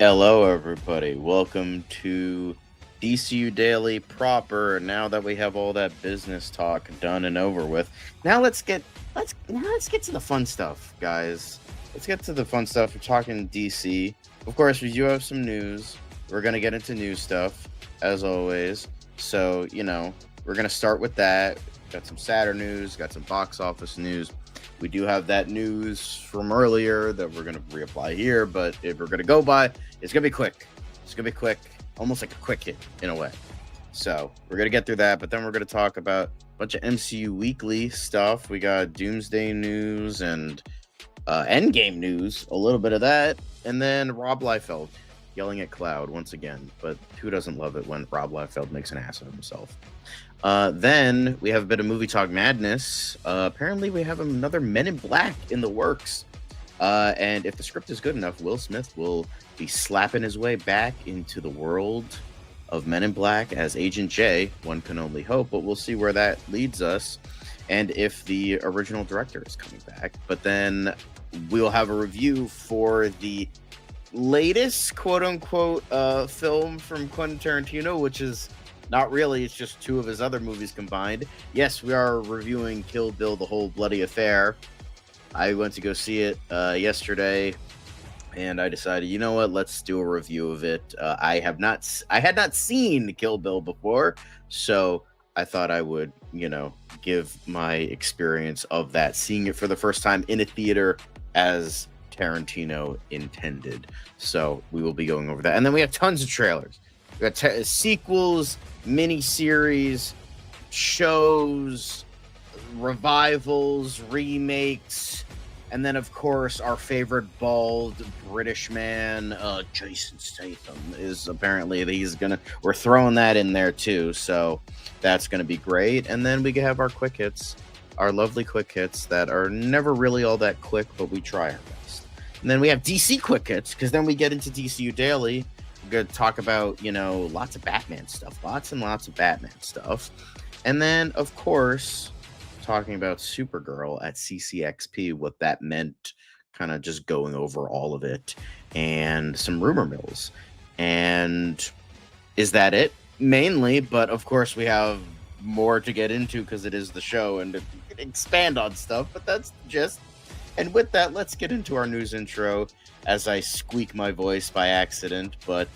Hello, everybody. Welcome to DCU Daily proper. Now that we have all that business talk done and over with, now let's get to the fun stuff, guys. Let's get to the fun stuff. We're talking DC. Of course, we do have some news. We're gonna get into new stuff as always. So we're gonna start with that. Got some Saturn news. Got some box office news. We do have that news from earlier that we're going to reapply here, but if we're going to go by, it's going to be quick. It's going to be quick, almost like a quick hit in a way. So we're going to get through that, but then we're going to talk about a bunch of MCU Weekly stuff. We got Doomsday news and Endgame news, a little bit of that, and then Rob Liefeld yelling at Cloud once again. But who doesn't love it when Rob Liefeld makes an ass of himself? Then we have a bit of movie talk madness. Apparently we have another Men in Black in the works. And if the script is good enough, Will Smith will be slapping his way back into the world of Men in Black as Agent J. One can only hope, but we'll see where that leads us. And if the original director is coming back. But then we'll have a review for the latest quote-unquote film from Quentin Tarantino, which is not really, it's just two of his other movies combined. Yes, we are reviewing Kill Bill, The Whole Bloody Affair. I went to go see it yesterday, and I decided, you know what, let's do a review of it. I had not seen Kill Bill before, so I thought I would, give my experience of that, seeing it for the first time in a theater as Tarantino intended. So we will be going over that. And then we have tons of trailers. We got sequels, miniseries, shows, revivals, remakes, and then, of course, our favorite bald British man, Jason Statham, is apparently we're throwing that in there too, so that's going to be great. And then we can have our quick hits, our lovely quick hits that are never really all that quick, but we try our best. And then we have DC quick hits, because then we get into DCU Daily. We're going to talk about, lots of Batman stuff, lots and lots of Batman stuff. And then, of course, talking about Supergirl at CCXP, what that meant, kind of just going over all of it, and some rumor mills. And is that it? Mainly, but of course we have more to get into because it is the show and to expand on stuff, but that's just. And with that, let's get into our news intro as I squeak my voice by accident, but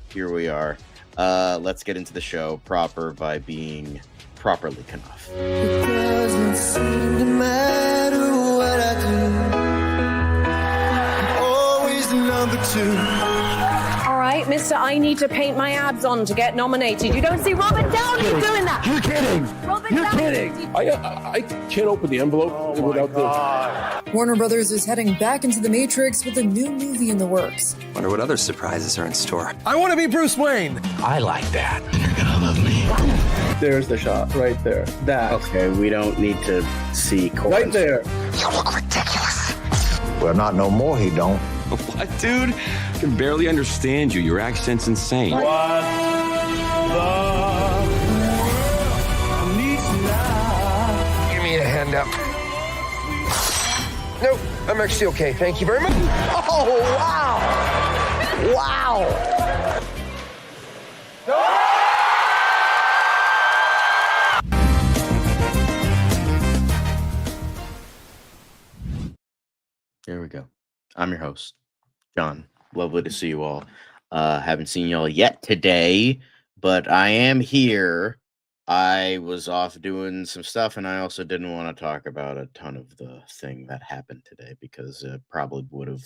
here we are. Let's get into the show proper by being properly Knuff. It doesn't seem to matter what I do. I'm always the number two. All right, mister, I need to paint my abs on to get nominated. You don't see Robert Downey doing that. You're kidding. You're kidding. I can't open the envelope without the... Warner Brothers is heading back into the Matrix with a new movie in the works. Wonder what other surprises are in store. I want to be Bruce Wayne. I like that. You're gonna love me. There's the shot right there. That. Okay, we don't need to see right there. You look ridiculous. Well, not no more, he don't. What, dude? I can barely understand you. Your accent's insane. What Give me a hand up. Nope, I'm actually okay. Thank you very much. Oh, wow! Wow! There we go. I'm your host, John. Lovely to see you all. Haven't seen y'all yet today, but I am here. I was off doing some stuff, and I also didn't want to talk about a ton of the thing that happened today because it probably would have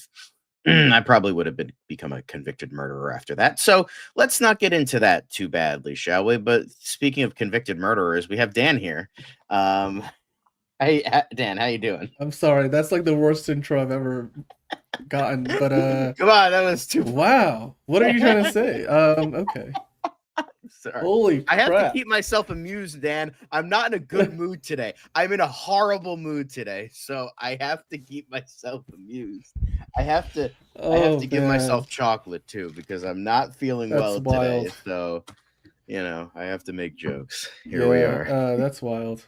I probably would have become a convicted murderer after that. So let's not get into that too badly, shall we? But speaking of convicted murderers, we have Dan here. Hey, Dan, how you doing? I'm sorry, that's like the worst intro I've ever gotten. But come on, that was too. Wow, what are you trying to say? Okay. Sorry. Holy I have crap. to keep myself amused, Dan. I'm not in a good mood today. I'm in a horrible mood today, so I have to keep myself amused. I have to give myself chocolate too because I'm not feeling well today. So, I have to make jokes. Here we are. That's wild.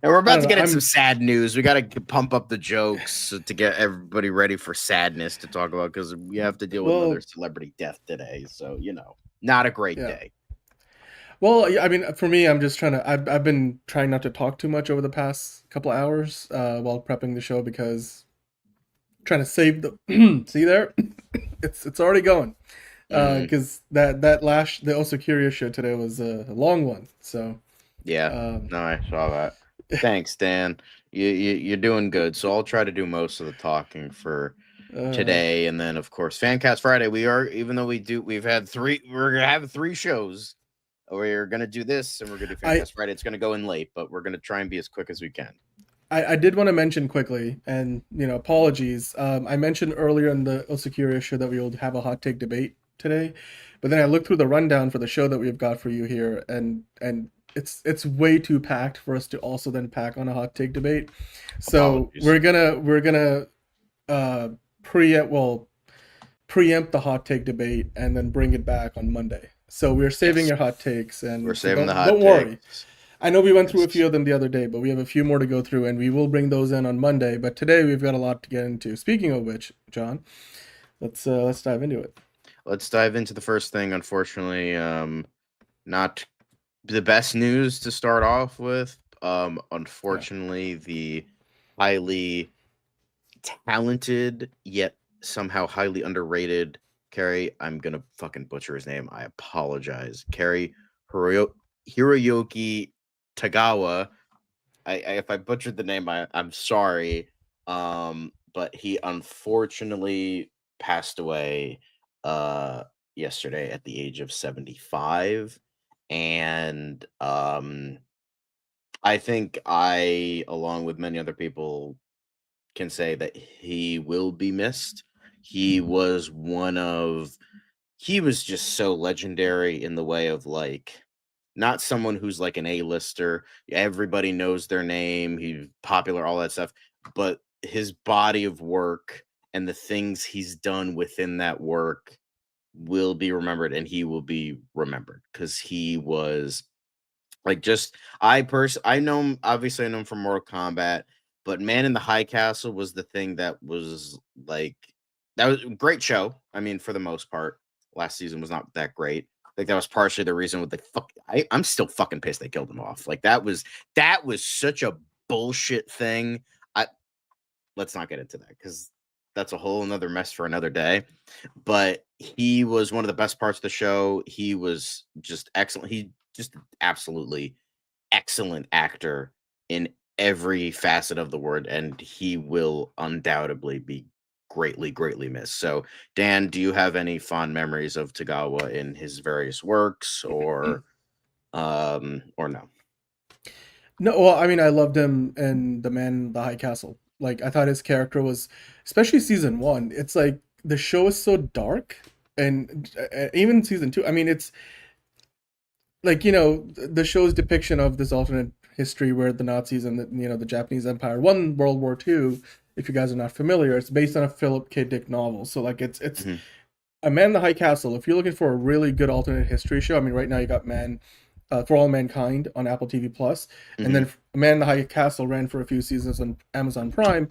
And we're about to know, get into some sad news. We got to pump up the jokes to get everybody ready for sadness to talk about, because we have to deal with another celebrity death today. So, not a great day. Well, I mean, for me, I'm just trying to. I've been trying not to talk too much over the past couple hours while prepping the show, because trying to save the. See there, it's already going. Because the Also Curious show today was a long one. So yeah, no, I saw that. Thanks, Dan. You're doing good. So I'll try to do most of the talking for today, and then of course Fancast Friday. Even though we're gonna have 3 shows. We're gonna do this, and we're gonna do Fancast Friday. It's gonna go in late, but we're gonna try and be as quick as we can. I did want to mention quickly, and apologies. I mentioned earlier in the Also Curious show that we will have a hot take debate today, but then I looked through the rundown for the show that we've got for you here, and it's way too packed for us to also then pack on a hot take debate. So we're gonna preempt the hot take debate and then bring it back on Monday. So we're saving your hot takes, and we're saving the hot takes. Don't worry. I know we went through a few of them the other day, but we have a few more to go through, and we will bring those in on Monday. But today we've got a lot to get into. Speaking of which, John, let's dive into it. Let's dive into the first thing. Unfortunately, not the best news to start off with. Unfortunately, the highly talented yet somehow highly underrated I'm gonna fucking butcher his name. I apologize. Hiroyuki Tagawa. If I butchered the name, I'm sorry. But he unfortunately passed away yesterday at the age of 75. And I think along with many other people, can say that he will be missed. He was just so legendary in the way of not someone who's like an A-lister. Everybody knows their name. He's popular, all that stuff. But his body of work and the things he's done within that work will be remembered, and he will be remembered because he was I know him, obviously I know him from Mortal Kombat, but Man in the High Castle was the thing that was that was a great show. I mean, for the most part, last season was not that great. I think that was partially the reason with I'm still fucking pissed they killed him off. That was such a bullshit thing. Let's not get into that because that's a whole another mess for another day. But he was one of the best parts of the show. He was just excellent. He just absolutely excellent actor in every facet of the word, and he will undoubtedly be greatly missed. So, Dan, do you have any fond memories of Tagawa in his various works, or no? No, well, I mean, I loved him in The Man in the High Castle. I thought his character was, especially season 1. It's like the show is so dark, and even season 2. I mean, it's the show's depiction of this alternate history where the Nazis and the Japanese Empire won World War II. If you guys are not familiar, it's based on a Philip K. Dick novel. So it's A Man in the High Castle. If you're looking for a really good alternate history show, I mean, right now you got For All Mankind on Apple TV Plus, and then A Man in the High Castle ran for a few seasons on Amazon Prime.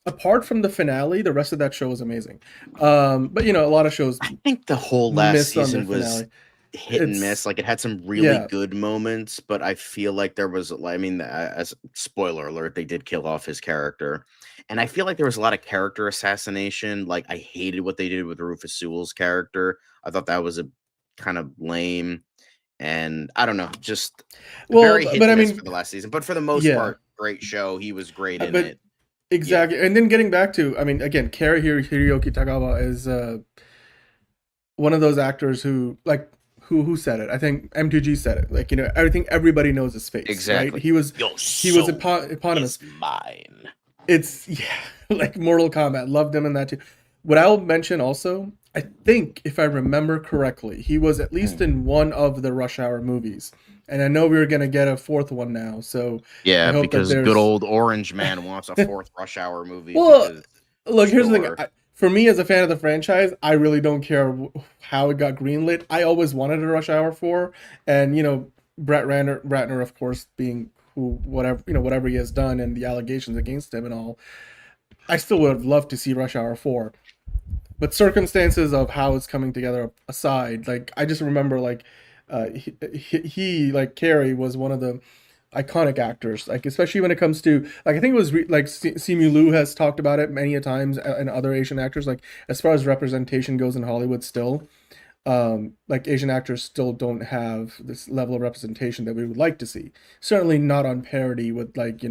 Apart from the finale, the rest of that show was amazing. But a lot of shows. I think the whole last season was hit and miss. It had some really good moments, but I feel like there was, I mean, as spoiler alert, they did kill off his character, and I feel like there was a lot of character assassination. I hated what they did with Rufus Sewell's character. I thought that was a kind of lame, and I don't know, just very hit and miss for the last season. But for the most part, great show. He was great in it. Exactly, and then getting back to, I mean, again, Hiroyuki Tagawa is one of those actors who who said it? I think MTG said it. I think everybody knows his face. Exactly. Right? He was eponymous. Mine. It's Mortal Kombat. Loved him in that too. What I'll mention also, I think if I remember correctly, he was at least in one of the Rush Hour movies. And I know we were gonna get a fourth one now. So yeah, because good old Orange Man wants a fourth Rush Hour movie. Well, look, here's the thing. For me, as a fan of the franchise, I really don't care how it got greenlit. I always wanted a Rush Hour 4, and Brett Ratner, of course, being whatever he has done and the allegations against him and all, I still would have loved to see Rush Hour 4. But circumstances of how it's coming together aside, like I just remember like he like Carey was one of the iconic actors, like especially when it comes to like I think it was like Simu Liu has talked about it many a times, and other Asian actors, like as far as representation goes in Hollywood still, like Asian actors still don't have this level of representation that we would like to see. Certainly not on parity with like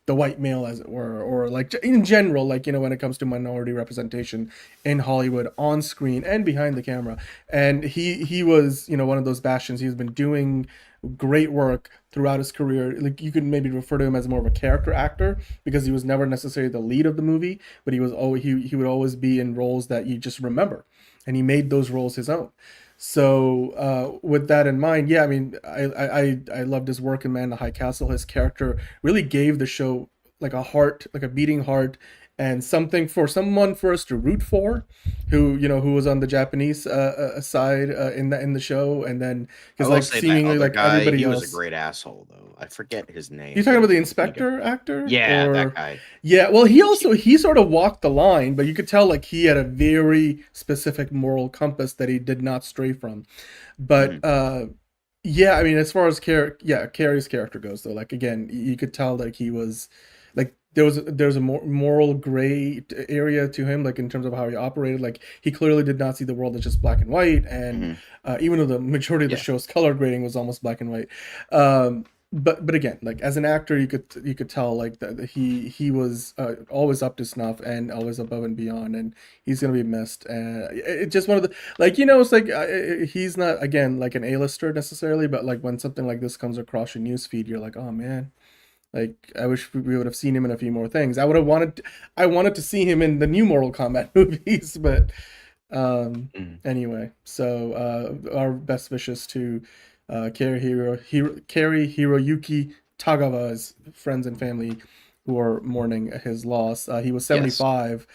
the white male, as it were, or like in general, like when it comes to minority representation in Hollywood on screen and behind the camera. And he was one of those bastions. He's been doing great work throughout his career. Like you could maybe refer to him as more of a character actor because he was never necessarily the lead of the movie, but he was always he would always be in roles that you just remember, and he made those roles his own. So with that in mind, yeah, I mean, I loved his work in Man in the High Castle. His character really gave the show like a heart, like a beating heart, and something for someone for us to root for, who was on the Japanese side in the show, and then because like seemingly like guy, everybody else, he was a great asshole though. I forget his name. You talking about the inspector actor? Yeah, that guy. Yeah, well, he sort of walked the line, but you could tell like he had a very specific moral compass that he did not stray from. But yeah, I mean, as far as Carey's character goes, though, like again, you could tell like he was like there's a more moral gray area to him, like in terms of how he operated. Like he clearly did not see the world as just black and white, and even though the majority of the show's color grading was almost black and white. But again, like as an actor, you could tell like that he was always up to snuff and always above and beyond, and he's gonna be missed. And it's just one of the like it's like he's not again like an A-lister necessarily, but like when something like this comes across your newsfeed, you're like, oh man, like I wish we would have seen him in a few more things. I wanted to see him in the new Mortal Kombat movies, but anyway. So our best wishes to Carey Hiroyuki Tagawa's friends and family who are mourning his loss. He was 75. Yes.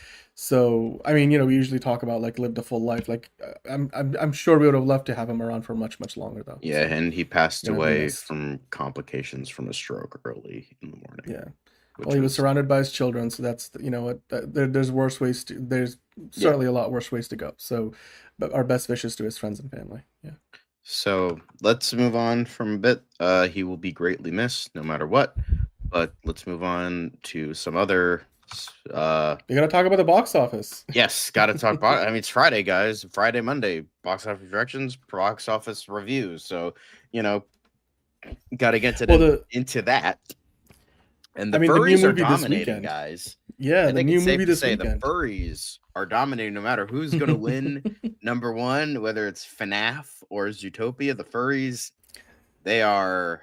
So I mean, we usually talk about like lived a full life. Like I'm sure we would have loved to have him around for much longer though. Yeah, so, and he passed away from complications from a stroke early in the morning. Yeah. Well, he was surrounded by his children, so that's there's worse ways to. There's certainly a lot worse ways to go. So, but our best wishes to his friends and family. Yeah. So let's move on from a bit. He will be greatly missed no matter what. But let's move on to some other. You gotta talk about the box office. Yes, gotta talk about. I mean, it's Friday, guys. Friday, Monday, box office directions, box office reviews. So gotta get to into that. And the furries are dominating, guys. Yeah, the new movie this weekend. The furries are dominating no matter who's going to win number one, whether it's FNAF or Zootopia. The furries, they are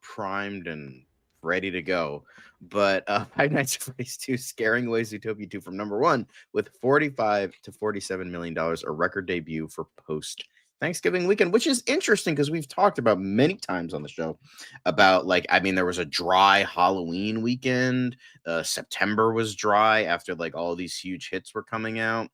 primed and ready to go. But Five Nights at Freddy's 2 scaring away Zootopia 2 from number one with $45 to $47 million, a record debut for post-Thanksgiving weekend, which is interesting because we've talked about many times on the show about there was a dry Halloween weekend. September was dry after like all these huge hits were coming out.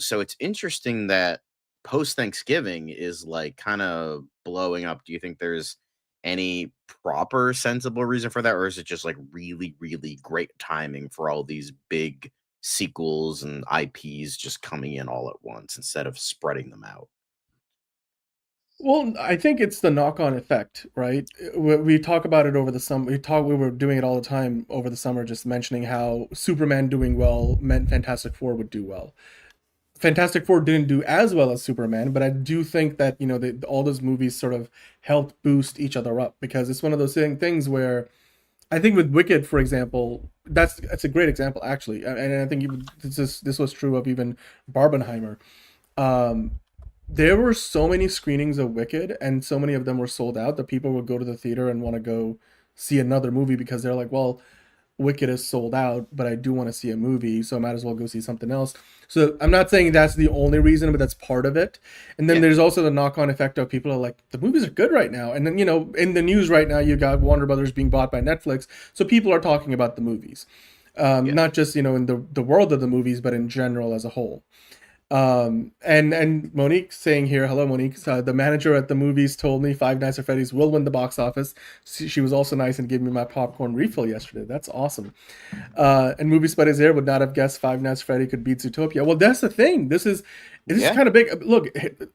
So it's interesting that post-Thanksgiving is like kind of blowing up. Do you think there's any proper sensible reason for that, or is it just like really, really great timing for all these big sequels and IPs just coming in all at once instead of spreading them out? Well, I think it's the knock-on effect, right? We talk about it over the summer. We were doing it all the time over the summer, just mentioning how Superman doing well meant Fantastic Four would do well. Fantastic Four didn't do as well as Superman, but I do think that all those movies sort of helped boost each other up, because it's one of those things where I think with Wicked, for example, that's a great example actually, and I think this was true of even Barbenheimer. There were so many screenings of Wicked, and so many of them were sold out that people would go to the theater and want to go see another movie because they're like, well, Wicked is sold out, but I do want to see a movie, so I might as well go see something else. So I'm not saying that's the only reason, but that's part of it. And then there's also the knock-on effect of people are like, the movies are good right now. And then, in the news right now, you got Warner Brothers being bought by Netflix. So people are talking about the movies, not just, in the world of the movies, but in general as a whole. And Monique saying here, hello Monique. The manager at the movies told me Five Nights at Freddy's will win the box office. She was also nice and gave me my popcorn refill yesterday. That's awesome. And Movie Spiders Air would not have guessed Five Nights at Freddy could beat Zootopia. Well, that's the thing. This is kind of big. Look,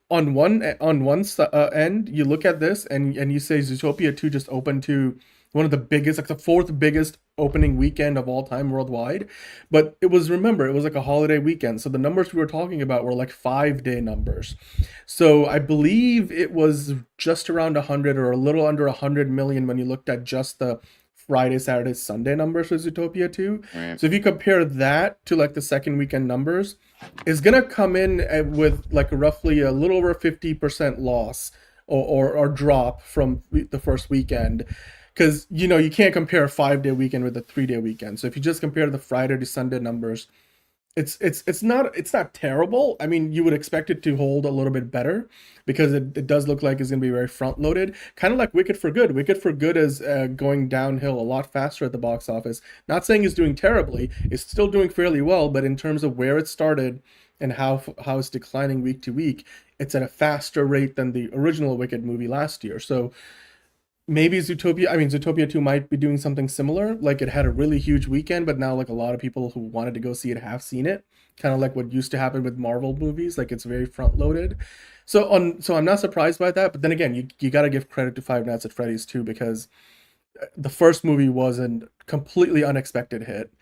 on one end, you look at this and you say Zootopia 2 just opened to one of the biggest, like the fourth biggest opening weekend of all time worldwide. But it was like a holiday weekend. So the numbers we were talking about were like 5-day numbers. So I believe it was just around 100 or a little under 100 million when you looked at just the Friday, Saturday, Sunday numbers for Zootopia 2. Right. So if you compare that to like the second weekend numbers, it's going to come in with like roughly a little over 50% loss or drop from the first weekend. Because, you can't compare a 5-day weekend with a 3-day weekend. So if you just compare the Friday to Sunday numbers, it's not terrible. I mean, you would expect it to hold a little bit better because it does look like it's going to be very front loaded. Kind of like Wicked for Good. Wicked for Good is going downhill a lot faster at the box office. Not saying it's doing terribly. It's still doing fairly well, but in terms of where it started and how it's declining week to week, it's at a faster rate than the original Wicked movie last year. So maybe Zootopia 2 might be doing something similar. Like it had a really huge weekend, but now like a lot of people who wanted to go see it have seen it. Kind of like what used to happen with Marvel movies. Like it's very front loaded. So I'm not surprised by that. But then again, you got to give credit to Five Nights at Freddy's too, because the first movie was a completely unexpected hit.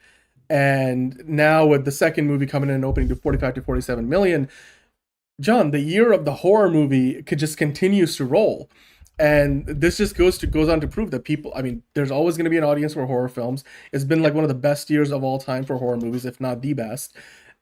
And now with the second movie coming in and opening to 45 to 47 million, John, the year of the horror movie continues to roll. And this just goes on to prove that people, I mean, there's always going to be an audience for horror films. It's been like one of the best years of all time for horror movies, if not the best.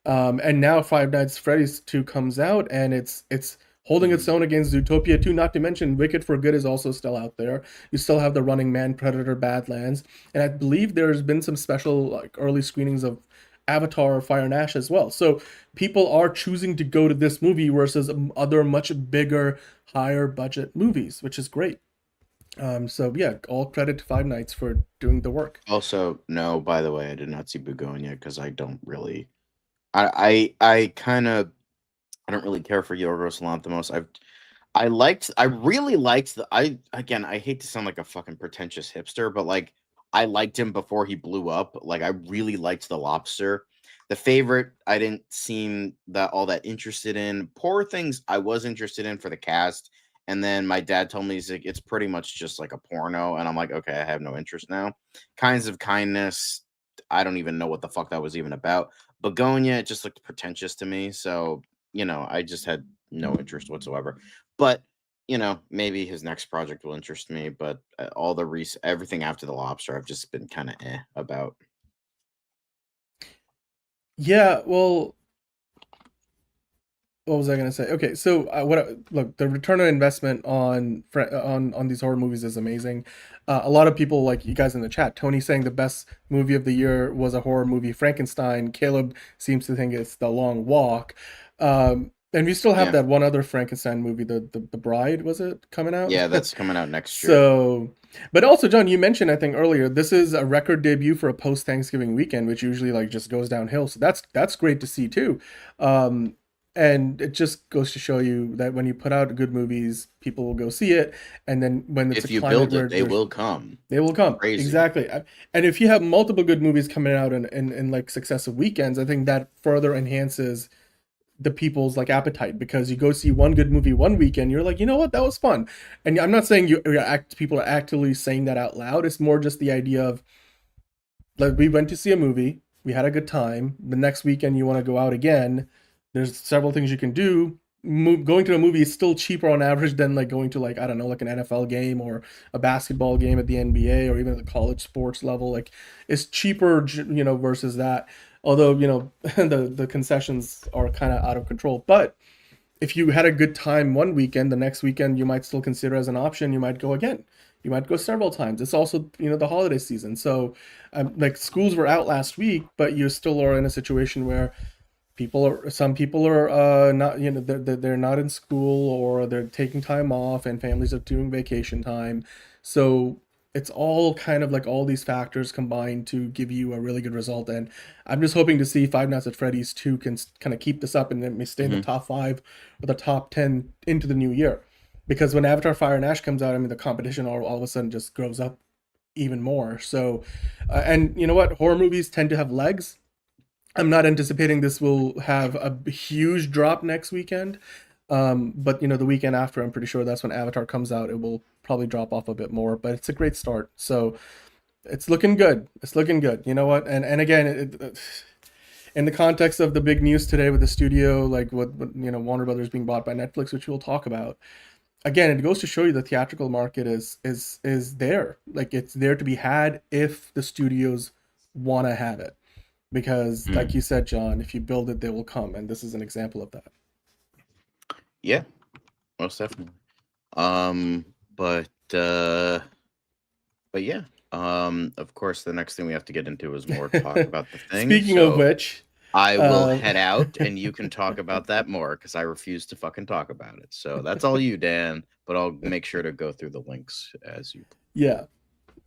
And now Five Nights at Freddy's 2 comes out, and it's holding its own against Zootopia 2, not to mention Wicked for Good is also still out there. You still have The Running Man, Predator, Badlands. And I believe there's been some special like early screenings of Avatar, Fire and Ash as well. So people are choosing to go to this movie versus other much bigger, higher budget movies, which is great. So yeah, all credit to Five Nights for doing the work. Also, no, by the way, I did not see Begonia because I don't really, I don't really care for Yorgos Lanthimos. I really liked again, I hate to sound like a fucking pretentious hipster, but like, I liked him before he blew up. Like, I really liked The Lobster. The Favorite, I didn't seem all that interested in. Poor Things, I was interested in for the cast. And then my dad told me, he's like, it's pretty much just like a porno. And I'm like, okay, I have no interest now. Kinds of Kindness, I don't even know what the fuck that was even about. Begonia, it just looked pretentious to me. So, I just had no interest whatsoever. But maybe his next project will interest me, but everything after The Lobster, I've just been kind of about. Yeah, well, what was I gonna say? Okay, so look, the return on investment on these horror movies is amazing. A lot of people, like you guys in the chat, Tony saying the best movie of the year was a horror movie, Frankenstein. Caleb seems to think it's The Long Walk. And we still have that one other Frankenstein movie, the Bride, was it coming out? Yeah, that's coming out next year. So, but also, John, you mentioned, I think earlier, this is a record debut for a post-Thanksgiving weekend, which usually like just goes downhill. So that's great to see too. And it just goes to show you that when you put out good movies, people will go see it. And then when it's if you build it, they will come. They will come. Crazy. Exactly. And if you have multiple good movies coming out in like successive weekends, I think that further enhances the people's like appetite, because you go see one good movie one weekend, you're like, you know what, that was fun. And I'm not saying people are actively saying that out loud. It's more just the idea of, like, we went to see a movie, we had a good time. The next weekend you want to go out again. There's several things you can do. Going to a movie is still cheaper on average than like going to, like, I don't know, like an NFL game or a basketball game at the NBA or even at the college sports level. Like, it's cheaper, versus that. Although, the concessions are kind of out of control. But if you had a good time one weekend, the next weekend you might still consider as an option. You might go again. You might go several times. It's also, the holiday season. So, like, schools were out last week, but you still are in a situation where some people are not, they're not in school, or they're taking time off, and families are doing vacation time. So it's all kind of like all these factors combined to give you a really good result. And I'm just hoping to see Five Nights at Freddy's 2 can kind of keep this up and then may stay in the top 5 or the top 10 into the new year. Because when Avatar Fire and Ash comes out, I mean, the competition all of a sudden just grows up even more. So, and you know what? Horror movies tend to have legs. I'm not anticipating this will have a huge drop next weekend. But the weekend after, I'm pretty sure that's when Avatar comes out. It will probably drop off a bit more, but it's a great start. So it's looking good. It's looking good. You know what? And again, in the context of the big news today with the studio, like what Warner Brothers being bought by Netflix, which we'll talk about. Again, it goes to show you the theatrical market is there. Like it's there to be had if the studios want to have it. Because like you said, John, if you build it, they will come. And this is an example of that. Yeah, most definitely. But yeah. Of course, the next thing we have to get into is more talk about the thing. Speaking of which, I will head out, and you can talk about that more because I refuse to fucking talk about it. So that's all you, Dan. But I'll make sure to go through the links as you. Yeah.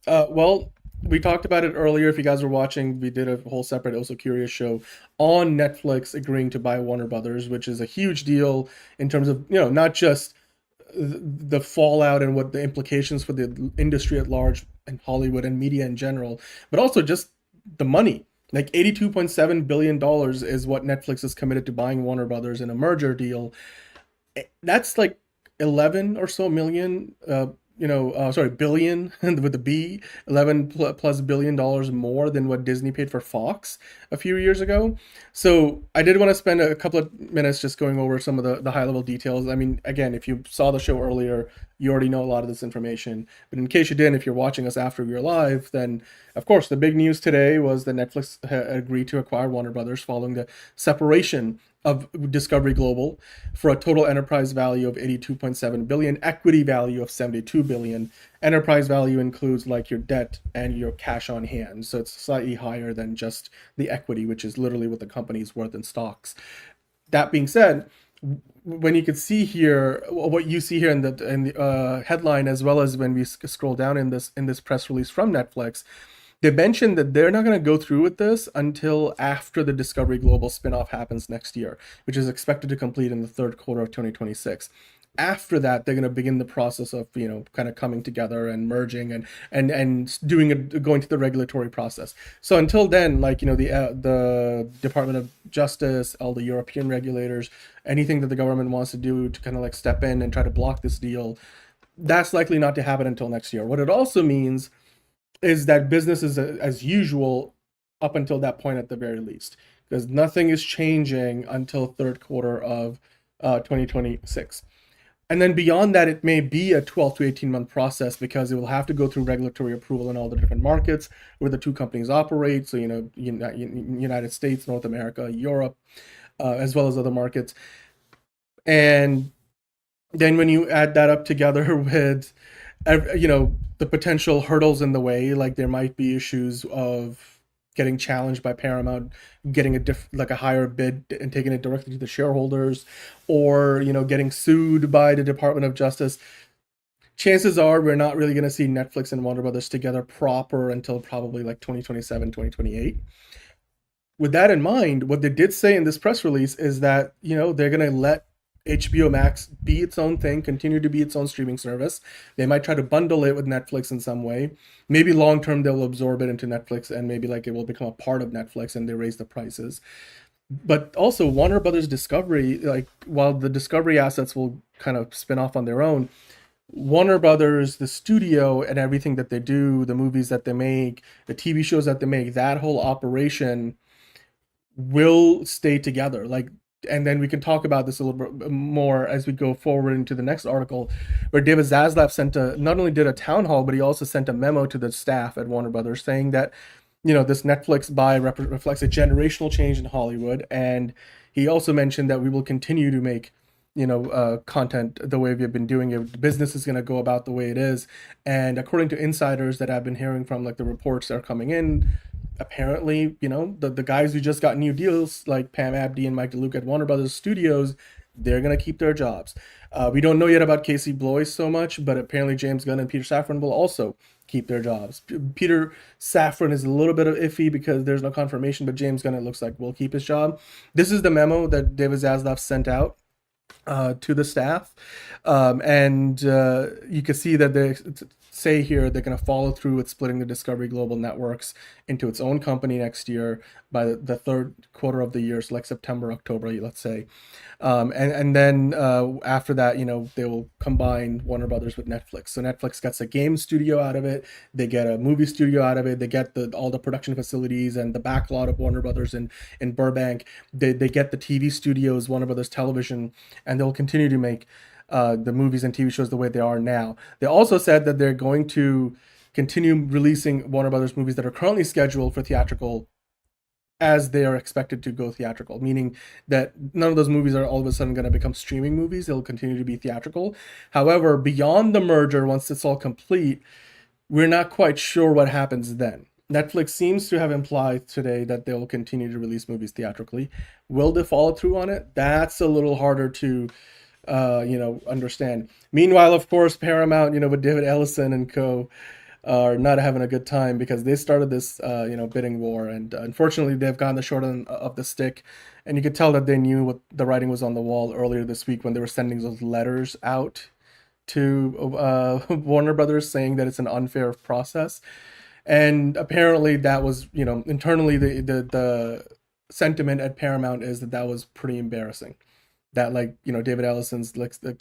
Well, we talked about it earlier. If you guys were watching, we did a whole separate Also Curious show on Netflix agreeing to buy Warner Brothers, which is a huge deal in terms of, not just the fallout and what the implications for the industry at large and Hollywood and media in general, but also just the money. Like $82.7 billion is what Netflix is committed to buying Warner Brothers in a merger deal. That's like 11 or so million, billion with the B, 11 plus billion dollars more than what Disney paid for Fox a few years ago. So I did want to spend a couple of minutes just going over some of the high level details. I mean, again, if you saw the show earlier, you already know a lot of this information. But in case you didn't, if you're watching us after we were live, then of course the big news today was that Netflix agreed to acquire Warner Brothers following the separation of Discovery Global for a total enterprise value of 82.7 billion, equity value of 72 billion. Enterprise value includes like your debt and your cash on hand. So it's slightly higher than just the equity, which is literally what the company is worth in stocks. That being said, when you can see here, what you see here in the headline, as well as when we scroll down in this press release from Netflix, they mentioned that they're not going to go through with this until after the Discovery Global spinoff happens next year, which is expected to complete in the third quarter of 2026. After that, they're going to begin the process of, kind of coming together and merging and going to the regulatory process. So until then, like, the Department of Justice, all the European regulators, anything that the government wants to do to kind of like step in and try to block this deal, that's likely not to happen until next year. What it also means is that business is as usual up until that point at the very least, because nothing is changing until third quarter of 2026. And then beyond that, it may be a 12 to 18 month process because it will have to go through regulatory approval in all the different markets where the two companies operate. So, United States, North America, Europe, as well as other markets. And then when you add that up together with the potential hurdles in the way, like there might be issues of getting challenged by Paramount, getting a higher bid and taking it directly to the shareholders, or getting sued by the Department of Justice. Chances are we're not really going to see Netflix and Warner Brothers together proper until probably like 2027, 2028. With that in mind, what they did say in this press release is that they're going to let HBO Max be its own thing, continue to be its own streaming service. They might try to bundle it with Netflix in some way. Maybe long term they'll absorb it into Netflix and maybe like it will become a part of Netflix and they raise the prices. But also Warner Brothers Discovery, like while the Discovery assets will kind of spin off on their own, Warner Brothers, the studio and everything that they do, the movies that they make, the TV shows that they make, that whole operation will stay together. And then we can talk about this a little bit more as we go forward into the next article, where David Zaslav not only did a town hall, but he also sent a memo to the staff at Warner Brothers saying that, this Netflix buy reflects a generational change in Hollywood. And he also mentioned that we will continue to make, content the way we've been doing it. The business is going to go about the way it is. And according to insiders that I've been hearing from, like the reports that are coming in, apparently, the guys who just got new deals like Pam Abdi and Mike DeLuca at Warner Brothers Studios, they're going to keep their jobs. We don't know yet about Casey Bloys so much, but apparently James Gunn and Peter Safran will also keep their jobs. Peter Safran is a little bit of iffy because there's no confirmation, but James Gunn, it looks like, will keep his job. This is the memo that David Zaslav sent out to the staff, and you can see that they say here they're going to follow through with splitting the Discovery Global Networks into its own company next year by the third quarter of the year, so like September, October, let's say, and then after that, they will combine Warner Brothers with Netflix. So Netflix gets a game studio out of it, they get a movie studio out of it, they get all the production facilities and the backlot of Warner Brothers in Burbank. They get the TV studios, Warner Brothers Television, and they'll continue to make the movies and TV shows the way they are now. They also said that they're going to continue releasing Warner Brothers movies that are currently scheduled for theatrical as they are expected to go theatrical, meaning that none of those movies are all of a sudden going to become streaming movies. They'll continue to be theatrical. However, beyond the merger, once it's all complete, we're not quite sure what happens then. Netflix seems to have implied today that they'll continue to release movies theatrically. Will they follow through on it? That's a little harder to understand. Meanwhile, of course, Paramount, with David Ellison and co, are not having a good time because they started this, bidding war, and unfortunately, they've gotten the short end of the stick. And you could tell that they knew what the writing was on the wall earlier this week when they were sending those letters out to Warner Brothers saying that it's an unfair process. And apparently, that was, internally, the sentiment at Paramount is that was pretty embarrassing. That David Ellison's the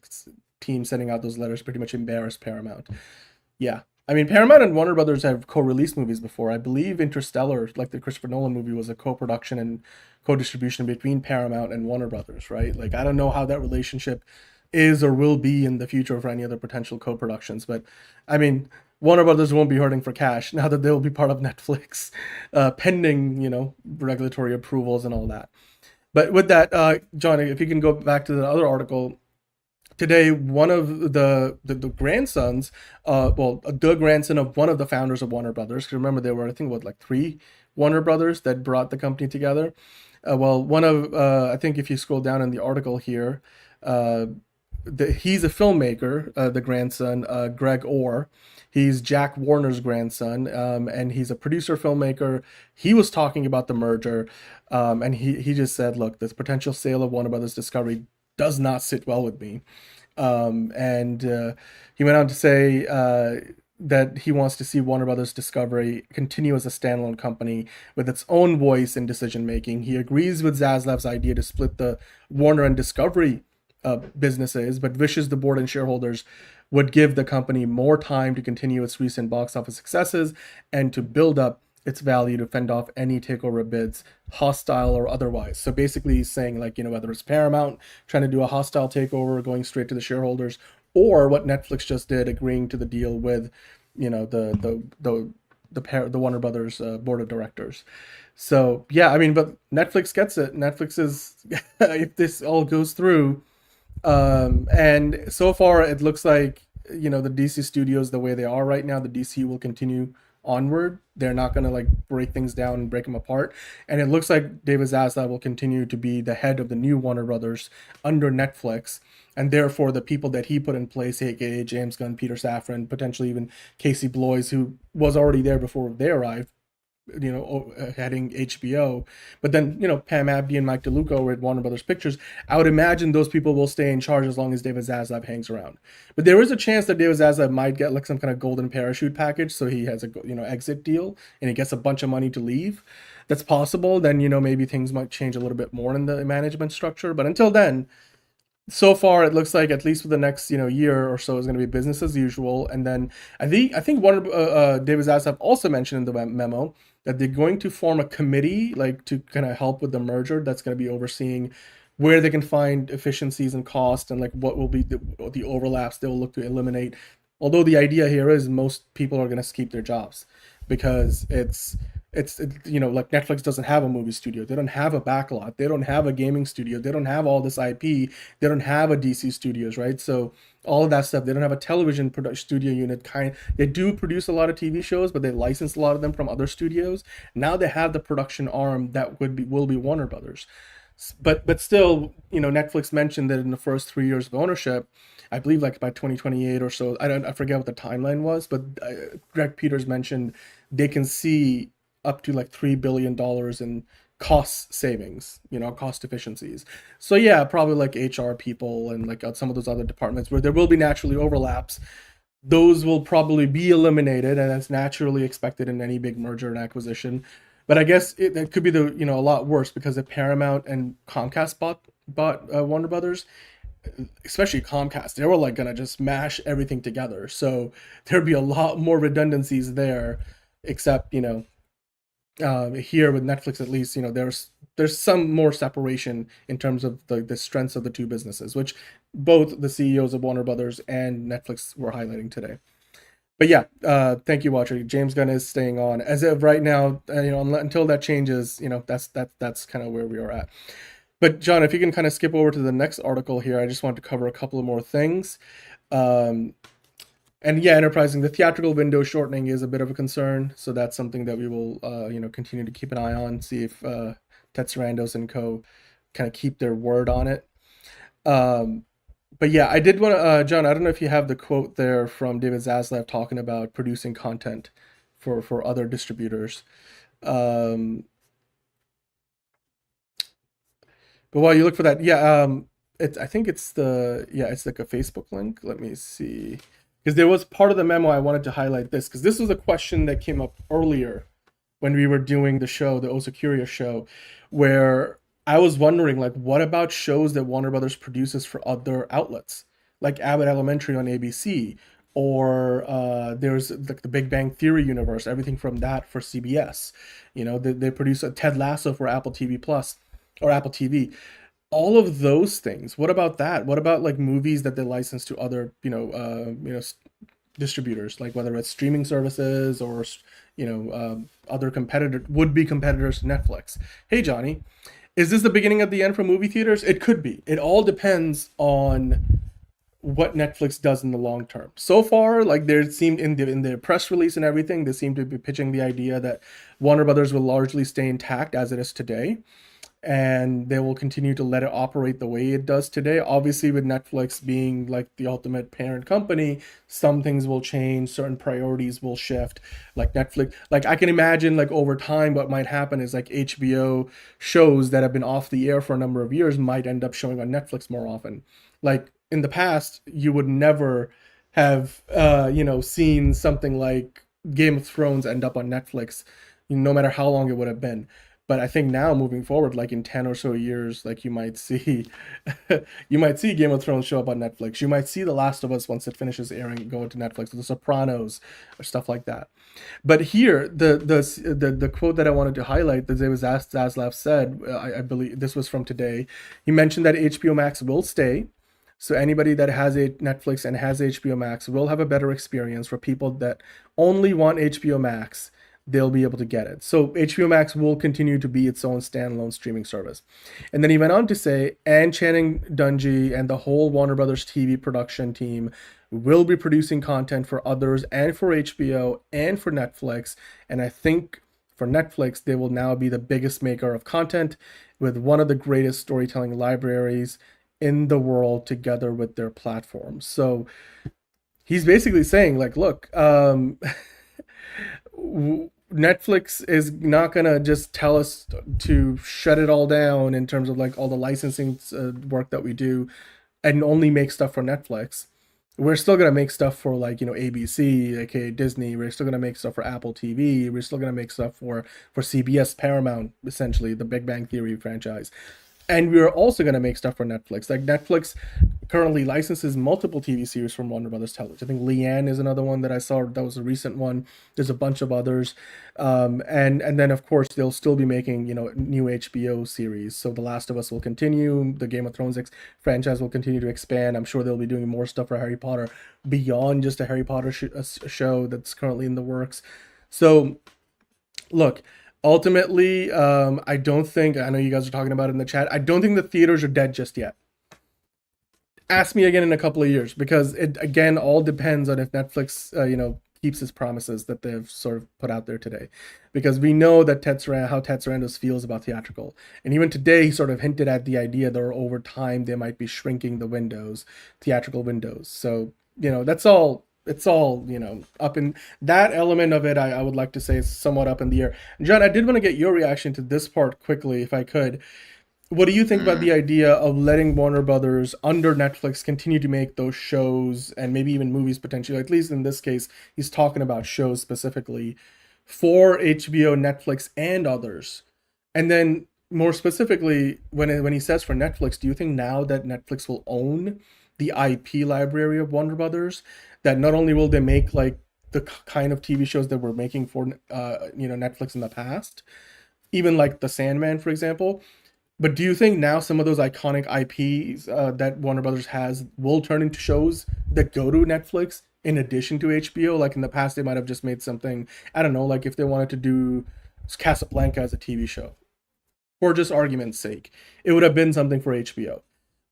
team sending out those letters pretty much embarrassed Paramount. Yeah. I mean, Paramount and Warner Brothers have co-released movies before. I believe Interstellar, like the Christopher Nolan movie, was a co-production and co-distribution between Paramount and Warner Brothers, right? I don't know how that relationship is or will be in the future for any other potential co-productions. But, I mean, Warner Brothers won't be hurting for cash now that they'll be part of Netflix, pending, regulatory approvals and all that. But with that, John, if you can go back to the other article, today, one of the grandsons, the grandson of one of the founders of Warner Brothers, because remember there were, I think, three Warner Brothers that brought the company together. One of, I think if you scroll down in the article here, he's a filmmaker, the grandson, Greg Orr. He's Jack Warner's grandson, and he's a producer, filmmaker. He was talking about the merger, and he just said, look, this potential sale of Warner Brothers Discovery does not sit well with me. And he went on to say that he wants to see Warner Brothers Discovery continue as a standalone company with its own voice in decision-making. He agrees with Zaslav's idea to split the Warner and Discovery businesses, but wishes the board and shareholders would give the company more time to continue its recent box office successes and to build up its value to fend off any takeover bids, hostile or otherwise. So basically he's saying, whether it's Paramount trying to do a hostile takeover, going straight to the shareholders, or what Netflix just did, agreeing to the deal with, the Warner Brothers board of directors. So yeah, I mean, but Netflix gets it. Netflix is, if this all goes through, and so far it looks like, the DC studios, the way they are right now, the DCU will continue onward. They're not going to break things down and break them apart. And it looks like David Zaslav will continue to be the head of the new Warner Brothers under Netflix. And therefore the people that he put in place, aka James Gunn, Peter Safran, potentially even Casey Bloys, who was already there before they arrived, heading HBO, but then, Pam Abdi and Mike DeLuca were at Warner Brothers Pictures. I would imagine those people will stay in charge as long as David Zaslav hangs around. But there is a chance that David Zaslav might get some kind of golden parachute package, so he has a exit deal and he gets a bunch of money to leave. That's possible. Then maybe things might change a little bit more in the management structure. But until then, so far it looks like at least for the next year or so is going to be business as usual. And then I think David Zaslav also mentioned in the memo that they're going to form a committee to kind of help with the merger that's going to be overseeing where they can find efficiencies and cost and what will be the overlaps they will look to eliminate. Although the idea here is most people are going to keep their jobs because it's Netflix doesn't have a movie studio. They don't have a backlot. They don't have a gaming studio. They don't have all this IP. They don't have a DC Studios, right? So all of that stuff. They don't have a television production studio unit. They do produce a lot of TV shows, but they license a lot of them from other studios. Now they have the production arm that will be Warner Brothers. But still, Netflix mentioned that in the first 3 years of ownership, I believe like by 2028 or so, I forget what the timeline was, but Greg Peters mentioned they can see up to like $3 billion in cost savings, cost efficiencies. So yeah, probably like HR people and like some of those other departments where there will be naturally overlaps, those will probably be eliminated, and that's naturally expected in any big merger and acquisition. But I guess it could be a lot worse, because if Paramount and Comcast bought Warner Brothers, especially Comcast, they were like gonna just mash everything together. So there'd be a lot more redundancies there, except here with Netflix, at least, there's some more separation in terms of the strengths of the two businesses, which both the CEOs of Warner Brothers and Netflix were highlighting today. But yeah, thank you, Watcher. James Gunn is staying on as of right now. Until that changes, that's kind of where we are at. But John, if you can kind of skip over to the next article here, I just want to cover a couple of more things. And yeah, enterprising, the theatrical window shortening is a bit of a concern, so that's something that we will continue to keep an eye on, see if Ted Sarandos and co kind of keep their word on it. But yeah, I did want to, John, I don't know if you have the quote there from David Zaslav talking about producing content for other distributors. But while you look for that, yeah, I think it's it's like a Facebook link. Let me see, because there was part of the memo I wanted to highlight this, because this was a question that came up earlier when we were doing the show, the Osa Curious show, where I was wondering, like, what about shows that Warner Brothers produces for other outlets, like Abbott Elementary on ABC, or there's like the Big Bang Theory universe, everything from that for CBS. They produce a Ted Lasso for Apple TV Plus or Apple TV. All of those things. What about that? What about like movies that they license to other, distributors, like whether it's streaming services or other would-be competitors to Netflix? Hey, Johnny. Is this the beginning of the end for movie theaters? It could be. It all depends on what Netflix does in the long term. So far, like there seemed in the press release and everything, they seem to be pitching the idea that Warner Brothers will largely stay intact as it is today, and they will continue to let it operate the way it does today. Obviously, with Netflix being like the ultimate parent company, some things will change, certain priorities will shift. Like Netflix, like I can imagine like over time what might happen is like HBO shows that have been off the air for a number of years might end up showing on Netflix more often. Like in the past, you would never have seen something like Game of Thrones end up on Netflix, no matter how long it would have been. But I think now moving forward, like in 10 or so years, like you might see Game of Thrones show up on Netflix. You might see The Last of Us, once it finishes airing, go into Netflix, The Sopranos, or stuff like that. But here, the quote that I wanted to highlight that Zaslav said, I believe this was from today. He mentioned that HBO Max will stay. So anybody that has a Netflix and has HBO Max will have a better experience. For people that only want HBO Max, they'll be able to get it. So HBO Max will continue to be its own standalone streaming service. And then he went on to say, and Channing Dungey and the whole Warner Brothers TV production team will be producing content for others and for HBO and for Netflix. And I think for Netflix, they will now be the biggest maker of content with one of the greatest storytelling libraries in the world together with their platforms. So he's basically saying, like, look, Netflix is not gonna just tell us to shut it all down in terms of like all the licensing work that we do and only make stuff for Netflix. We're still gonna make stuff for like ABC, aka Disney. We're still gonna make stuff for Apple TV. We're still gonna make stuff for CBS, Paramount, essentially the Big Bang Theory franchise. And we're also going to make stuff for Netflix. Like Netflix currently licenses multiple TV series from Warner Brothers Television. I think Leanne is another one that I saw. That was a recent one. There's a bunch of others. And then, of course, they'll still be making, new HBO series. So The Last of Us will continue. The Game of Thrones franchise will continue to expand. I'm sure they'll be doing more stuff for Harry Potter beyond just a Harry Potter show that's currently in the works. So, look, ultimately, I know you guys are talking about it in the chat, I don't think the theaters are dead just yet. Ask me again in a couple of years, because it, again, all depends on if Netflix, keeps his promises that they've sort of put out there today, because we know that how Ted Sarandos feels about theatrical, and even today he sort of hinted at the idea that over time they might be shrinking the theatrical windows. So that's all. It's all up in that element of it. I would like to say is somewhat up in the air. John, I did want to get your reaction to this part quickly, if I could. What do you think about the idea of letting Warner Brothers under Netflix continue to make those shows and maybe even movies potentially? At least in this case, he's talking about shows specifically for HBO, Netflix, and others. And then more specifically, when he says for Netflix, do you think now that Netflix will own the IP library of Warner Brothers, that not only will they make like the kind of TV shows that we're making for Netflix in the past, even like The Sandman, for example, but do you think now some of those iconic IPs that Warner Brothers has will turn into shows that go to Netflix in addition to HBO? Like in the past, they might have just made something, I don't know, like if they wanted to do Casablanca as a TV show, for just argument's sake, it would have been something for HBO.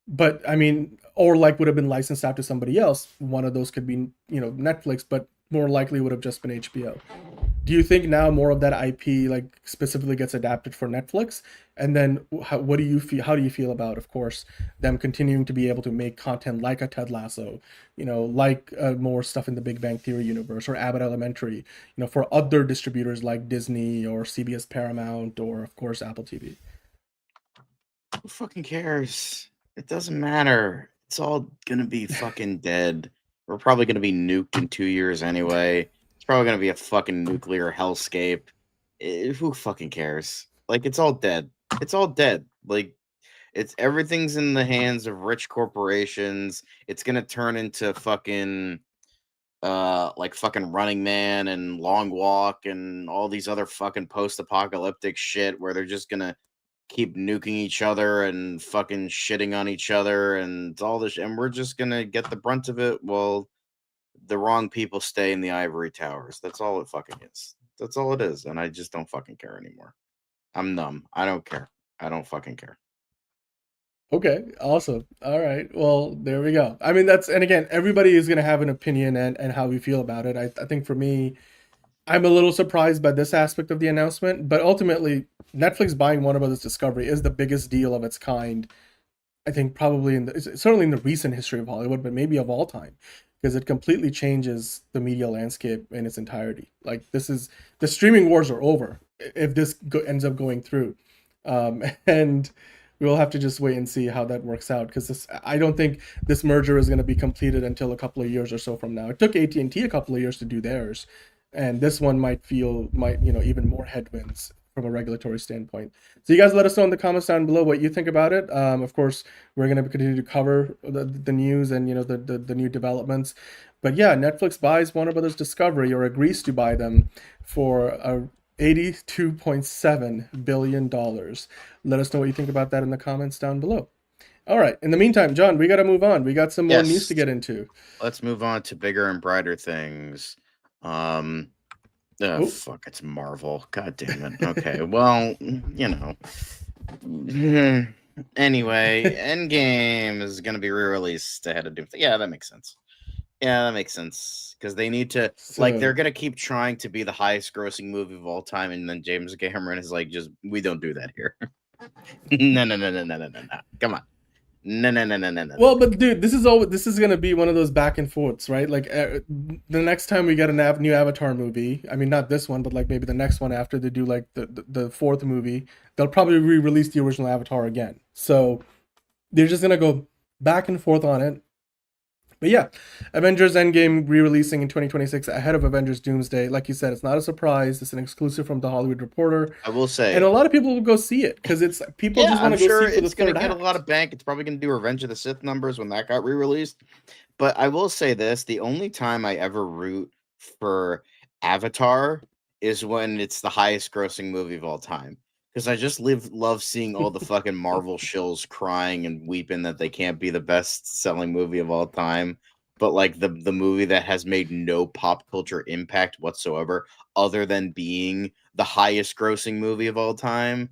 But I mean, or like would have been licensed out to somebody else. One of those could be, Netflix, but more likely would have just been HBO. Do you think now more of that IP like specifically gets adapted for Netflix? And then what do you feel? How do you feel about, of course, them continuing to be able to make content like a Ted Lasso, like more stuff in the Big Bang Theory universe or Abbott Elementary, for other distributors like Disney or CBS Paramount or of course Apple TV? Who fucking cares? It doesn't matter. It's all gonna be fucking dead. We're probably gonna be nuked in 2 years anyway. It's probably gonna be a fucking nuclear hellscape. Who fucking cares? Like, it's all dead. It's all dead. Like, everything's in the hands of rich corporations. It's gonna turn into fucking like fucking Running Man and Long Walk and all these other fucking post-apocalyptic shit where they're just gonna keep nuking each other and fucking shitting on each other and all this, and we're just gonna get the brunt of it while the wrong people stay in the ivory towers. That's all it fucking is. That's all it is, and I just don't fucking care anymore. I'm numb. I don't care. I don't fucking care. Okay, awesome. All right. Well, there we go. I mean, and again, everybody is going to have an opinion and how we feel about it. I think for me, I'm a little surprised by this aspect of the announcement, but ultimately, Netflix buying Warner Brothers Discovery is the biggest deal of its kind, I think, probably certainly in the recent history of Hollywood, but maybe of all time, because it completely changes the media landscape in its entirety. Like, the streaming wars are over if this ends up going through, and we'll have to just wait and see how that works out, because I don't think this merger is going to be completed until a couple of years or so from now. It took AT&T a couple of years to do theirs, and this one might even more headwinds from a regulatory standpoint. So you guys let us know in the comments down below what you think about it. Of course, we're going to continue to cover the news and the new developments. But yeah, Netflix buys Warner Brothers Discovery, or agrees to buy them, for $82.7 billion. Let us know what you think about that in the comments down below. All right. In the meantime, John, we got to move on. We got some more news to get into. Let's move on to bigger and brighter things. Fuck, it's Marvel. God damn it. Okay, well, anyway, Endgame is going to be re-released ahead of Doomsday. Yeah, that makes sense. Because they need to, they're going to keep trying to be the highest grossing movie of all time, and then James Cameron is like, we don't do that here. No. Come on. No. Well, but dude, this is gonna be one of those back and forths, right? Like the next time we get a new Avatar movie, I mean, not this one, but like maybe the next one after they do like the fourth movie, they'll probably re-release the original Avatar again. So they're just gonna go back and forth on it. But yeah, Avengers Endgame re-releasing in 2026 ahead of Avengers Doomsday. Like you said, it's not a surprise. It's an exclusive from The Hollywood Reporter. I will say. And a lot of people will go see it because it's people just want to go see it for the third act. It's going to get a lot of bank. It's probably going to do Revenge of the Sith numbers when that got re-released. But I will say this. The only time I ever root for Avatar is when it's the highest grossing movie of all time. Because I just love seeing all the fucking Marvel shills crying and weeping that they can't be the best-selling movie of all time. But like the movie that has made no pop culture impact whatsoever, other than being the highest-grossing movie of all time,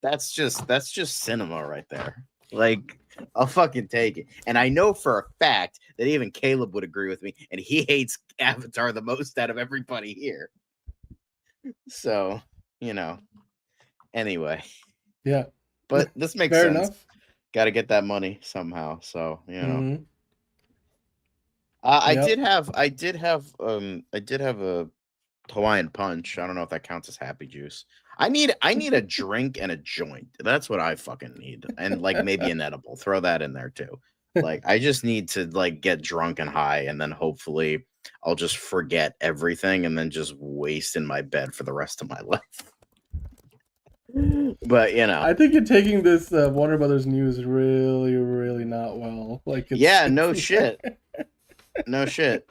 that's just cinema right there. Like, I'll fucking take it. And I know for a fact that even Caleb would agree with me, and he hates Avatar the most out of everybody here. So, anyway. Yeah. But this makes Fair sense. enough. Got to get that money somehow. So, Mhm. I Yep. did have a Hawaiian punch. I don't know if that counts as happy juice. I need a drink and a joint. That's what I fucking need. And like maybe an edible. Throw that in there too. Like I just need to like get drunk and high, and then hopefully I'll just forget everything and then just waste in my bed for the rest of my life. But I think you're taking this Warner Brothers news really, really not well. Like, no shit. No shit.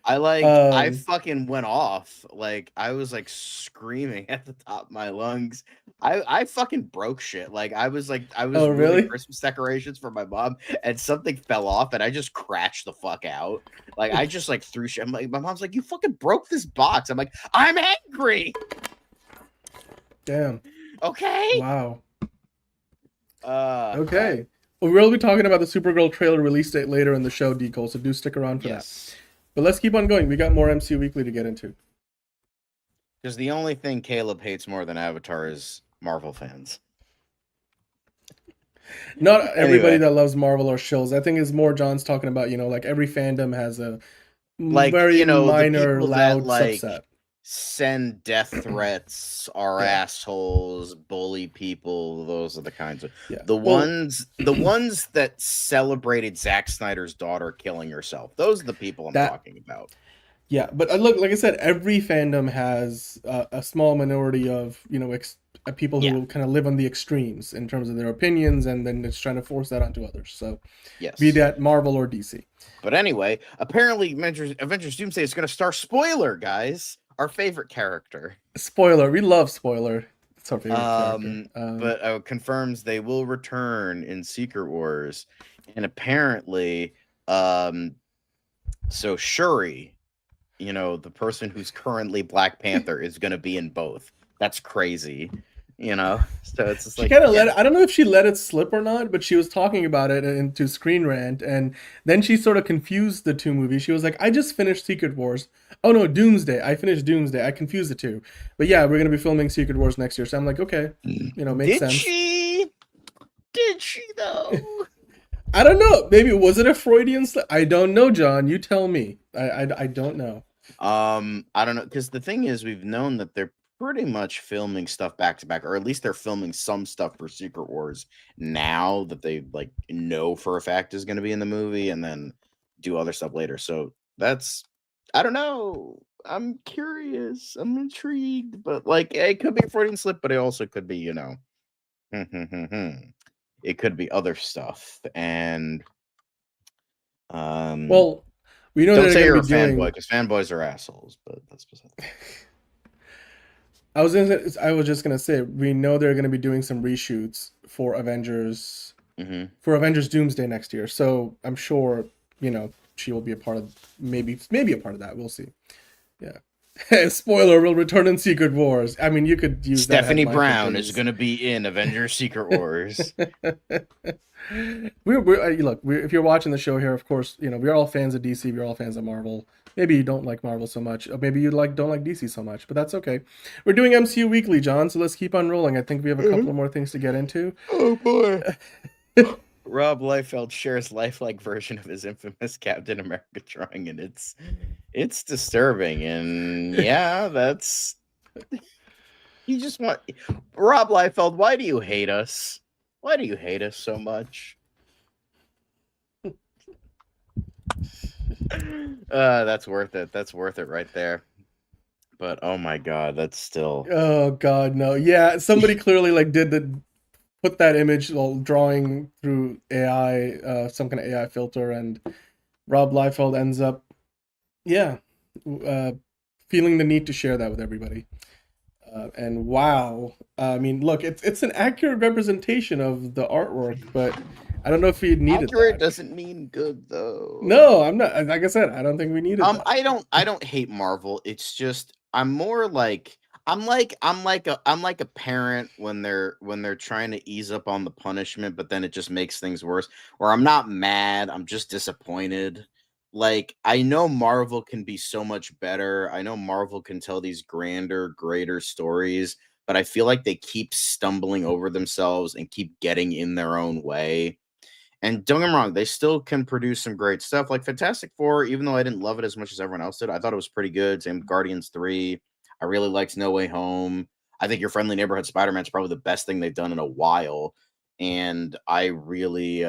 I fucking went off. Like I was like screaming at the top of my lungs. I fucking broke shit. Like I was moving really? Christmas decorations for my mom, and something fell off, and I just crashed the fuck out. Like I just like threw shit. I'm like, my mom's like, you fucking broke this box. I'm like, I'm angry. Damn. Okay. Wow. Okay. Well, we'll be talking about the Supergirl trailer release date later in the show, Decol, so do stick around for that. But let's keep on going. We got more MCU Weekly to get into. Because the only thing Caleb hates more than Avatar is Marvel fans. Not everybody that loves Marvel or shows. I think it's more John's talking about, like every fandom has a very minor, loud subset. Send death threats, are assholes, bully people. Those are the kinds of the ones that celebrated Zack Snyder's daughter killing herself. Those are the people I'm talking about. Yeah, but look, like I said, every fandom has a small minority of people who kind of live on the extremes in terms of their opinions, and then it's trying to force that onto others. So, be that Marvel or DC. But anyway, apparently, Avengers Doomsday is going to star Spoiler, guys. Our favorite character. Spoiler. We love Spoiler. It's our favorite character. But confirms they will return in Secret Wars. And apparently, so Shuri, the person who's currently Black Panther is going to be in both. That's crazy. So it's just she kind of let it, I don't know if she let it slip or not, but she was talking about it into Screen Rant, and then she sort of confused the two movies. She was like, I just finished Secret Wars. Oh no, Doomsday. I finished Doomsday. I confused the two. But yeah, we're going to be filming Secret Wars next year. So I'm like, okay, makes sense. Did she though? I don't know. Maybe was it a Freudian slip? I don't know, John. You tell me. I don't know. I don't know, because the thing is, we've known that they're pretty much filming stuff back to back, or at least they're filming some stuff for Secret Wars now that they like know for a fact is going to be in the movie, and then do other stuff later. So that's, I don't know. I'm curious. I'm intrigued, but like it could be a Freudian slip, but it also could be, it could be other stuff. And well, we know don't say you're a doing... fanboy, because fanboys are assholes, but that's beside the point. I was just gonna say, we know they're gonna be doing some reshoots for Avengers, for Avengers Doomsday next year. So I'm sure she will be a part of, maybe a part of that. We'll see. Yeah. Spoiler: will return in Secret Wars. I mean, you could use Stephanie Brown is gonna be in Avengers Secret Wars. If you're watching the show here, of course, we're all fans of DC. We're all fans of Marvel. Maybe you don't like Marvel so much, or maybe you don't like DC so much, but that's okay. We're doing MCU Weekly, John, so let's keep on rolling. I think we have a couple more things to get into. Oh boy. Rob Liefeld shares lifelike version of his infamous Captain America drawing, and it's disturbing. And yeah, that's you just want Rob Liefeld. Why do you hate us? Why do you hate us so much? That's worth it. That's worth it right there. But oh my god, that's still. Oh god, no. Yeah, somebody clearly put that image drawing through AI, some kind of AI filter, and Rob Liefeld ends up, feeling the need to share that with everybody. And wow, I mean, look, it's an accurate representation of the artwork, but I don't know if we needed accurate doesn't mean good though. No, I'm not. Like I said, I don't think we needed that. I don't hate Marvel. It's just I'm more like I'm like a parent when they're trying to ease up on the punishment, but then it just makes things worse. Or I'm not mad, I'm just disappointed. Like, I know Marvel can be so much better. I know Marvel can tell these grander, greater stories, but I feel like they keep stumbling over themselves and keep getting in their own way. And don't get me wrong, they still can produce some great stuff. Like Fantastic Four, even though I didn't love it as much as everyone else did, I thought it was pretty good. Same with Guardians 3. I really liked No Way Home. I think Your Friendly Neighborhood Spider-Man is probably the best thing they've done in a while. And I really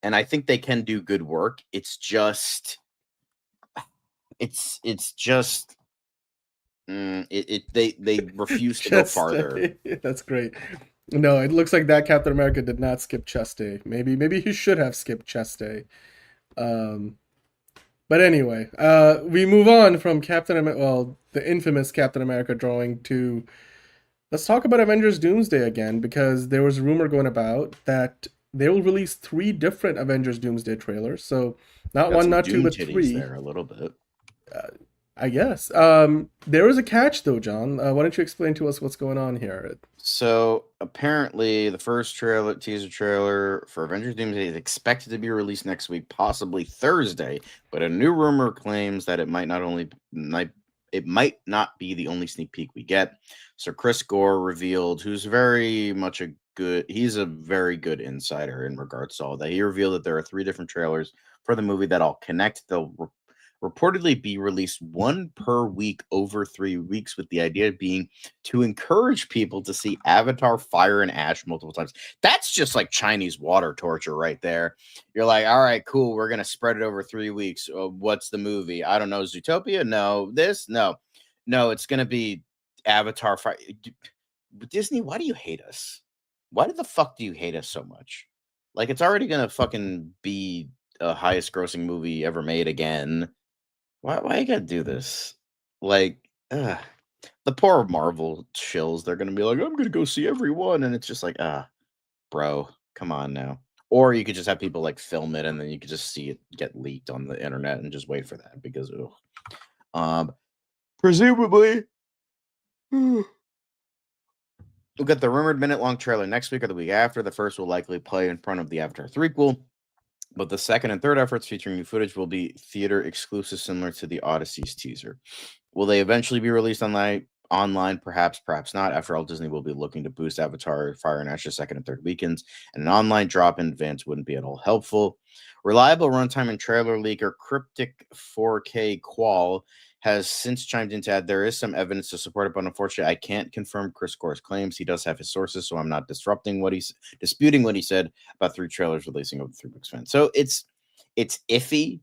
and I think they can do good work. It's just it's just they refuse to go Chest farther. day. That's great. No, it looks like that Captain America did not skip chest day. Maybe he should have skipped chest day. But anyway, we move on from Captain America, well, the infamous Captain America drawing to, let's talk about Avengers Doomsday again, because there was a rumor going about that they will release 3 different Avengers Doomsday trailers. So not Got one, some not two, Doom but titties 3. there a little bit. I guess. There is a catch though, John. Why don't you explain to us what's going on here? So apparently, the first teaser trailer for Avengers Doomsday is expected to be released next week, possibly Thursday. But a new rumor claims that it might not be the only sneak peek we get. So Chris Gore revealed, he's a very good insider in regards to all that. He revealed that there are 3 different trailers for the movie that all connect. They'll reportedly be released 1 per week over 3 weeks, with the idea being to encourage people to see Avatar Fire and Ash multiple times. That's just like Chinese water torture right there. You're like, all right, cool, we're gonna spread it over 3 weeks. What's the movie? I don't know. Zootopia? No. This? No. It's gonna be Avatar Fire. Disney, why do you hate us? Why the fuck do you hate us so much? Like, it's already gonna fucking be a highest grossing movie ever made again. Why you gotta do this? Like, the poor Marvel shills, they're gonna be like, I'm gonna go see everyone, and it's just like, bro, come on now. Or you could just have people like film it, and then you could just see it get leaked on the internet and just wait for that, because presumably we'll get the rumored minute-long trailer next week or the week after. The first will likely play in front of the Avatar 3-quel. But the second and third efforts featuring new footage will be theater exclusive, similar to the Odyssey's teaser. Will they eventually be released online? Perhaps not. After all, Disney will be looking to boost Avatar Fire and Ash's second and third weekends, and an online drop in advance wouldn't be at all helpful. Reliable runtime and trailer leaker Cryptic 4K Qual has since chimed in to add there is some evidence to support it, but unfortunately, I can't confirm Chris Gore's claims. He does have his sources, so I'm not disputing what he said about 3 trailers releasing over 3 weeks. So it's iffy,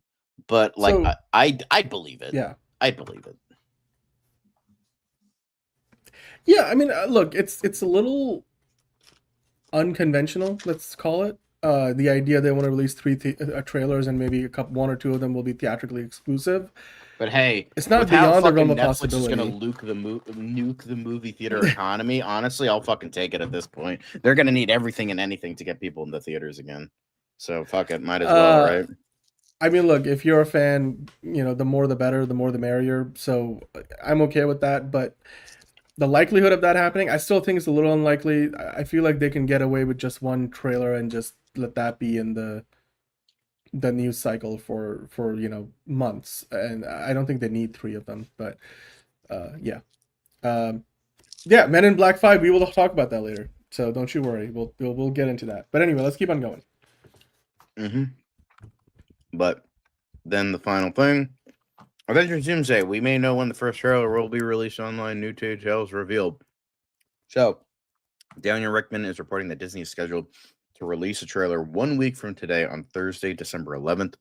but like, so, I believe it. Yeah, I believe it. Yeah, I mean, look, it's a little unconventional, let's call it. The idea they want to release 3 trailers and maybe 1 or 2 of them will be theatrically exclusive. But hey, it's not beyond the realm of Netflix possibility. Is going to nuke the movie theater economy. Honestly, I'll fucking take it at this point. They're going to need everything and anything to get people in the theaters again. So fuck it, might as well, right? I mean, look, if you're a fan, the more the better, the more the merrier. So I'm okay with that, but the likelihood of that happening, I still think it's a little unlikely. I feel like they can get away with just 1 trailer and just let that be in the news cycle for months, and I don't think they need 3 of them. But Men in Black 5, we will talk about that later, so don't you worry, we'll get into that. But anyway, let's keep on going. But then the final thing, Avengers Doomsday, we may know when the first trailer will be released online. New details revealed. So Daniel Rickman is reporting that Disney is scheduled to release a trailer 1 week from today on Thursday, December 11th.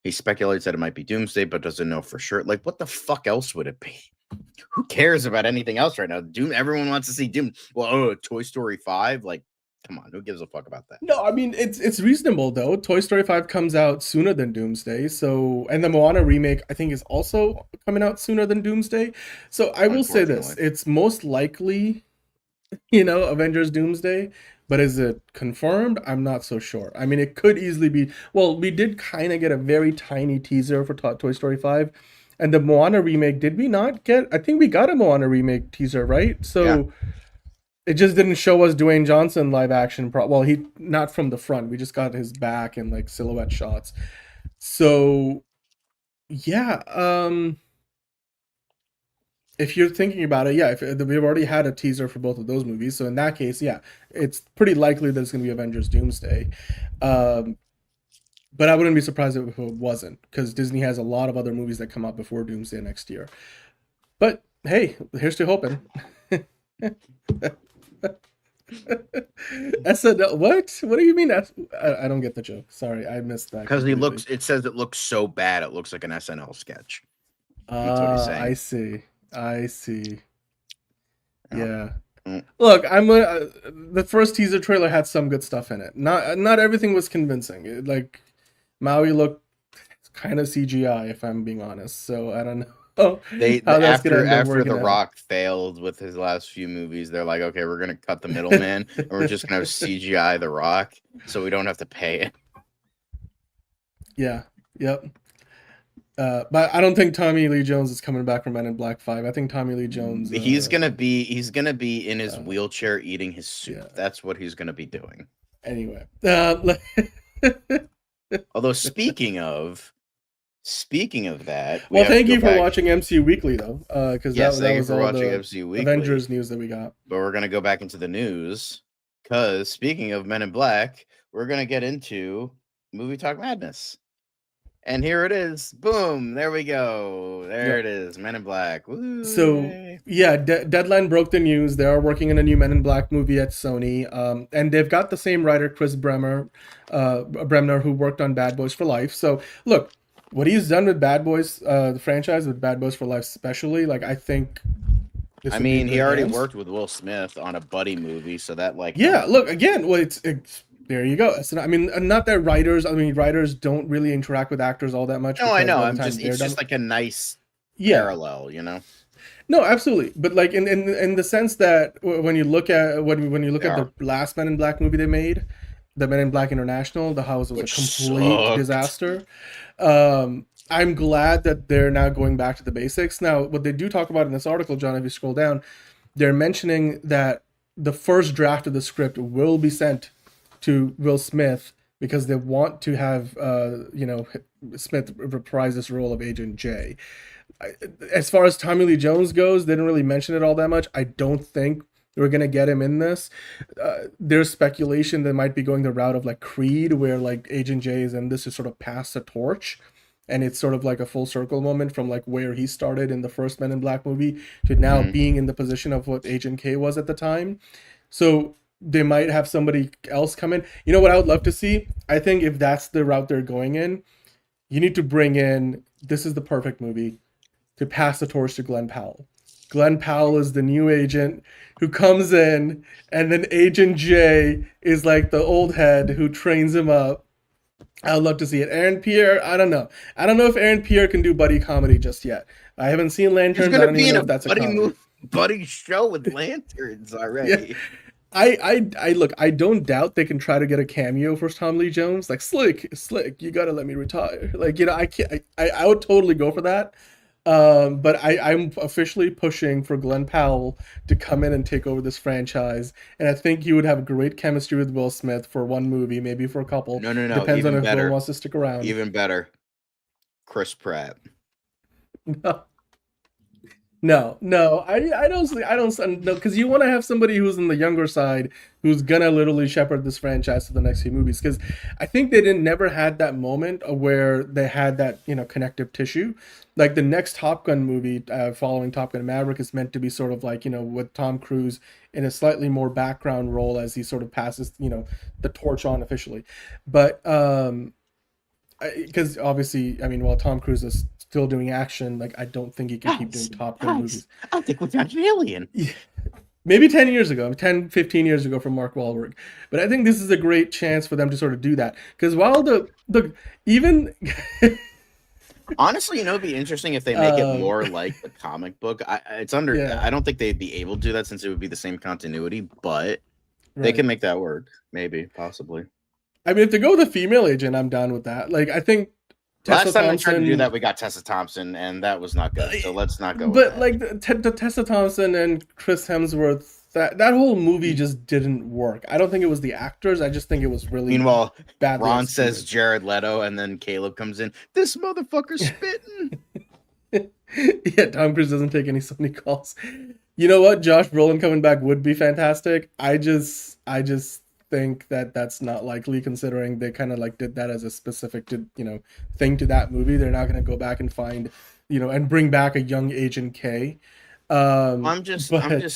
He speculates that it might be Doomsday, but doesn't know for sure. Like, what the fuck else would it be? Who cares about anything else right now? Everyone wants to see Doom. Well, Toy Story 5? Like, come on, who gives a fuck about that? No, I mean, it's reasonable, though. Toy Story 5 comes out sooner than Doomsday, and the Moana remake, I think, is also coming out sooner than Doomsday. So I will say this, it's most likely, Avengers Doomsday, but is it confirmed? I'm not so sure. I mean, it could easily be. Well, we did kind of get a very tiny teaser for Toy Story 5, And the Moana remake, did we not get? I think we got a Moana remake teaser, right? So it just didn't show us Dwayne Johnson live action. Well, he not from the front. We just got his back and like silhouette shots. So yeah, if you're thinking about it, if we've already had a teaser for both of those movies, so in that case, it's pretty likely that it's going to be Avengers Doomsday. But I wouldn't be surprised if it wasn't, because Disney has a lot of other movies that come out before Doomsday next year. But hey, here's to hoping. SNL, what? What do you mean? I don't get the joke. Sorry, I missed that. Because it says it looks so bad, it looks like an SNL sketch. That's what he's saying. I see. Yeah. Mm. Look, the first teaser trailer had some good stuff in it. Not everything was convincing. Like Maui looked kind of CGI, if I'm being honest. So I don't know. After The Rock failed with his last few movies, they're like, okay, we're gonna cut the middleman and we're just gonna have CGI The Rock, so we don't have to pay it. Yeah. Yep. But I don't think Tommy Lee Jones is coming back from Men in Black 5. I think Tommy Lee Jones. He's gonna be in his wheelchair eating his soup. Yeah. That's what he's gonna be doing. Anyway. Although speaking of that, well, thank you for watching MCU Weekly, though, because that was all watching the MCU Weekly. Avengers news that we got. But we're gonna go back into the news, because speaking of Men in Black, we're gonna get into Movie Talk Madness. And here it is. Boom. There we go. There it is. Men in Black. Woo. So, yeah, Deadline broke the news. They are working on a new Men in Black movie at Sony. And they've got the same writer, Chris Bremner, who worked on Bad Boys for Life. So, look, what he's done with Bad Boys, the franchise with Bad Boys for Life especially, like, I think... he already worked with Will Smith on a buddy movie, so that, like... Yeah, look, again, well, it's there you go. So, I mean, not that writers don't really interact with actors all that much. No, I know. It's just like a nice parallel, you know? No, absolutely. But like in the sense that when you look at when you look at the last Men in Black movie they made, the Men in Black International, the house was a complete disaster. I'm glad that they're now going back to the basics. Now, what they do talk about in this article, John, if you scroll down, they're mentioning that the first draft of the script will be sent to Will Smith because they want to have Smith reprise this role of Agent J. As far as Tommy Lee Jones goes, they didn't really mention it all that much. I don't think we're gonna get him in this. There's speculation they might be going the route of like Creed, where like Agent J is in this to sort of pass the torch, and it's sort of like a full circle moment from like where he started in the first Men in Black movie to now being in the position of what Agent K was at the time. So they might have somebody else come in. You know what I would love to see? I think if that's the route they're going in, you need to bring in, this is the perfect movie to pass the torch to Glenn Powell. Glenn Powell is the new agent who comes in, and then Agent J is like the old head who trains him up. I would love to see it. Aaron Pierre, I don't know. I don't know if Aaron Pierre can do buddy comedy just yet. I haven't seen Lanterns. I don't even know if that's a comedy. Buddy show with Lanterns already. Yeah. I look, I don't doubt they can try to get a cameo for Tom Lee Jones. Like, Slick, you gotta let me retire. Like, you know, I would totally go for that. But I'm officially pushing for Glenn Powell to come in and take over this franchise. And I think he would have great chemistry with Will Smith for one movie, maybe for a couple. No. Depends on if Will wants to stick around. Even better. Chris Pratt. No, I don't know, because you want to have somebody who's on the younger side who's gonna literally shepherd this franchise to the next few movies. Because I think they never had that moment where they had that, you know, connective tissue. Like the next Top Gun movie, following Top Gun Maverick, is meant to be sort of like, you know, with Tom Cruise in a slightly more background role as he sort of passes, you know, the torch on officially. But because obviously, I mean, while Tom Cruise is still doing action, like, I don't think he can keep doing Top Gun movies. I think we found an alien. Yeah. Maybe 10 years ago, 10, 15 years ago from Mark Wahlberg. But I think this is a great chance for them to sort of do that. Because while even... Honestly, you know, it'd be interesting if they make it more like the comic book. I don't think they'd be able to do that since it would be the same continuity, but they can make that work. Maybe, possibly. I mean, if they go with a female agent, I'm down with that. Like, I think Tessa Last time I tried to do Thompson- that, we got Tessa Thompson, and that was not good. So let's not go. But with like the Tessa Thompson and Chris Hemsworth, that whole movie just didn't work. I don't think it was the actors. I just think it was really Meanwhile, badly Ron executed. says Jared Leto, and then Caleb comes in. This motherfucker's spitting. Yeah, Tom Cruise doesn't take any Sony calls. You know what? Josh Brolin coming back would be fantastic. I just think that that's not likely, considering they kind of like did that as a specific thing to that movie. They're not going to go back and find and bring back a young Agent K. I'm just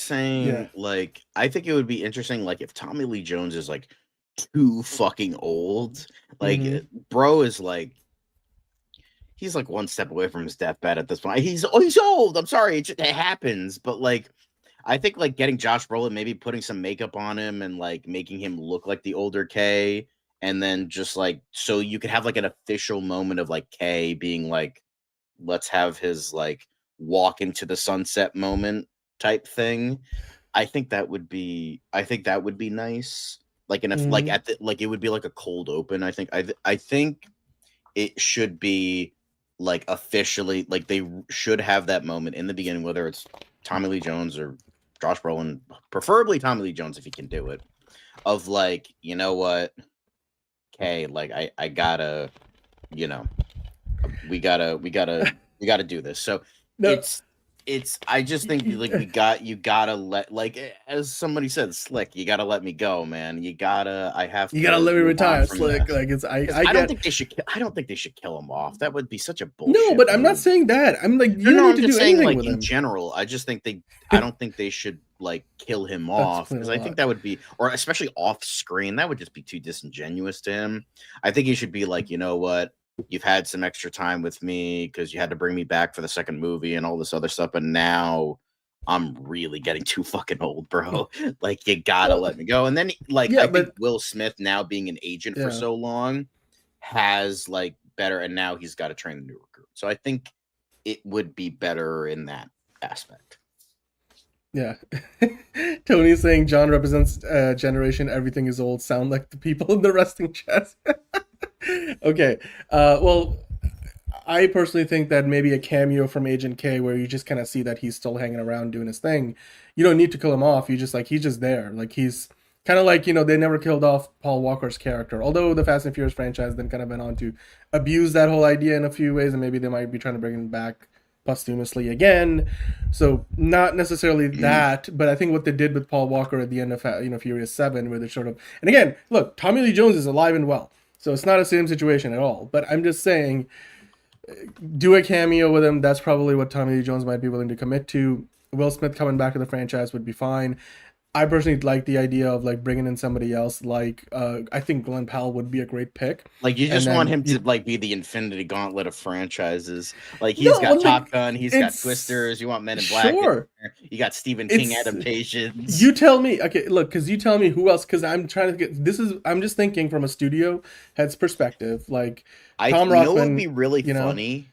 saying, yeah. like, I think it would be interesting, like, if Tommy Lee Jones is like too fucking old. Like, bro is like, he's like one step away from his deathbed at this point. He's old. I'm sorry, it happens. But like, I think like getting Josh Brolin, maybe putting some makeup on him and like making him look like the older K, and then just like so you could have like an official moment of like K being like, let's have his like walk into the sunset moment type thing. I think that would be nice. Like, and if like at the like it would be like a cold open. I think it should be like officially, like they should have that moment in the beginning, whether it's Tommy Lee Jones or Josh Brolin, preferably Tommy Lee Jones if he can do it, of like, you know what, okay, like I gotta, we gotta do this. So no. It's I just think like you gotta let, like as somebody said, Slick, you gotta let me go, man. You gotta let me retire, Slick. Like it's I don't think they should kill him off. That would be such a bullshit. No, but I'm not saying that. I'm like, you don't need to do anything like with in him. general. I just think I don't think they should like kill him off, because I think that would be, or especially off screen, that would just be too disingenuous to him. I think he should be like, you know what? You've had some extra time with me because you had to bring me back for the second movie and all this other stuff, but now I'm really getting too fucking old, bro. Like, you gotta let me go. And then, like, I think Will Smith, now being an agent for so long, has like better, and now he's got to train a new recruit. So I think it would be better in that aspect. Yeah. Tony's saying John represents generation everything is old, sound like the people in the wrestling chat. Okay. Well, I personally think that maybe a cameo from Agent K where you just kind of see that he's still hanging around doing his thing. You don't need to kill him off. You just like, he's just there. Like, he's kind of like, they never killed off Paul Walker's character. Although the Fast and Furious franchise then kind of went on to abuse that whole idea in a few ways, and maybe they might be trying to bring him back posthumously again. So not necessarily that, but I think what they did with Paul Walker at the end of Furious 7, where they sort of, and again, look, Tommy Lee Jones is alive and well, so it's not a same situation at all. But I'm just saying, do a cameo with him. That's probably what Tommy Lee Jones might be willing to commit to. Will Smith coming back to the franchise would be fine. I personally like the idea of like bringing in somebody else. Like, I think Glenn Powell would be a great pick. Like, you just want him to like be the Infinity Gauntlet of franchises. Like, he's got Top Gun, he's got Twisters. You want Men in Black? Sure. You got Stephen King adaptations. You tell me. Okay, look, because you tell me who else. Because I'm trying to get this is. I'm just thinking from a studio head's perspective. Like, Tom Rothman, what would be really funny.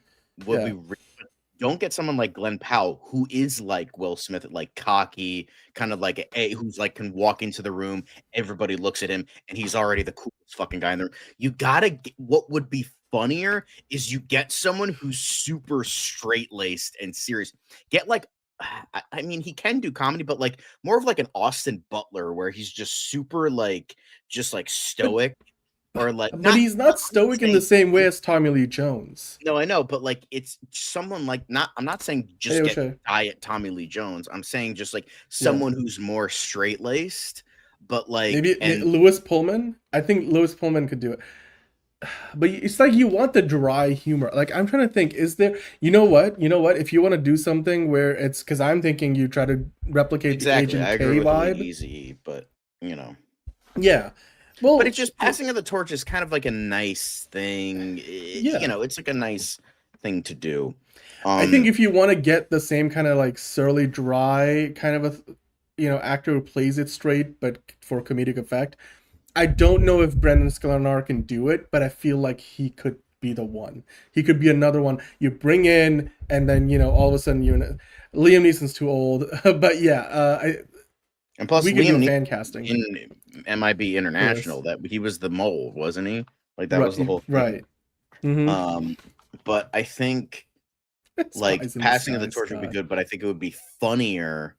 Don't get someone like Glenn Powell, who is like Will Smith, like cocky, kind of like who's like can walk into the room, everybody looks at him, and he's already the coolest fucking guy in the room. You gotta get, what would be funnier is you get someone who's super straight-laced and serious. Get like, I mean, he can do comedy, but like more of like an Austin Butler, where he's just super like, just like stoic. Or like, but he's not stoic in the same way as Tommy Lee Jones. No, I know, but like it's someone like I'm not saying just get diet Tommy Lee Jones. I'm saying just like someone who's more straight laced, but like maybe Lewis Pullman. I think Lewis Pullman could do it. But it's like you want the dry humor. Like, I'm trying to think, is there? You know what? If you want to do something where it's, because I'm thinking you try to replicate the Agent K vibe. Easy, but yeah. Well, but it's just passing of the torch is kind of like a nice thing. It's like a nice thing to do. I think if you want to get the same kind of like surly, dry kind of a actor who plays it straight, but for comedic effect, I don't know if Brendan Sklenar can do it, but I feel like he could be the one. He could be another one you bring in, and then all of a sudden Liam Neeson's too old, but and plus, we Liam do fan casting in MIB International, that he was the mole, wasn't he? Like that was the whole thing. Right. Mhm. But I think like Spies in the passing of the Sky, torch would be Scott. good, but I think it would be funnier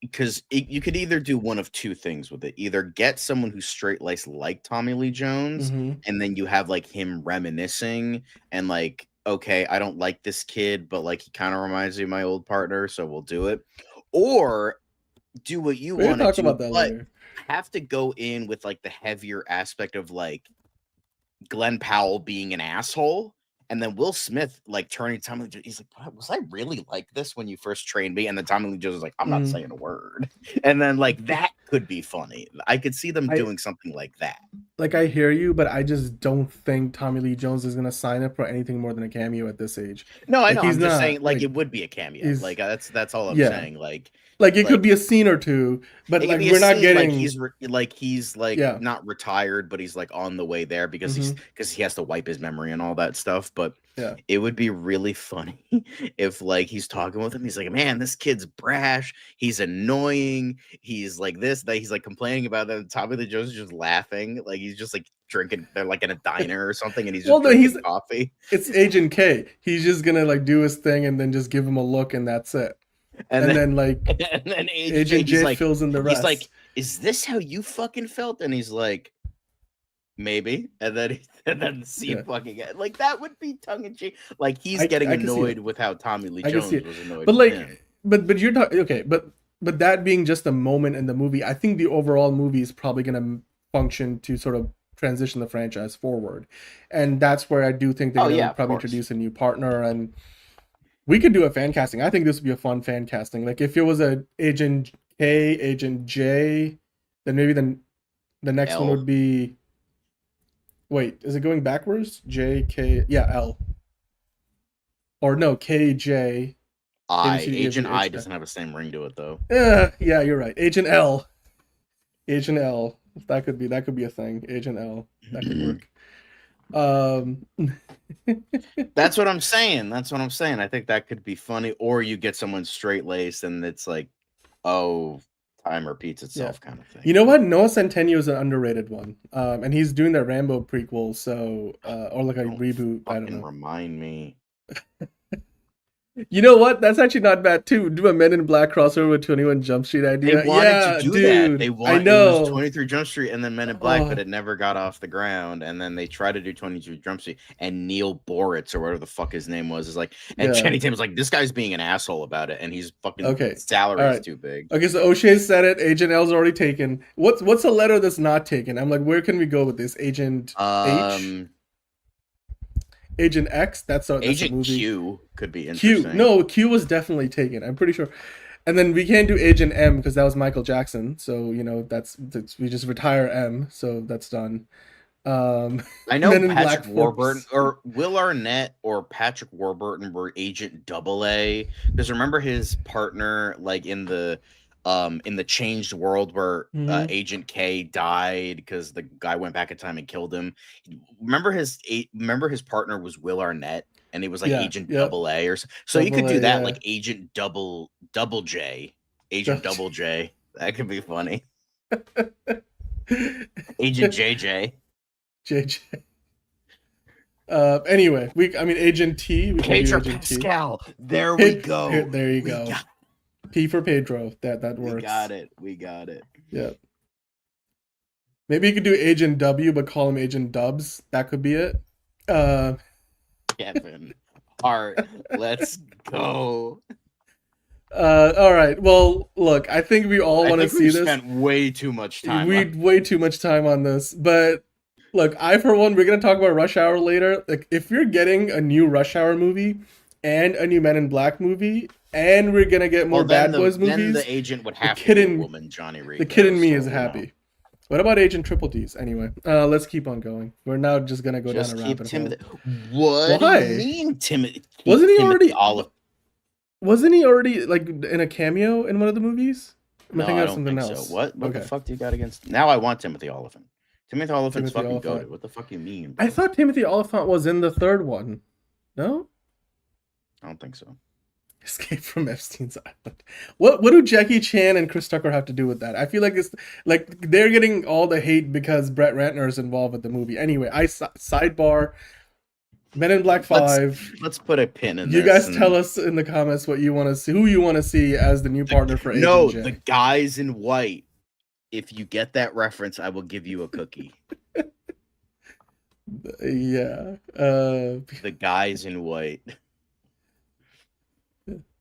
because you could either do one of two things with it. Either get someone who's straight laced like Tommy Lee Jones, Mhm. and then you have like him reminiscing and like, okay, I don't like this kid, but like he kind of reminds me of my old partner, so we'll do it. Or do what you We can want to talk do, about that but later. have to go in with like the heavier aspect of like Glenn Powell being an asshole, and then Will Smith like turning to Tommy Lee Jones. He's like, "What, was I really like this when you first trained me?" And then Tommy Lee Jones is like, "I'm not Mhm. saying a word." And then like that could be funny. I could see them I- doing something like that. Like, I hear you, but I just don't think Tommy Lee Jones is gonna sign up for anything more than a cameo at this age. No, I Like, know. he's I'm just not, saying, like like, it would be a cameo. he's- Like that's all I'm yeah. saying. Like, it like- could be a scene or two, but it like could be a we're not scene, getting. he's like Yeah. not retired, but he's like on the way there because he has to wipe his memory and all that stuff. But Yeah. it would be really funny if like he's talking with him. He's like, "Man, this kid's brash. He's annoying. He's like this. That he's like complaining about that." And Tommy Lee Jones is just laughing, like he's just like drinking. They're like in a diner or something, and he's just Well, no, drinking coffee. It's Agent K. He's just gonna like do his thing and then just give him a look, and that's it. And then like and then Agent J like, fills in the rest. He's like, "Is this how you fucking felt?" And he's like, "Maybe." And then the scene fucking like that would be tongue in cheek. Like he's getting I can see annoyed it. with how Tommy Lee I can Jones see it. was annoyed. But with like, him. but you're talking okay. But that being just a moment in the movie, I think the overall movie is probably gonna function to sort of transition the franchise forward, and that's where I do think they're gonna probably introduce a new partner, and we could do a fan casting. I think this would be a fun fan casting. Like if it was a Agent K, Agent J, then maybe the next one would be. Wait, is it going backwards? J, K, yeah, L. Or no, K, J. Agent I doesn't have the same ring to it though. Yeah, you're right. Agent L. Agent L. That could be a thing. Agent L. That could work. That's what I'm saying. I think that could be funny. Or you get someone straight laced and it's like, oh, time repeats itself kind of thing. You know what? Noah Centineo is an underrated one. And he's doing the Rambo prequel, so or like a reboot. I don't know. Remind me. You know what? That's actually not bad too. Do a Men in Black crossover with 21 Jump Street idea. They wanted to do that. They wanted, I know. It was 23 Jump Street and then Men in Black, but it never got off the ground. And then they tried to do 22 Jump Street, and Neil Boritz or whatever the fuck his name was is like, and Channing Tatum's like, this guy's being an asshole about it, and he's fucking salary's too big. Okay, so O'Shea said it. Agent L's already taken. What's a letter that's not taken? I'm like, where can we go with this? Agent H. Agent X, that's Agent a movie. Q could be interesting. Q was definitely taken. I'm pretty sure. And then we can't do Agent M because that was Michael Jackson. So that's we just retire M. So that's done. I know Patrick Warburton or Will Arnett or Patrick Warburton were Agent AA because remember his partner like in the changed world where Agent K died because the guy went back in time and killed him. Remember his partner was Will Arnett and he was like Agent AA or so. You could do that like Agent Double J, Agent Double J. That could be funny. Agent JJ. JJ. Anyway, Agent T. Pedro Pascal. There we go. There you go. P for Pedro. That works. We got it. Yeah. Maybe you could do Agent W, but call him Agent Dubs. That could be it. Kevin Hart, let's go. All right. Well, look, I think we all want to see this. Spent way too much time. Way too much time on this, but look, for one, we're gonna talk about Rush Hour later. Like, if you're getting a new Rush Hour movie and a new Men in Black movie, and we're gonna get more Bad Boys movies, then the agent would have to be a woman, Johnny Reed. The kid in me is happy. What about Agent Triple D's? Anyway, let's keep on going. We're now just gonna go down a rabbit hole. What Why? do you mean, Timothy? Wasn't he Timothy already? Wasn't he already like in a cameo in one of the movies? No, I don't think so. What the fuck do you got against? Now I want Timothy Olyphant. Timothy Olyphant's fucking goated. What the fuck you mean? Bro? I thought Timothy Olyphant was in the third one. No? I don't think so. Escape from Epstein's Island. What do Jackie Chan and Chris Tucker have to do with that? I feel like it's like they're getting all the hate because Brett Ratner is involved with the movie. Anyway, sidebar. Men in Black 5. Let's put a pin in You this. guys tell us in the comments what you want to see, who you want to see as the new partner for Agent No, J. the guys in white. If you get that reference, I will give you a cookie. Yeah. The guys in white.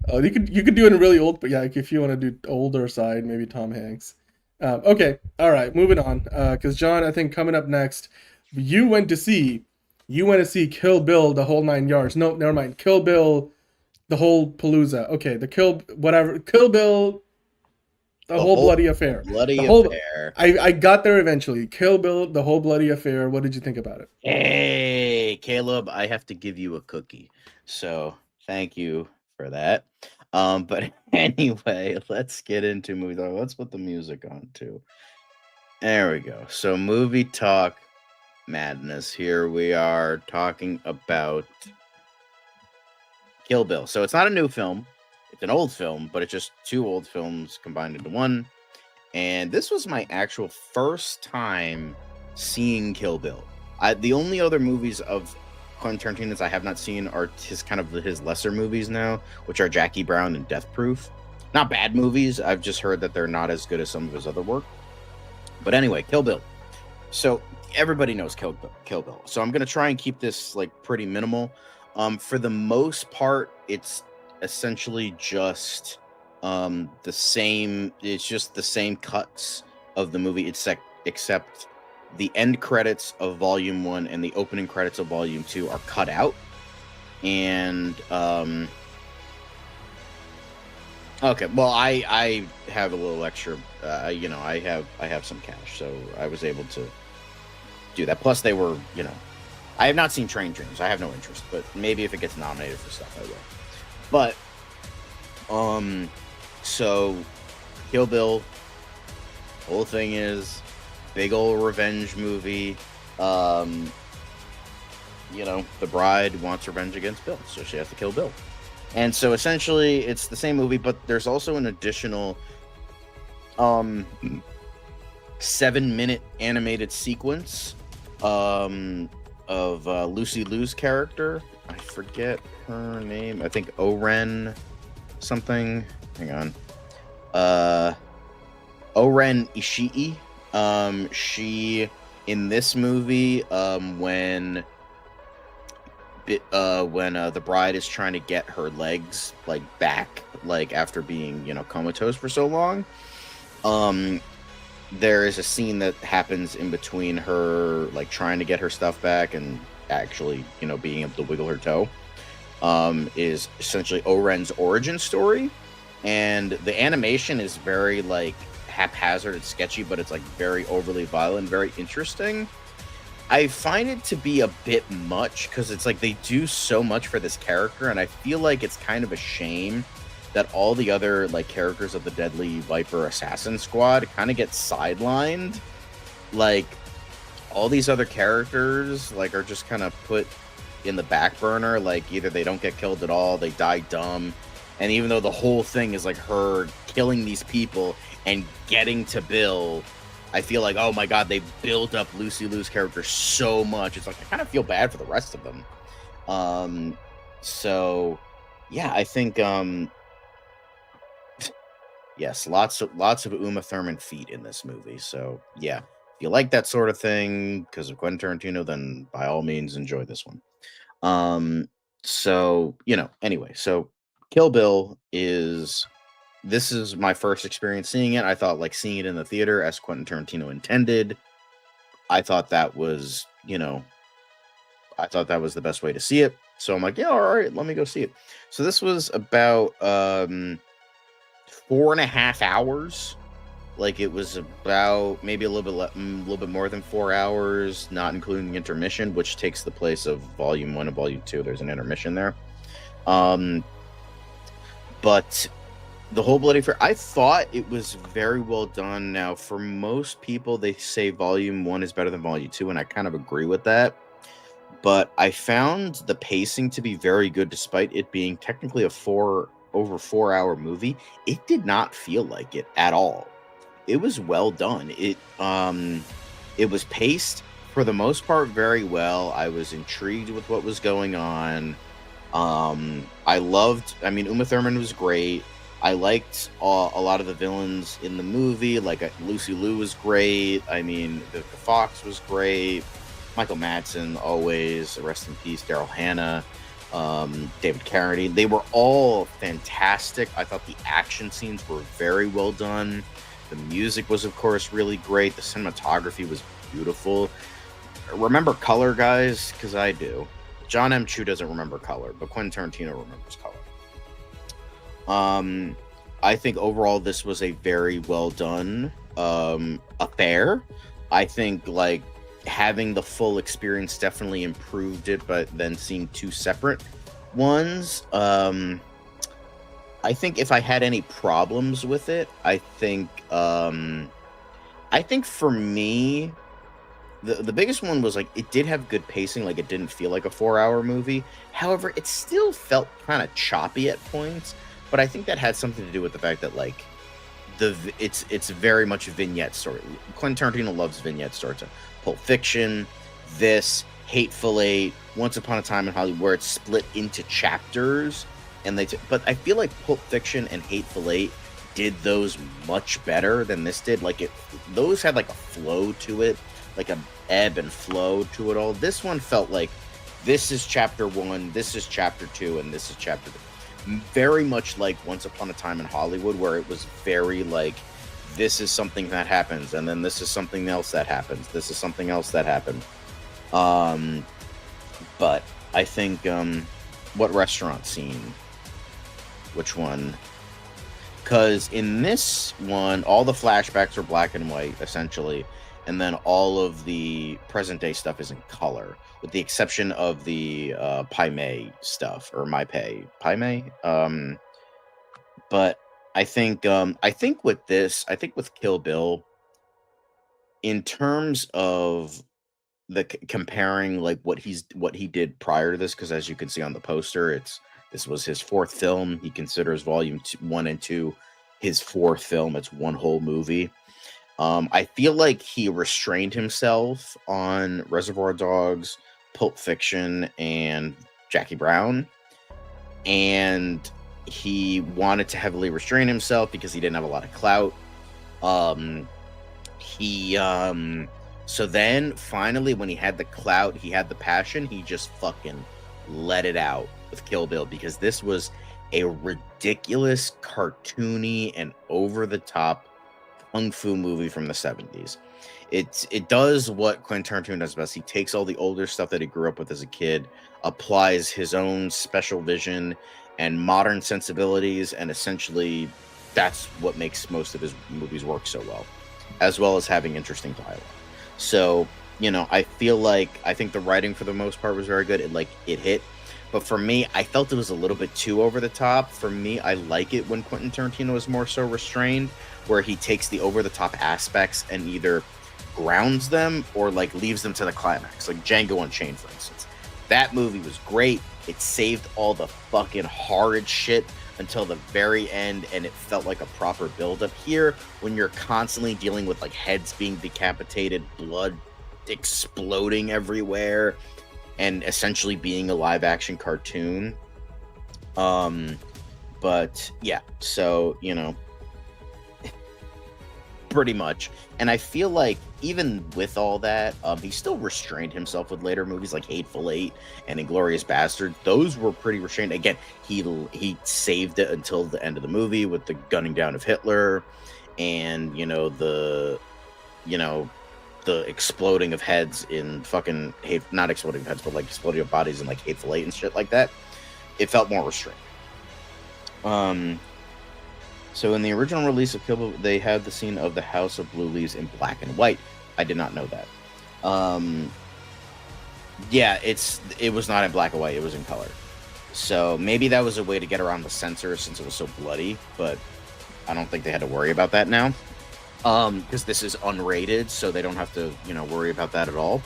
Oh, you could do it in really old, but yeah, if you want to do older side, maybe Tom Hanks. Okay, all right, moving on. Because John, I think coming up next, you went to see Kill Bill, the whole 9 yards. No, never mind. Kill Bill, the whole palooza. Okay, Kill Bill, the whole bloody affair. Affair. I got there eventually. Kill Bill, the whole bloody affair. What did you think about it? Hey, Caleb, I have to give you a cookie. So thank you for that. But anyway, let's get into movies. Let's put the music on too. There we go. So movie talk madness. Here we are talking about Kill Bill. So it's not a new film. It's an old film, but it's just 2 old films combined into one. And this was my actual first time seeing Kill Bill. The only other movies of Quentin Tarantino's I have not seen are his lesser movies now, which are Jackie Brown and Death Proof. Not bad movies. I've just heard that they're not as good as some of his other work. But anyway, Kill Bill. So everybody knows Kill Bill. So I'm gonna try and keep this like pretty minimal. For the most part, it's essentially just the same. It's just the same cuts of the movie, except the end credits of Volume 1 and the opening credits of Volume 2 are cut out. And okay, well, I have a little extra. I have some cash, so I was able to do that. Plus, they were, I have not seen Train Dreams. I have no interest, but maybe if it gets nominated for stuff, I will. But so Kill Bill, whole thing is big old revenge movie. The bride wants revenge against Bill, so she has to kill Bill. And so essentially it's the same movie, but there's also an additional 7-minute animated sequence of Lucy Liu's character. I forget her name. I think Oren something. Hang on. Oren Ishii. She in this movie, when the bride is trying to get her legs back, after being comatose for so long, there is a scene that happens in between her trying to get her stuff back and actually being able to wiggle her toe. Is essentially Oren's origin story, and the animation is very haphazard and sketchy, but it's very overly violent, very interesting. I find it to be a bit much because it's they do so much for this character, and I feel like it's kind of a shame that all the other characters of the Deadly Viper Assassin Squad kind of get sidelined. All these other characters are just kind of put in the back burner. Either they don't get killed at all, they die dumb, and even though the whole thing is her killing these people and getting to Bill, I feel oh my god, they built up Lucy Liu's character so much. It's I kind of feel bad for the rest of them. So yeah, I think yes, lots of Uma Thurman feet in this movie. So yeah, if you like that sort of thing because of Quentin Tarantino, then by all means enjoy this one. So anyway, so Kill Bill this is my first experience seeing it. I thought seeing it in the theater as Quentin Tarantino intended. I thought that was, the best way to see it. So I'm yeah, all right, let me go see it. So this was about 4.5 hours. It was about maybe a little bit more than 4 hours, not including the intermission, which takes the place of Volume 1 and Volume 2. There's an intermission there. But the whole bloody affair, I thought it was very well done. Now, for most people, they say Volume 1 is better than Volume 2, and I kind of agree with that. But I found the pacing to be very good, despite it being technically a over 4 hour movie. It did not feel like it at all. It was well done. It was paced for the most part, very well. I was intrigued with what was going on. I mean, Uma Thurman was great. I liked a lot of the villains in the movie. Like Lucy Liu was great. I mean, the Fox was great. Michael Madsen, always, rest in peace. Daryl Hannah, David Carradine. They were all fantastic. I thought the action scenes were very well done. The music was, of course, really great. The cinematography was beautiful. Remember color, guys? Because I do. John M. Chu doesn't remember color, but Quentin Tarantino remembers color. I think overall this was a very well done affair. I think like having the full experience definitely improved it, but then seeing two separate ones. I think if I had any problems with it, I think for me, the biggest one was like it did have good pacing, like it didn't feel like a 4-hour movie. However, it still felt kind of choppy at points. But I think that had something to do with the fact that like it's very much a vignette story. Quentin Tarantino loves vignette stories. Pulp Fiction, this, Hateful Eight, Once Upon a Time in Hollywood, where it's split into chapters, and but I feel like Pulp Fiction and Hateful Eight did those much better than this did. Like those had like a flow to it, like an ebb and flow to it all. This one felt like this is chapter 1, this is chapter 2, and this is chapter 3. Very much like Once Upon a Time in Hollywood, where it was very like, this is something that happens, and then this is something else that happens. This is something else that happened. But I think, what restaurant scene? Which one? Because in this one, all the flashbacks are black and white, essentially, and then all of the present-day stuff is in color, with the exception of the Pai Mei stuff, or Mai Pai Mei. But I think with this, I think with Kill Bill, in terms of the comparing like what he did prior to this, because as you can see on the poster, this was his 4th film. He considers Volume 1 and 2 his 4th film. It's one whole movie. I feel like he restrained himself on Reservoir Dogs, Pulp Fiction, and Jackie Brown. And he wanted to heavily restrain himself because he didn't have a lot of clout. So then finally when he had the clout, he had the passion, he just fucking let it out with Kill Bill, because this was a ridiculous, cartoony, and over-the-top kung fu movie from the 70s. It does what Quentin Tarantino does best. He takes all the older stuff that he grew up with as a kid, applies his own special vision and modern sensibilities, and essentially that's what makes most of his movies work so well as having interesting dialogue. So, you know, I think the writing for the most part was very good. It hit. But for me, I felt it was a little bit too over the top. For me, I like it when Quentin Tarantino is more so restrained, where he takes the over the top aspects and either grounds them or like leaves them to the climax, like Django Unchained, for instance. That movie was great. It saved all the fucking horrid shit until the very end, and it felt like a proper build-up. Here, when you're constantly dealing with like heads being decapitated, blood exploding everywhere, and essentially being a live-action cartoon. But yeah, so, you know, pretty much. And I feel like even with all that, he still restrained himself with later movies like Hateful Eight and Inglourious Bastard. Those were pretty restrained. Again, he saved it until the end of the movie with the gunning down of Hitler, and the exploding of heads in fucking not exploding heads, but like exploding of bodies in like Hateful Eight and shit like that. It felt more restrained. So in the original release of Kill Bill, they had the scene of the House of Blue Leaves in black and white. I did not know that. Yeah, it was not in black and white. It was in color. So maybe that was a way to get around the censor since it was so bloody, but I don't think they had to worry about that now. Because this is unrated, so they don't have to, worry about that at all.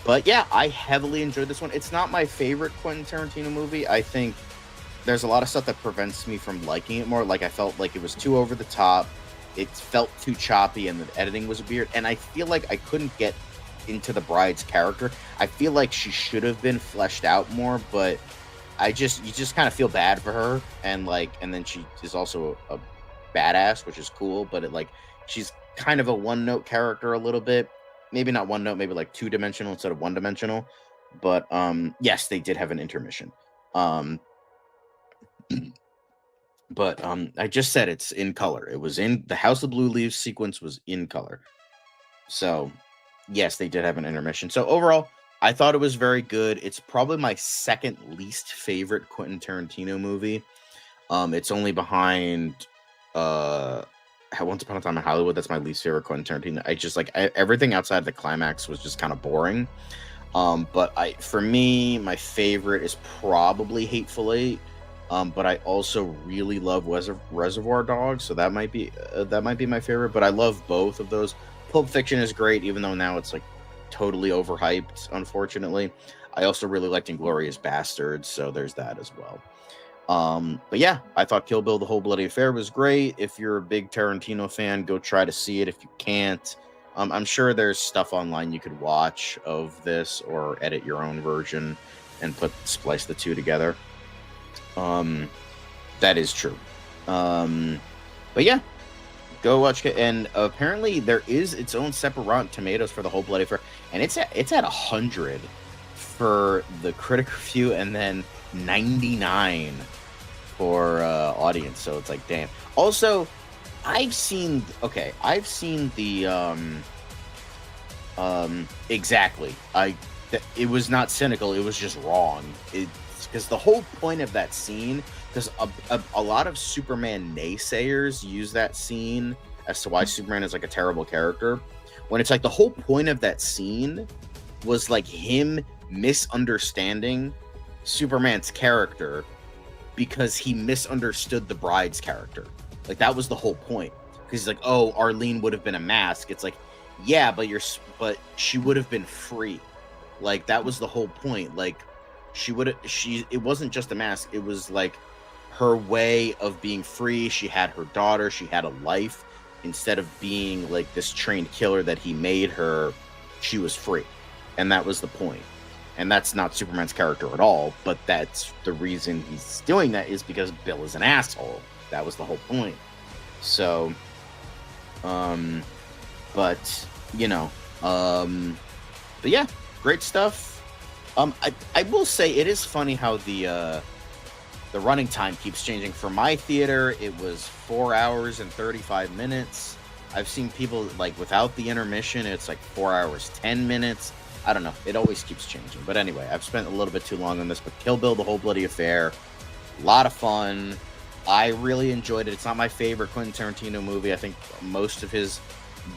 But yeah, I heavily enjoyed this one. It's not my favorite Quentin Tarantino movie. I think there's a lot of stuff that prevents me from liking it more. Like, I felt like it was too over the top. it felt too choppy and the editing was weird. And I feel like I couldn't get into the bride's character. I feel like she should have been fleshed out more, but you just kind of feel bad for her, and then she is also a badass, which is cool, but she's kind of a one-note character a little bit. Maybe not one note, maybe like two-dimensional instead of one-dimensional. But yes, they did have an intermission. But I just said it's in color. It was in the House of Blue Leaves sequence was in color. So yes, they did have an intermission. So overall, I thought it was very good. It's probably my second least favorite Quentin Tarantino movie. It's only behind Once Upon a Time in Hollywood. That's my least favorite Quentin Tarantino. I just everything outside the climax was just kind of boring. But for me, my favorite is probably Hateful Eight. But I also really love Reservoir Dogs, so that might be my favorite. But I love both of those. Pulp Fiction is great, even though now it's totally overhyped, unfortunately. I also really liked Inglourious Basterds, so there's that as well. But yeah, I thought Kill Bill: The Whole Bloody Affair was great. If you're a big Tarantino fan, go try to see it. If you can't, I'm sure there's stuff online you could watch of this or edit your own version and splice the two together. That is true. But yeah, go watch it. And apparently there is its own separate Rotten Tomatoes for The Whole Bloody Affair, and it's at 100 for the critic review, and then 99 for audience. So it's damn. Also, I've seen the exactly. It was not cynical. It was just wrong. Because the whole point of that scene, because a lot of Superman naysayers use that scene as to why Superman is a terrible character, when it's the whole point of that scene was him misunderstanding Superman's character because he misunderstood the bride's character. That was the whole point. Because he's oh, Arlene would have been a mask. It's yeah, but she would have been free. That was the whole point. It wasn't just a mask. It was her way of being free. She had her daughter. She had a life. Instead of being this trained killer that he made her, she was free. And that was the point. And that's not Superman's character at all. But that's the reason he's doing that, is because Bill is an asshole. That was the whole point. So, but yeah, great stuff. I will say it is funny how the running time keeps changing. For my theater, it was 4 hours and 35 minutes. I've seen people without the intermission, it's 4 hours 10 minutes. I don't know. It always keeps changing. But anyway, I've spent a little bit too long on this. But Kill Bill: The Whole Bloody Affair, a lot of fun. I really enjoyed it. It's not my favorite Quentin Tarantino movie. I think most of his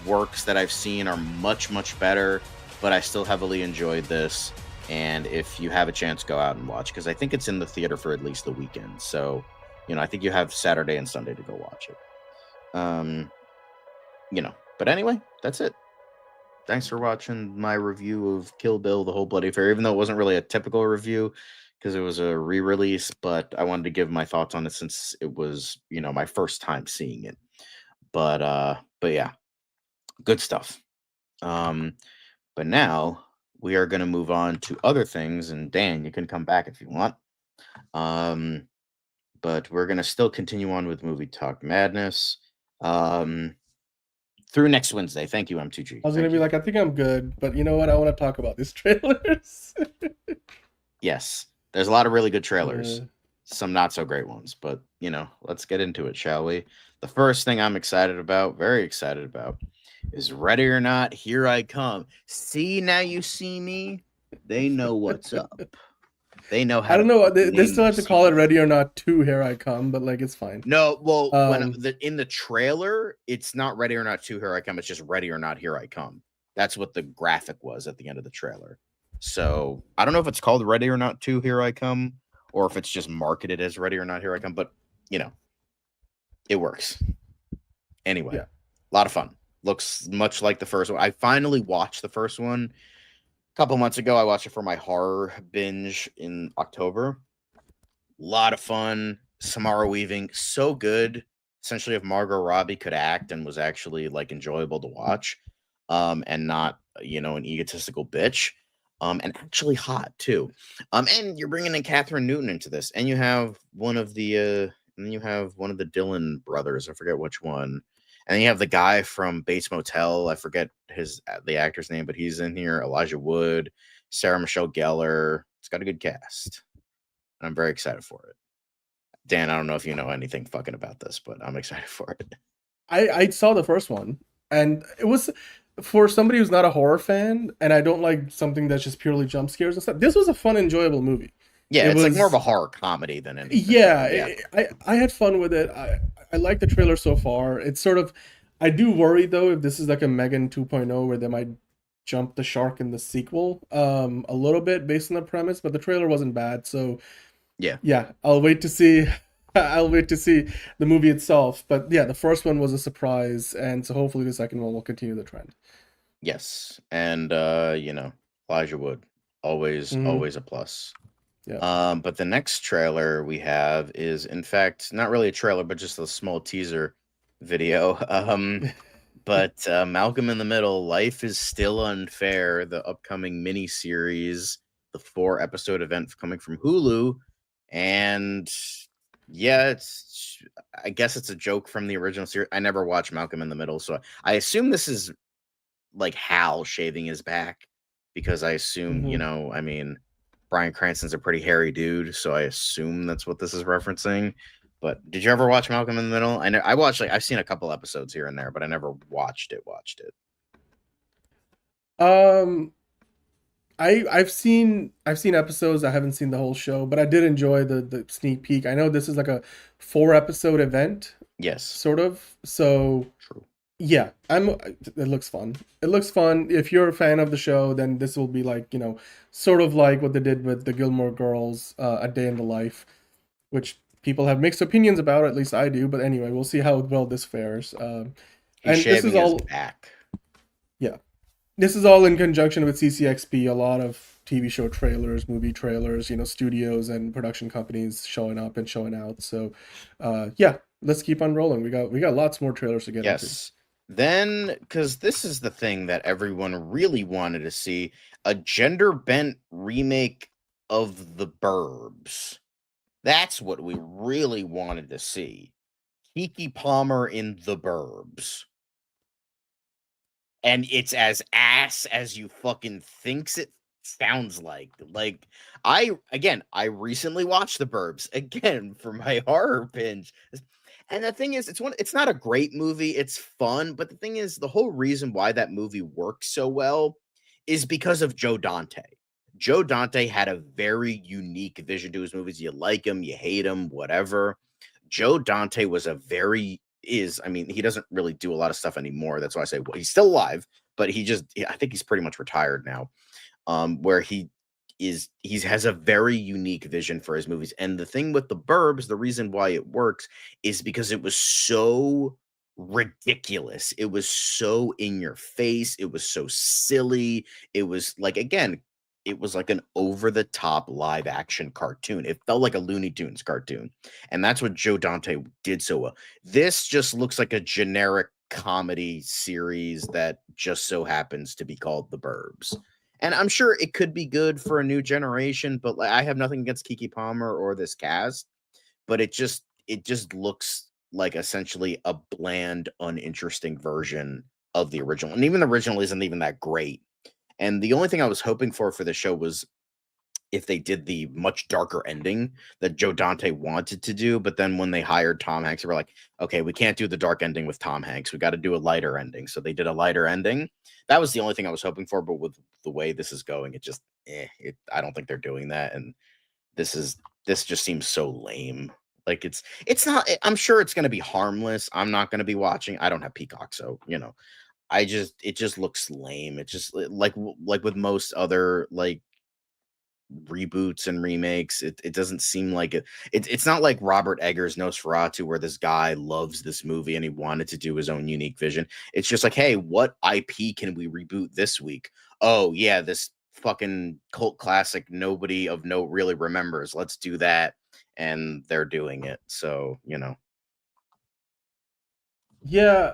works that I've seen are much, much better. But I still heavily enjoyed this. And if you have a chance, go out and watch, because I think it's in the theater for at least the weekend. So, I think you have Saturday and Sunday to go watch it. But anyway, that's it. Thanks for watching my review of Kill Bill: The Whole Bloody Affair, even though it wasn't really a typical review because it was a re-release, but I wanted to give my thoughts on it since it was, my first time seeing it. But yeah, good stuff. But now we are going to move on to other things, and Dan, you can come back if you want. But we're going to still continue on with Movie Talk Madness through next Wednesday. Thank you, M2G. I was going to be I think I'm good, but you know what? I want to talk about these trailers. Yes, there's a lot of really good trailers. Some not so great ones, but let's get into it, shall we? The first thing I'm very excited about, is Ready or Not, Here I Come. See, now you see me. They know what's up. They know how. I don't know. They still have to call it Ready or Not 2, Here I Come, but it's fine. No, well, in the trailer, it's not Ready or Not 2, Here I Come. It's just Ready or Not, Here I Come. That's what the graphic was at the end of the trailer. So I don't know if it's called Ready or Not 2, Here I Come, or if it's just marketed as Ready or Not, Here I Come. But it works. Anyway, a lot of fun. Looks much like the first one. I finally watched the first one a couple months ago. I watched it for my horror binge in October. A lot of fun. Samara Weaving, so good. essentially if Margot Robbie could act and was actually like enjoyable to watch, and not an egotistical bitch, and actually hot too, and you're bringing in Catherine Newton into this, and you have one of the Dillon brothers, I forget which one, and you have the guy from Bates Motel, I forget the actor's name, but he's in here, Elijah Wood, Sarah Michelle Gellar. It's got a good cast. I'm very excited for it. Dan, I don't know if you know anything fucking about this, but I'm excited for it. I saw the first one, and it was, for somebody who's not a horror fan, and I don't like something that's just purely jump scares and stuff. This was a fun, enjoyable movie. Yeah, it's like more of a horror comedy than anything. Yeah, I had fun with it. I like the trailer so far. It's sort of, I do worry though if this is like a Megan 2.0 where they might jump the shark in the sequel a little bit based on the premise, but the trailer wasn't bad. So yeah, I'll wait to see. I'll wait to see the movie itself. But yeah, the first one was a surprise, and so hopefully the second one will continue the trend. Yes, and Elijah Wood, always a plus. Yeah. But the next trailer we have is, in fact, not really a trailer, but just a small teaser video. But Malcolm in the Middle, Life is Still Unfair, the upcoming mini series, the 4-episode event coming from Hulu, and yeah, I guess it's a joke from the original series. I never watched Malcolm in the Middle, so I assume this is like Hal shaving his back, because I assume, I mean, Bryan Cranston's a pretty hairy dude, so I assume that's what this is referencing. But did you ever watch Malcolm in the Middle? I watched, I've seen a couple episodes here and there, but I never watched it. I've seen episodes. I haven't seen the whole show, but I did enjoy the sneak peek. I know this is like a 4-episode event. Yes. Sort of. So true. Yeah, it looks fun. It looks fun. If you're a fan of the show, then this will be like, sort of like what they did with the Gilmore Girls, A Day in the Life, which people have mixed opinions about, at least I do. But anyway, we'll see how well this fares. He's and shaving this is all his back. Yeah. This is all in conjunction with CCXP, a lot of TV show trailers, movie trailers, studios and production companies showing up and showing out. So, yeah, let's keep on rolling. We got lots more trailers to get into. Yes. Then, because this is the thing that everyone really wanted to see, a gender-bent remake of The Burbs. That's what we really wanted to see. Keke Palmer in The Burbs. And it's as ass as you fucking thinks it sounds like. Like, I recently watched The Burbs again for my horror binge. And the thing is, it's not a great movie. It's fun, but the thing is, the whole reason why that movie works so well is because of Joe Dante. Joe Dante had a very unique vision to his movies. You like him, you hate him, whatever. Joe Dante was he doesn't really do a lot of stuff anymore. That's why I say, well, he's still alive, but I think he's pretty much retired now. Where he has a very unique vision for his movies. And the thing with The Burbs, the reason why it works is because it was so ridiculous. It was so in your face. It was so silly. It was like, again, it was like an over-the-top live-action cartoon. It felt like a Looney Tunes cartoon. And that's what Joe Dante did so well. This just looks like a generic comedy series that just so happens to be called The Burbs. And I'm sure it could be good for a new generation, but I have nothing against Keke Palmer or this cast. But it just looks like essentially a bland, uninteresting version of the original. And even the original isn't even that great. And the only thing I was hoping for the show was if they did the much darker ending that Joe Dante wanted to do. But then when they hired Tom Hanks, they were like, okay, we can't do the dark ending with Tom Hanks. We got to do a lighter ending. So they did a lighter ending. That was the only thing I was hoping for. But with the way this is going, it just, I don't think they're doing that. And this just seems so lame. Like it's not, I'm sure it's going to be harmless. I'm not going to be watching. I don't have Peacock. So, it just looks lame. It just like with most other like reboots and remakes, it doesn't seem like it's not like Robert Eggers' Nosferatu, where this guy loves this movie and he wanted to do his own unique vision. It's just like, hey, what IP can we reboot this week? Oh yeah, this fucking cult classic nobody of note really remembers. Let's do that. And they're doing it. So, Yeah,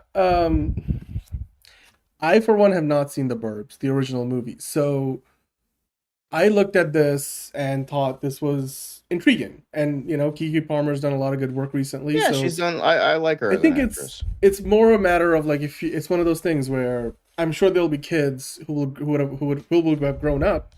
I for one have not seen The Burbs, the original movie. So I looked at this and thought this was intriguing. And Keke Palmer's done a lot of good work recently, Yeah, so she's done. I like her I as an think it's actress. it's more a matter of like if it's one of those things where I'm sure there'll be kids who would have grown up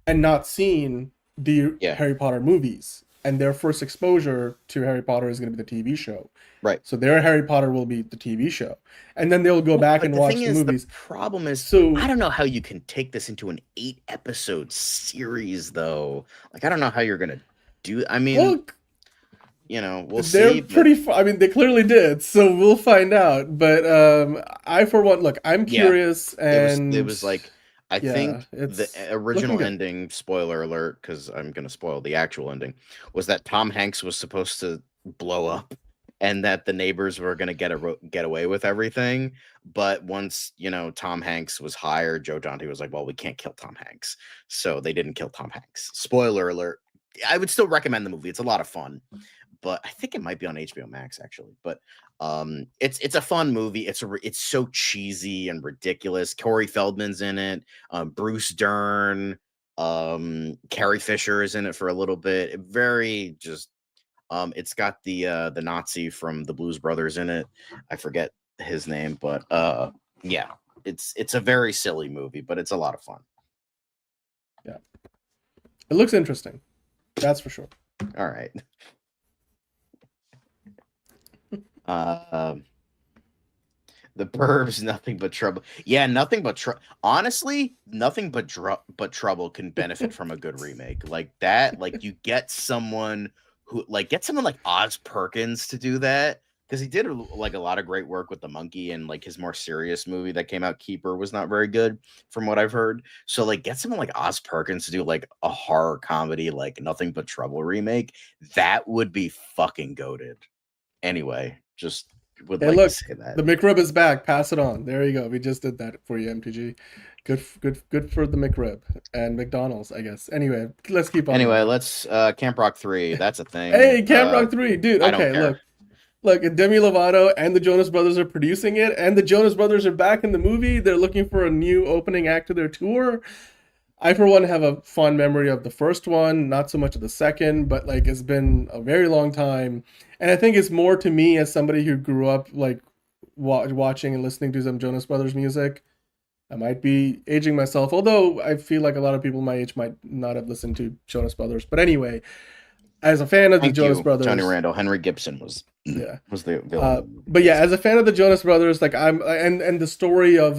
and not seen the Yeah, Harry Potter movies, and their first exposure to Harry Potter is going to be the TV show. right. So their Harry Potter will be the TV show, and then they'll go back But and the watch thing the is, the movies. problem is, I So, don't know how you can take this into an 8-episode series, though. Like, I don't know how you're gonna do. I mean, well, we'll they're see. But pretty. I mean, they clearly did. So we'll find out. But I, for one, look, I'm yeah, curious, it and was like I yeah, think the it's looking original good. ending, spoiler alert, because I'm gonna spoil the actual ending, was that Tom Hanks was supposed to blow up, and that the neighbors were gonna get away with everything. But once Tom Hanks was hired, Joe Dante was like, "Well, we can't kill Tom Hanks," so they didn't kill Tom Hanks. Spoiler alert. I would still recommend the movie. It's a lot of fun, but I think it might be on HBO Max actually. But it's a fun movie. It's so cheesy and ridiculous. Corey Feldman's in it. Bruce Dern, Carrie Fisher is in it for a little bit. Very just it's got the Nazi from the Blues Brothers in it. I forget his name, but yeah, it's a very silly movie, but it's a lot of fun. Yeah, it looks interesting. That's for sure. All right. Uh, the Burbs, nothing but trouble. Yeah, nothing but trouble. Honestly, nothing but trouble can benefit from a good remake like that. Like you get someone like Oz Perkins to do that because he did like a lot of great work with the monkey, and like his more serious movie that came out, Keeper, was not very good from what I've heard. So like get someone like Oz Perkins to do like a horror comedy like Nothing But Trouble remake. That would be fucking goated. Anyway, just would Hey, like to look, say that. the McRib is back. Pass it on. There you go. We just did that for you, MTG. Good for the McRib and McDonald's, I guess. Anyway, let's keep on. Anyway, going. let's Camp Rock 3. That's a thing. Hey, Camp Rock 3, dude. I don't Okay, care. look. Demi Lovato and the Jonas Brothers are producing it, and the Jonas Brothers are back in the movie. They're looking for a new opening act to their tour. I, for one, have a fond memory of the first one, not so much of the second, but like it's been a very long time. And I think it's more to me as somebody who grew up like watching and listening to some Jonas Brothers music. I might be aging myself, although I feel like a lot of people my age might not have listened to Jonas Brothers. But anyway, as a fan of the Thank Jonas you, Brothers, Tony Randall. Henry Gibson was yeah. was the villain. But yeah, as a fan of the Jonas Brothers, like and the story of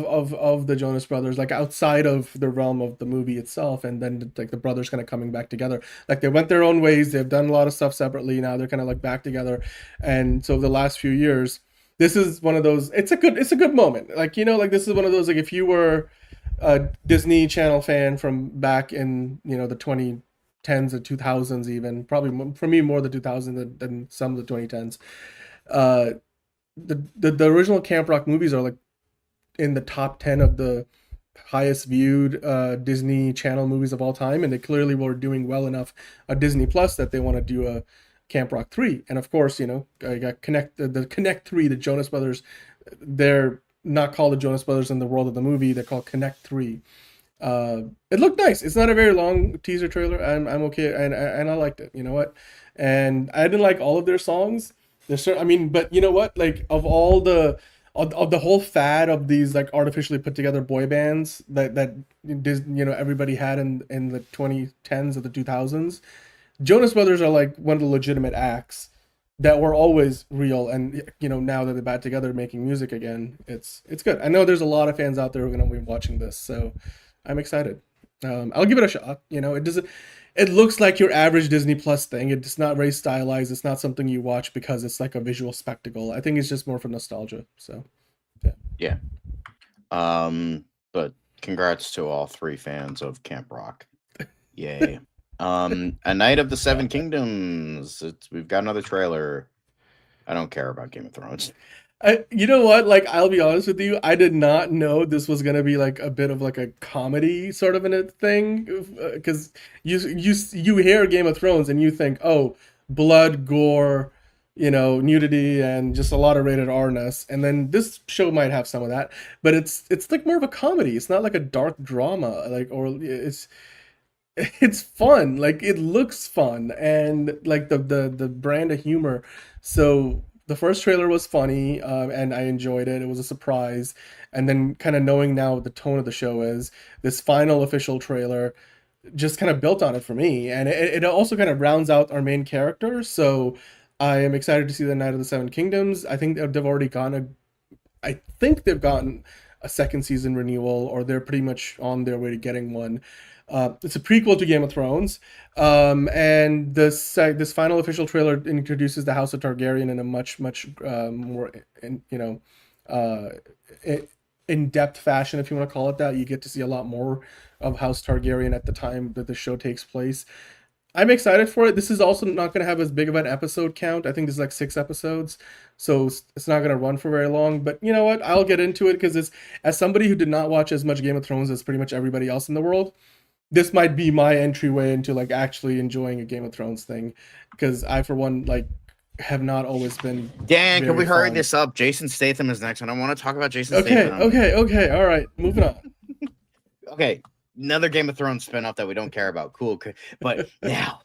the Jonas Brothers, like outside of the realm of the movie itself, and then like the brothers kind of coming back together. Like they went their own ways. They've done a lot of stuff separately. Now they're kind of like back together. And so the last few years, this is one of those. It's a good moment. Like like this is one of those, like if you were a Disney Channel fan from back in the 2010s or 2000s, even probably for me more the 2000s than some of the 2010s. uh the original Camp Rock movies are like in the top 10 of the highest viewed Disney Channel movies of all time, and they clearly were doing well enough at Disney Plus that they want to do a Camp Rock 3. And of course, I got the Connect 3, the Jonas Brothers. They're not called the Jonas Brothers in the world of the movie, they're called Connect 3. It looked nice. It's not a very long teaser trailer. I'm okay, and I liked it. You know what? And I didn't like all of their songs. But you know what? Like of the whole fad of these like artificially put together boy bands that everybody had in the 2010s or the 2000s, Jonas Brothers are like one of the legitimate acts that were always real. And now that they're back together making music again, it's good. I know there's a lot of fans out there who are going to be watching this, so I'm excited. I'll give it a shot. It doesn't. It looks like your average Disney Plus thing. It's not very stylized. It's not something you watch because it's like a visual spectacle. I think it's just more for nostalgia. So, Yeah. But congrats to all 3 fans of Camp Rock. Yay. A Night of the Seven Kingdoms. We've got another trailer. I don't care about Game of Thrones. You know what? Like, I'll be honest with you. I did not know this was gonna be like a bit of like a comedy sort of a thing, because you hear Game of Thrones and you think, oh, blood, gore, nudity and just a lot of rated R-ness. And then this show might have some of that, but it's like more of a comedy. It's not like a dark drama, it's fun. Like it looks fun, and like the brand of humor. So the first trailer was funny, and I enjoyed it. It was a surprise, and then kind of knowing now what the tone of the show is, this final official trailer just kind of built on it for me, and it also kind of rounds out our main character. So I am excited to see the Night of the Seven Kingdoms. I think they've already I think they've gotten a second season renewal, or they're pretty much on their way to getting one. It's a prequel to Game of Thrones, and this final official trailer introduces the House of Targaryen in a much more in-depth fashion, if you want to call it that. You get to see a lot more of House Targaryen at the time that the show takes place. I'm excited for it. This is also not going to have as big of an episode count. I think there's like 6 episodes, so it's not going to run for very long. But you know what? I'll get into it because as somebody who did not watch as much Game of Thrones as pretty much everybody else in the world, this might be my entryway into like actually enjoying a Game of Thrones thing, because I, for one, like have not always been. Dan, can we hurry this up? Jason Statham is next, and I want to talk about Jason Statham. Okay. All right, moving on. Okay, another Game of Thrones spinoff that we don't care about. Cool. But now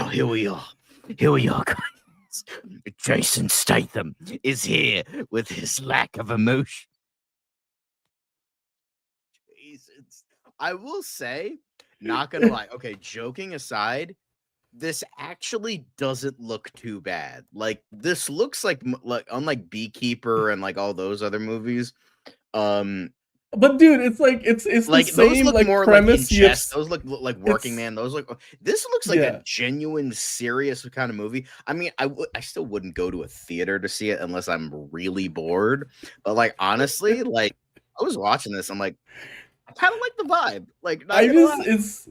here we are. Here we are, guys. Jason Statham is here with his lack of emotion. Jesus. I will say, not gonna lie. Okay, joking aside, this actually doesn't look too bad. Like, this looks like unlike Beekeeper and like all those other movies. But dude, it's like it's like the same those look like more premise. like ingest, those look like Working Man. Those look. This looks like Yeah. a genuine, serious kind of movie. I mean, I still wouldn't go to a theater to see it unless I'm really bored. But like honestly, like I was watching this, I'm like, I kind of like the vibe. Like not gonna lie. It's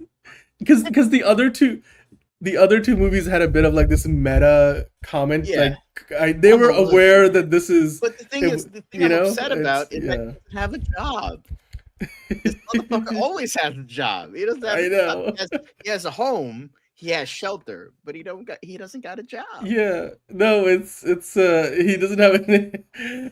because the other two movies had a bit of like this meta comment. Yeah. Like they were aware that this is. But the thing is, the thing I'm upset about is that he doesn't have a job. This motherfucker always has a job. He doesn't have a job. He has a home, he has shelter, but he doesn't got a job. Yeah, no, it's he doesn't have any.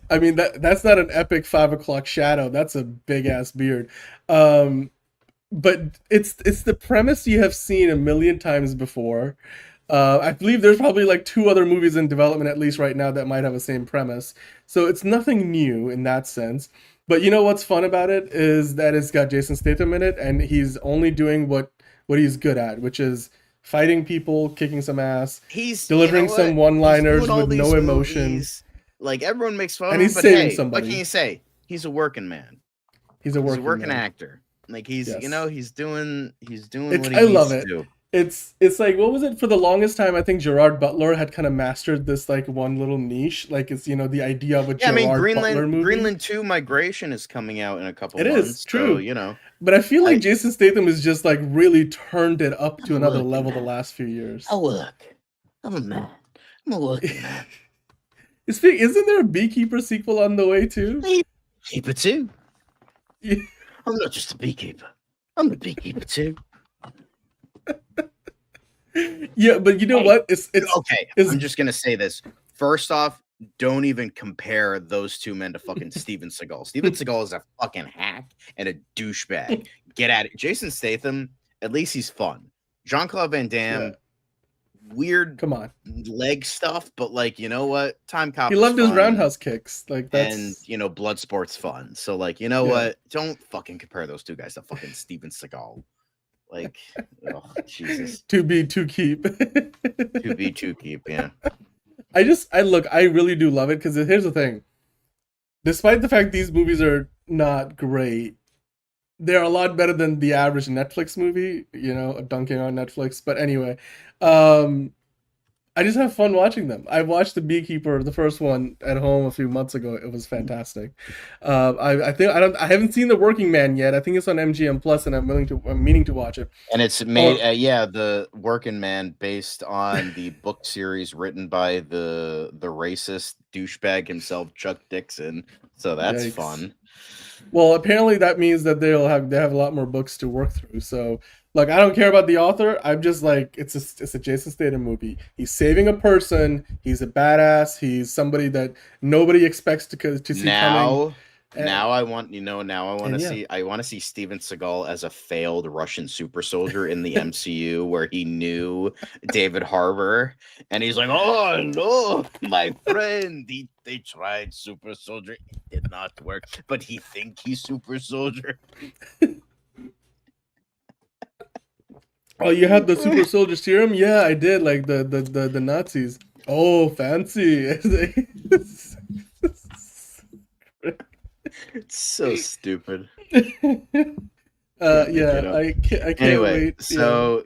I mean that's not an epic 5 o'clock shadow. That's a big ass beard. But it's the premise you have seen a million times before. I believe there's probably like 2 other movies in development at least right now that might have the same premise. So it's nothing new in that sense. But you know what's fun about it is that it's got Jason Statham in it, and he's only doing what he's good at, which is fighting people, kicking some ass, he's delivering some one-liners with no emotion. Movies. Like everyone makes fun and of him, he's but saving hey, somebody. what can you say? He's a working man. He's a working man. Actor. Like he's he's doing what he love needs it. to do. It's like, what was it, for the longest time I think Gerard Butler had kind of mastered this like one little niche. Like it's the idea of a Gerard Butler movie. Greenland 2 Migration is coming out in a couple months. It is true. So, but I feel like Jason Statham has just like really turned it up to another level the last few years. I work. I'm a man. I'm a working man. Isn't there a Beekeeper sequel on the way too? Beekeeper too. Yeah. I'm not just a beekeeper. I'm a beekeeper too. Yeah, but you know what? It's okay. I'm just gonna say this. First off, don't even compare those 2 men to fucking Steven Seagal. Steven Seagal is a fucking hack and a douchebag. Get at it. Jason Statham, at least he's fun. Jean-Claude Van Damme, weird leg stuff, but like, you know what? Time Cop. He loved his roundhouse kicks. Like that's, and Bloodsport's fun. So like, you know what? Don't fucking compare those 2 guys to fucking Steven Seagal. Like, oh, Jesus. To be to keep. To be to keep, yeah. I really do love it, because here's the thing. Despite the fact these movies are not great, they're a lot better than the average Netflix movie, dunking on Netflix. But anyway, I just have fun watching them. I watched The Beekeeper, the first one, at home a few months ago. It was fantastic. I haven't seen The Working Man yet. I think it's on MGM Plus, and I'm meaning to watch it. And it's made, The Working Man, based on the book series written by the racist douchebag himself, Chuck Dixon. So that's Yikes. fun. Well, apparently that means that they have a lot more books to work through. So, like, I don't care about the author. I'm just like, it's a Jason Statham movie. He's saving a person. He's a badass. He's somebody that nobody expects to see coming. Now I want to yeah. see Steven Seagal as a failed Russian super soldier in the MCU where he knew David Harbour and he's like, oh no, my friend, they tried super soldier, it did not work, but he think he's super soldier. Oh, you had the super soldier serum? Yeah, I did. Like the Nazis. Oh, fancy. It's so stupid. Yeah, I can't anyway, wait. So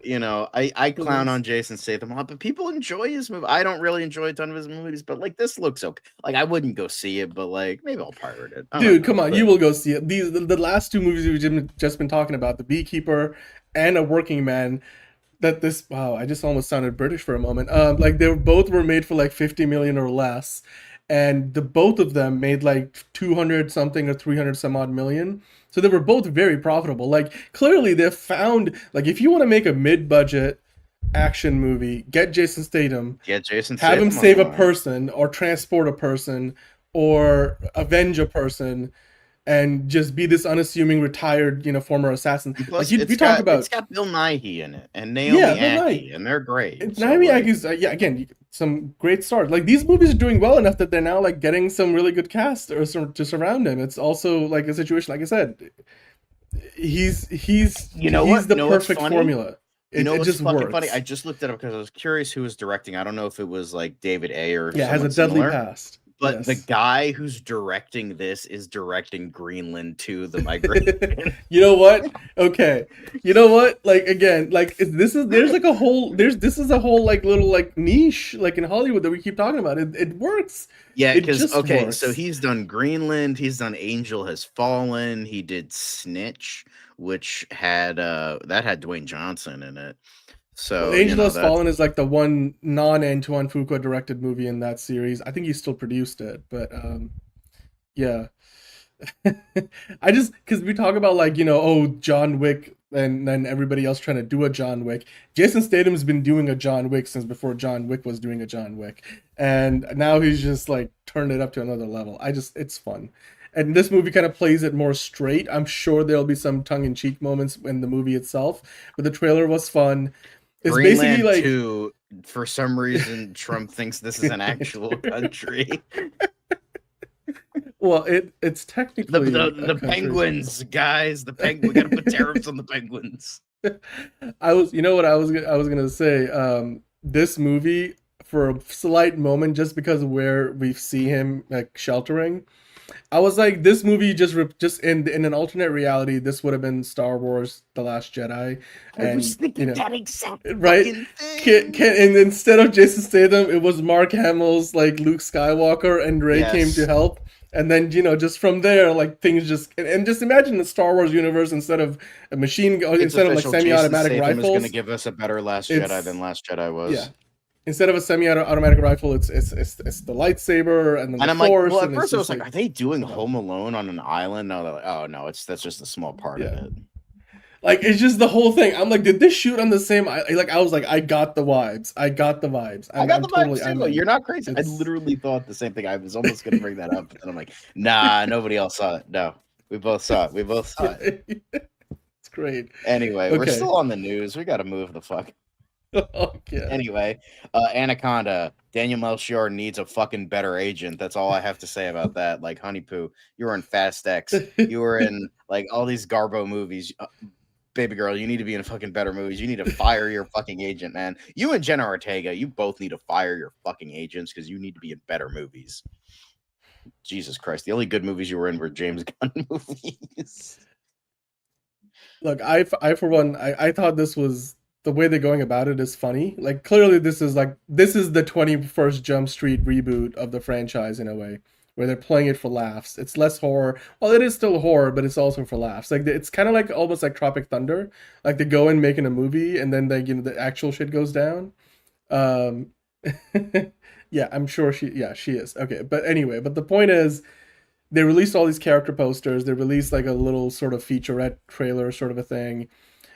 I clown on Jason Statham a lot, but people enjoy his movie. I don't really enjoy a ton of his movies, but like this looks okay. Like I wouldn't go see it, but like maybe I'll pirate it. Dude, come on, you will go see it. The last two movies we've just been talking about, The Beekeeper and A Working Man. I just almost sounded British for a moment. Like they both were made for like 50 million or less, and both of them made like 200 something or 300 some odd million. So they were both very profitable. Like clearly they've found, like, if you want to make a mid-budget action movie, get Jason Statham. Have him save a person or transport a person or avenge a person. And just be this unassuming retired, former assassin. Plus, like it's got Bill Nighy in it and Naomi Ackie, and they're great. Naomi Ackie's again some great stars. Like these movies are doing well enough that they're now like getting some really good cast to surround him. It's also like a situation, like I said, he's the perfect formula. It just fucking works. Funny. I just looked it up because I was curious who was directing. I don't know if it was like David Ayer. Yeah, has a deadly past. But the guy who's directing this is directing Greenland 2: The Migration. You know what? Okay. You know what? Like again, like this is a whole like little like niche like in Hollywood that we keep talking about. It works. Yeah, because so he's done Greenland, he's done Angel Has Fallen, he did Snitch, which had Dwayne Johnson in it. So Angel Has Fallen is like the one non-Antoine Fuqua directed movie in that series. I think he still produced it, but yeah. I just, because we talk about like, John Wick and then everybody else trying to do a John Wick. Jason Statham's been doing a John Wick since before John Wick was doing a John Wick. And now he's just like turned it up to another level. It's fun. And this movie kind of plays it more straight. I'm sure there'll be some tongue-in-cheek moments in the movie itself, but the trailer was fun. It's Greenland basically like 2, for some reason, Trump thinks this is an actual country. Well, it's technically the penguins, guys. We gotta put tariffs on the penguins. I was gonna say, this movie for a slight moment, just because of where we see him like sheltering, I was like, this movie just in an alternate reality, this would have been Star Wars: The Last Jedi. And, I was thinking that exact right? And instead of Jason Statham, it was Mark Hamill's like Luke Skywalker, and Rey came to help. And then, just from there, like things and just imagine the Star Wars universe instead of a machine gun, instead of like semi-automatic rifles. Is going to give us a better Last Jedi than Last Jedi was. Yeah. Instead of a semi-automatic rifle, it's the lightsaber and then the Force. Like, well, at first I was like, are they doing Home Alone on an island? No, they're like, oh no, that's just a small part of it. Like, it's just the whole thing. I'm like, did this shoot on the same? Like, I was like, I got the vibes. I got the vibes too. You're not crazy. I literally thought the same thing. I was almost going to bring that up, but then I'm like, nah, nobody else saw it. No, we both saw it. It's great. Anyway, we're still on the news. We got to move the fuck. Okay. Anyway, Anaconda, Daniel Melchior needs a fucking better agent. That's all I have to say about that. Like, Honey Poo, you were in Fast X. You were in like all these Garbo movies. Baby girl, you need to be in fucking better movies. You need to fire your fucking agent, man. You and Jenna Ortega, you both need to fire your fucking agents because you need to be in better movies. Jesus Christ. The only good movies you were in were James Gunn movies. Look, I for one, I thought this was, the way they're going about it is funny. Like, clearly this is the 21st Jump Street reboot of the franchise in a way, where they're playing it for laughs. It's less horror. Well, it is still horror, but it's also for laughs. Like, it's kind of like almost like Tropic Thunder. Like, they go in making a movie, and then the actual shit goes down. Yeah, I'm sure she is. Okay, but anyway, but the point is, they released all these character posters. They released like a little sort of featurette trailer sort of a thing.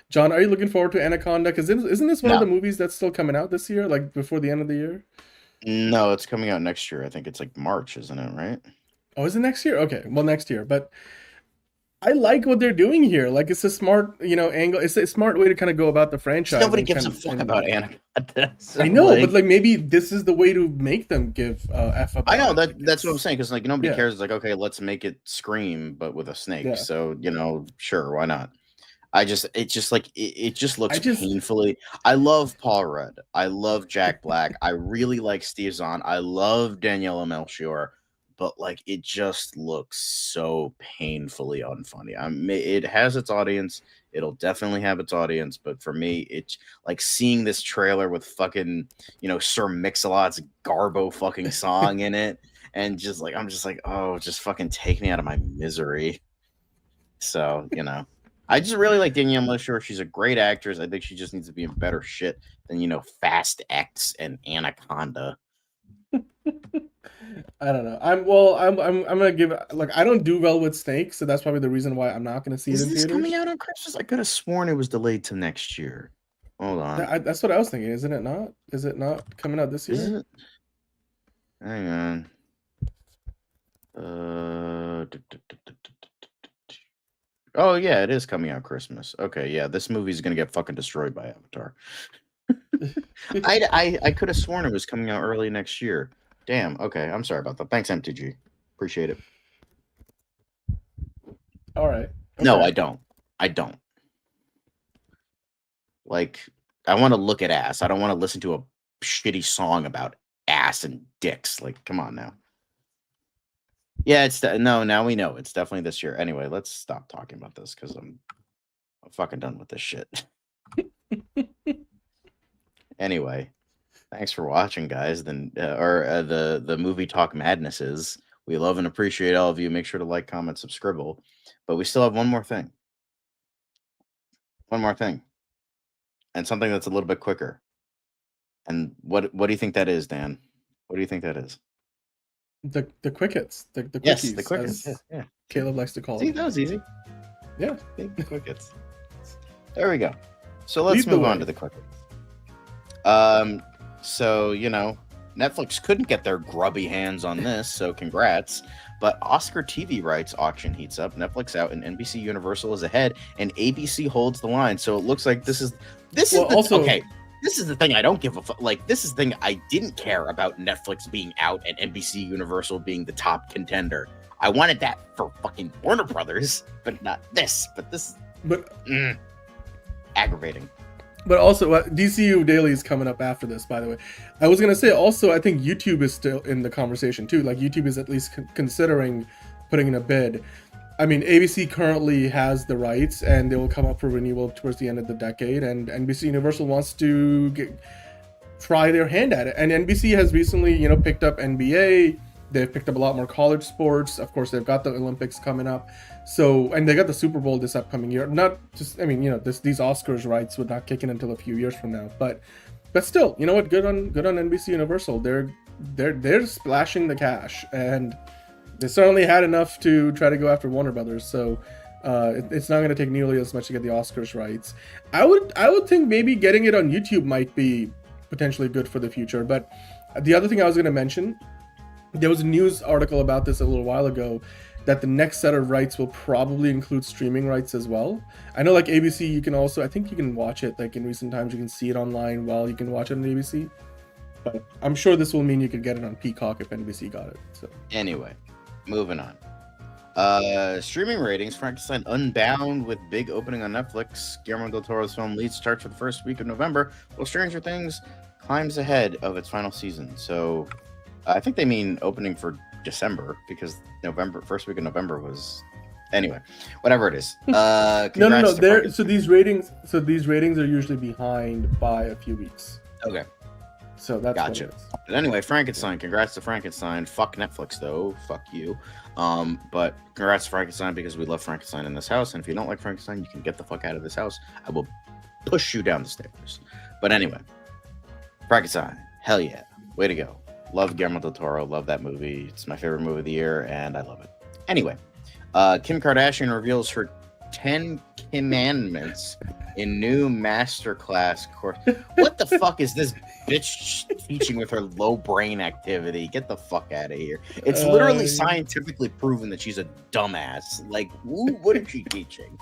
John, are you looking forward to Anaconda? Because isn't this one of the movies that's still coming out this year, like before the end of the year? No, it's coming out next year. I think it's like March, isn't it? Right? Oh, is it next year? Okay, well, next year. But I like what they're doing here. Like, it's a smart, angle. It's a smart way to kind of go about the franchise. Nobody gives a fuck about Anaconda. I know, but like maybe this is the way to make them give F about. I know that's what I'm saying, because like nobody cares. It's like, okay, let's make it Scream, but with a snake. Yeah. So sure, why not? It just looks painfully. I love Paul Rudd. I love Jack Black. I really like Steve Zahn. I love Daniela Melchior. But like, it just looks so painfully unfunny. It has its audience. It'll definitely have its audience. But for me, it's like seeing this trailer with fucking, Sir Mix-a-Lot's Garbo fucking song in it, and I'm just like, oh, just fucking take me out of my misery. So I just really like Danielle Melchior. She's a great actress. I think she just needs to be in better shit than Fast X and Anaconda. I don't know. I'm gonna give, like, I don't do well with snakes, so that's probably the reason why I'm not gonna see it in theaters. Is this coming out on Christmas? I could have sworn it was delayed to next year. Hold on. That's what I was thinking. Isn't it not? Is it not coming out this year? Is it? Hang on. Oh yeah, it is coming out Christmas. Okay, yeah, this movie's gonna get fucking destroyed by Avatar. I could have sworn it was coming out early next year. Damn. Okay, I'm sorry about that. Thanks, MTG. Appreciate it. All right. Okay. No, I don't. Like, I want to look at ass. I don't want to listen to a shitty song about ass and dicks. Like, come on now. Yeah, now we know it's definitely this year. Anyway, let's stop talking about this because I'm fucking done with this shit. Anyway, thanks for watching, guys. The movie talk madnesses. We love and appreciate all of you. Make sure to like, comment, subscribe. But we still have one more thing. And something that's a little bit quicker. And what do you think that is, Dan? What do you think that is? The quickets. The quickies. Yes, the quickets. Yeah. Caleb likes to call See, it. that was easy. Yeah. The quickets. There we go. So let's move on to the quickets. So, Netflix couldn't get their grubby hands on this, so congrats. But Oscar TV rights auction heats up. Netflix out and NBC Universal is ahead, and ABC holds the line. So it looks like this is okay. This is the thing I don't give a fuck. Like, this is the thing I didn't care about Netflix being out and NBC Universal being the top contender. I wanted that for fucking Warner Brothers, but not this. But aggravating. But also, DCU Daily is coming up after this, by the way. I was going to say, also, I think YouTube is still in the conversation, too. Like, YouTube is at least considering putting in a bid. I mean, ABC currently has the rights, and they will come up for renewal towards the end of the decade, and NBC Universal wants to try their hand at it. And NBC has recently, picked up NBA. They've picked up a lot more college sports. Of course, they've got the Olympics coming up. So, and they got the Super Bowl this upcoming year. Not just, these Oscars rights would not kick in until a few years from now. But still, you know what? Good on NBC Universal. They're splashing the cash, and they certainly had enough to try to go after Warner Brothers. So, it's not going to take nearly as much to get the Oscars rights. I would think maybe getting it on YouTube might be potentially good for the future. But the other thing I was going to mention, there was a news article about this a little while ago, that the next set of rights will probably include streaming rights as well. I know, like, ABC, you can also, I think you can watch it, like, in recent times, you can see it online while you can watch it on ABC. But I'm sure this will mean you could get it on Peacock if NBC got it. So anyway, moving on. Streaming ratings, Frankenstein Unbound with big opening on Netflix. Guillermo del Toro's film lead starts for the first week of November, while Stranger Things climbs ahead of its final season. So I think they mean opening for December, because first week of November was, anyway, whatever it is. No. So these ratings are usually behind by a few weeks. Okay. So that's gotcha. What it is. But anyway, Frankenstein. Congrats to Frankenstein. Fuck Netflix though. Fuck you. But congrats to Frankenstein, because we love Frankenstein in this house. And if you don't like Frankenstein, you can get the fuck out of this house. I will push you down the stairs. But anyway, Frankenstein. Hell yeah. Way to go. Love Guillermo del Toro. Love that movie. It's my favorite movie of the year, and I love it. Anyway, Kim Kardashian reveals her 10 commandments in new masterclass course. What the fuck is this bitch teaching with her low brain activity? Get the fuck out of here. It's literally scientifically proven that she's a dumbass. Like, what is she teaching?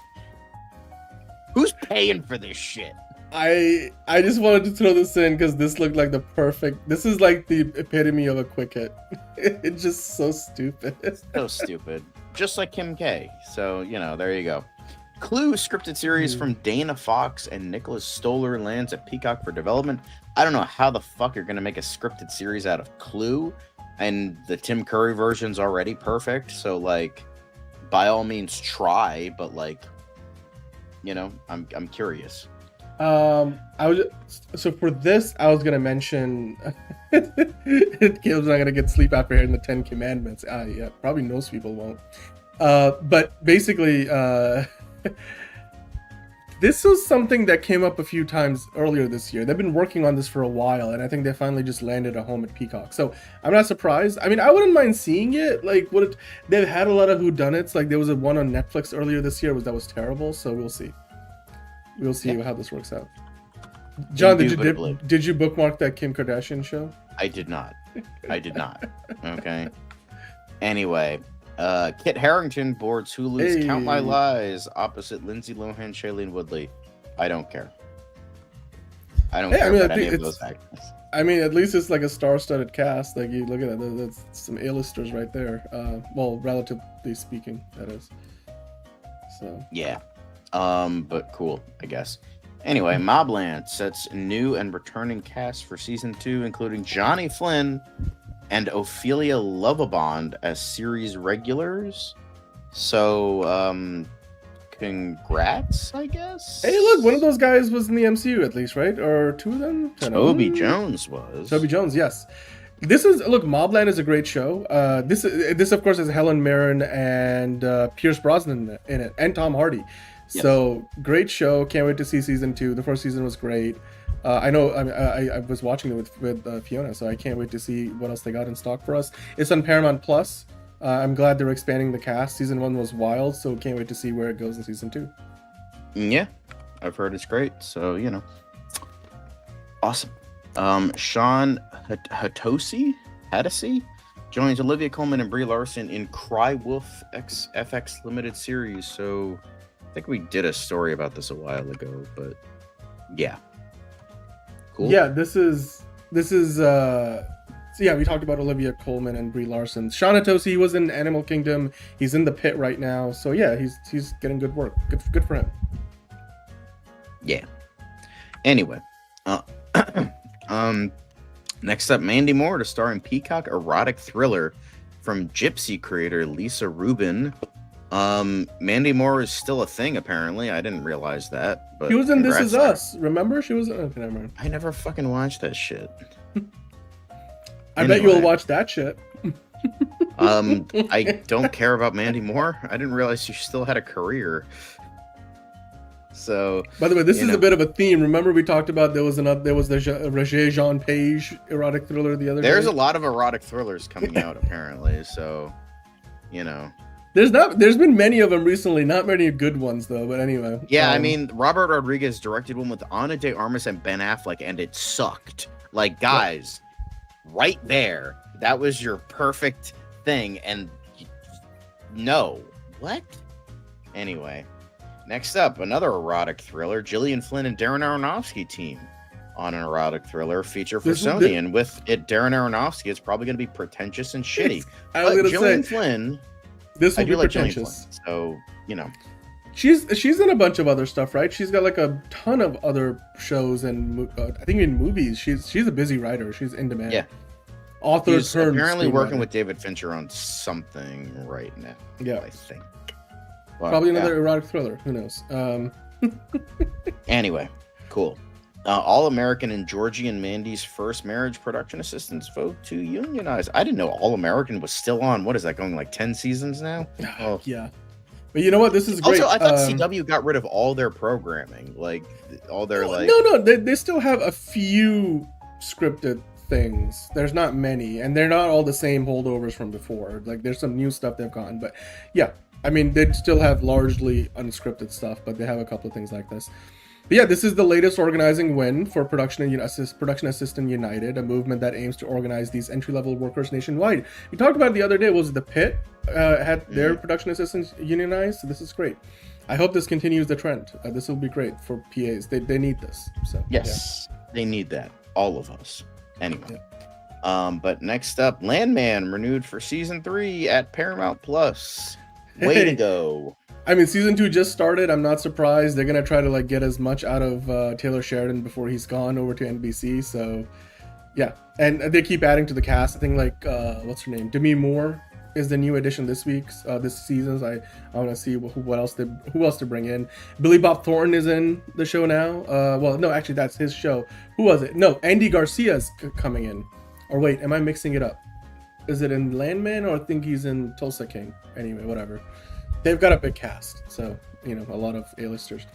Who's paying for this shit? I just wanted to throw this in because this looked like the perfect. This is like the epitome of a quick hit. It's just so stupid. So stupid. Just like Kim K. So, there you go. Clue scripted series from Dana Fox and Nicholas Stoller lands at Peacock for development. I don't know how the fuck you're going to make a scripted series out of Clue. And the Tim Curry version's already perfect. So, like, by all means, try. But, like, I'm curious. So for this, I was gonna mention Caleb's not gonna get sleep after hearing the 10 Commandments. Yeah, probably most people won't. But basically, this was something that came up a few times earlier this year. They've been working on this for a while, and I think they finally just landed a home at Peacock. So I'm not surprised. I mean, I wouldn't mind seeing it. Like, they've had a lot of whodunits. Like, there was a one on Netflix earlier this year that was terrible. So we'll see. We'll see how this works out. John, did you bookmark that Kim Kardashian show? I did not. Okay. Anyway, Kit Harington boards Hulu's Count My Lies opposite Lindsay Lohan, Shailene Woodley. I don't care. I don't care about any of those actors. I mean, at least it's like a star-studded cast. Like, you look at that, that's some A-listers right there. Well, relatively speaking, that is. So. Yeah. But cool, I guess. Anyway, Mobland sets new and returning cast for season 2, including Johnny Flynn and Ophelia Lovabond as series regulars. So, congrats, I guess. Hey, look, one of those guys was in the MCU at least, right? Or two of them? Toby Jones was. Toby Jones, yes. Mobland is a great show. This of course has Helen Mirren and Pierce Brosnan in it, and Tom Hardy. Yes. So great show. Can't wait to see season 2. The first season was great. I know. I was watching it with Fiona, so I can't wait to see what else they got in stock for us. It's on Paramount Plus. I'm glad they're expanding the cast. Season 1 was wild, so can't wait to see where it goes in season 2. Yeah, I've heard it's great. So awesome. Sean Hatosy joins Olivia Colman and Brie Larson in Cry Wolf FX limited series. So I think we did a story about this a while ago, but yeah. Cool. Yeah, this is so yeah, we talked about Olivia Colman and Brie Larson. Sean Hatosy, he was in Animal Kingdom. He's in The Pit right now. So yeah, he's getting good work. Good for him. Yeah. Anyway, next up, Mandy Moore to star in Peacock erotic thriller from Gypsy creator Lisa Rubin. Mandy Moore is still a thing, apparently. I didn't realize that. But she was in This Is Us. Remember? She was. Okay, never mind. I never fucking watched that shit. I bet you'll watch that shit. I don't care about Mandy Moore. I didn't realize she still had a career. So, by the way, this is a bit of a theme. Remember, we talked about there was the Roger Jean Page erotic thriller the other day. There's a lot of erotic thrillers coming out, apparently. So, There's been many of them recently, not many good ones though. But anyway, yeah, I mean, Robert Rodriguez directed one with Ana de Armas and Ben Affleck, and it sucked. Like, guys, right there, that was your perfect thing, and no, what? Anyway, next up, another erotic thriller: Gillian Flynn and Darren Aronofsky team on an erotic thriller feature for Sony, and with it, Darren Aronofsky, it's probably going to be pretentious and shitty. Gillian Flynn. This will be pretentious. So, she's in a bunch of other stuff, right? She's got like a ton of other shows and I think in movies. She's a busy writer. She's in demand. Yeah. Authors apparently working with David Fincher on something right now. Yeah, I think. Well, probably another erotic thriller. Who knows? Anyway, cool. All-American and Georgie and Mandy's first marriage production assistants vote to unionize. I didn't know All-American was still on. What is that, going like 10 seasons now? Oh. Yeah. But you know what? This is great. Also, I thought CW got rid of all their programming. Like, all their, like... No, they still have a few scripted things. There's not many, and they're not all the same holdovers from before. Like there's some new stuff they've gotten, but yeah, I mean they still have largely unscripted stuff, but they have a couple of things like this. But yeah, this is the latest organizing win for Production Assistant United, a movement that aims to organize these entry-level workers nationwide. We talked about it the other day. Was the Pit had their production assistants unionized? So this is great. I hope this continues the trend. This will be great for PAs. They need this. So yes, they need that. All of us. Anyway. But next up, Landman renewed for season 3 at Paramount Plus. Way to go. I mean, season 2 just started. I'm not surprised. They're gonna try to like get as much out of Taylor Sheridan before he's gone over to NBC. So, yeah, and they keep adding to the cast. I think like what's her name, Demi Moore is the new addition this season. I want to see who else to bring in. Billy Bob Thornton is in the show now. Well, no, actually that's his show. Who was it? No, Andy Garcia's coming in. Or wait, am I mixing it up? Is it in Landman or I think he's in Tulsa King? Anyway, whatever. They've got a big cast, so, you know, a lot of A-listers.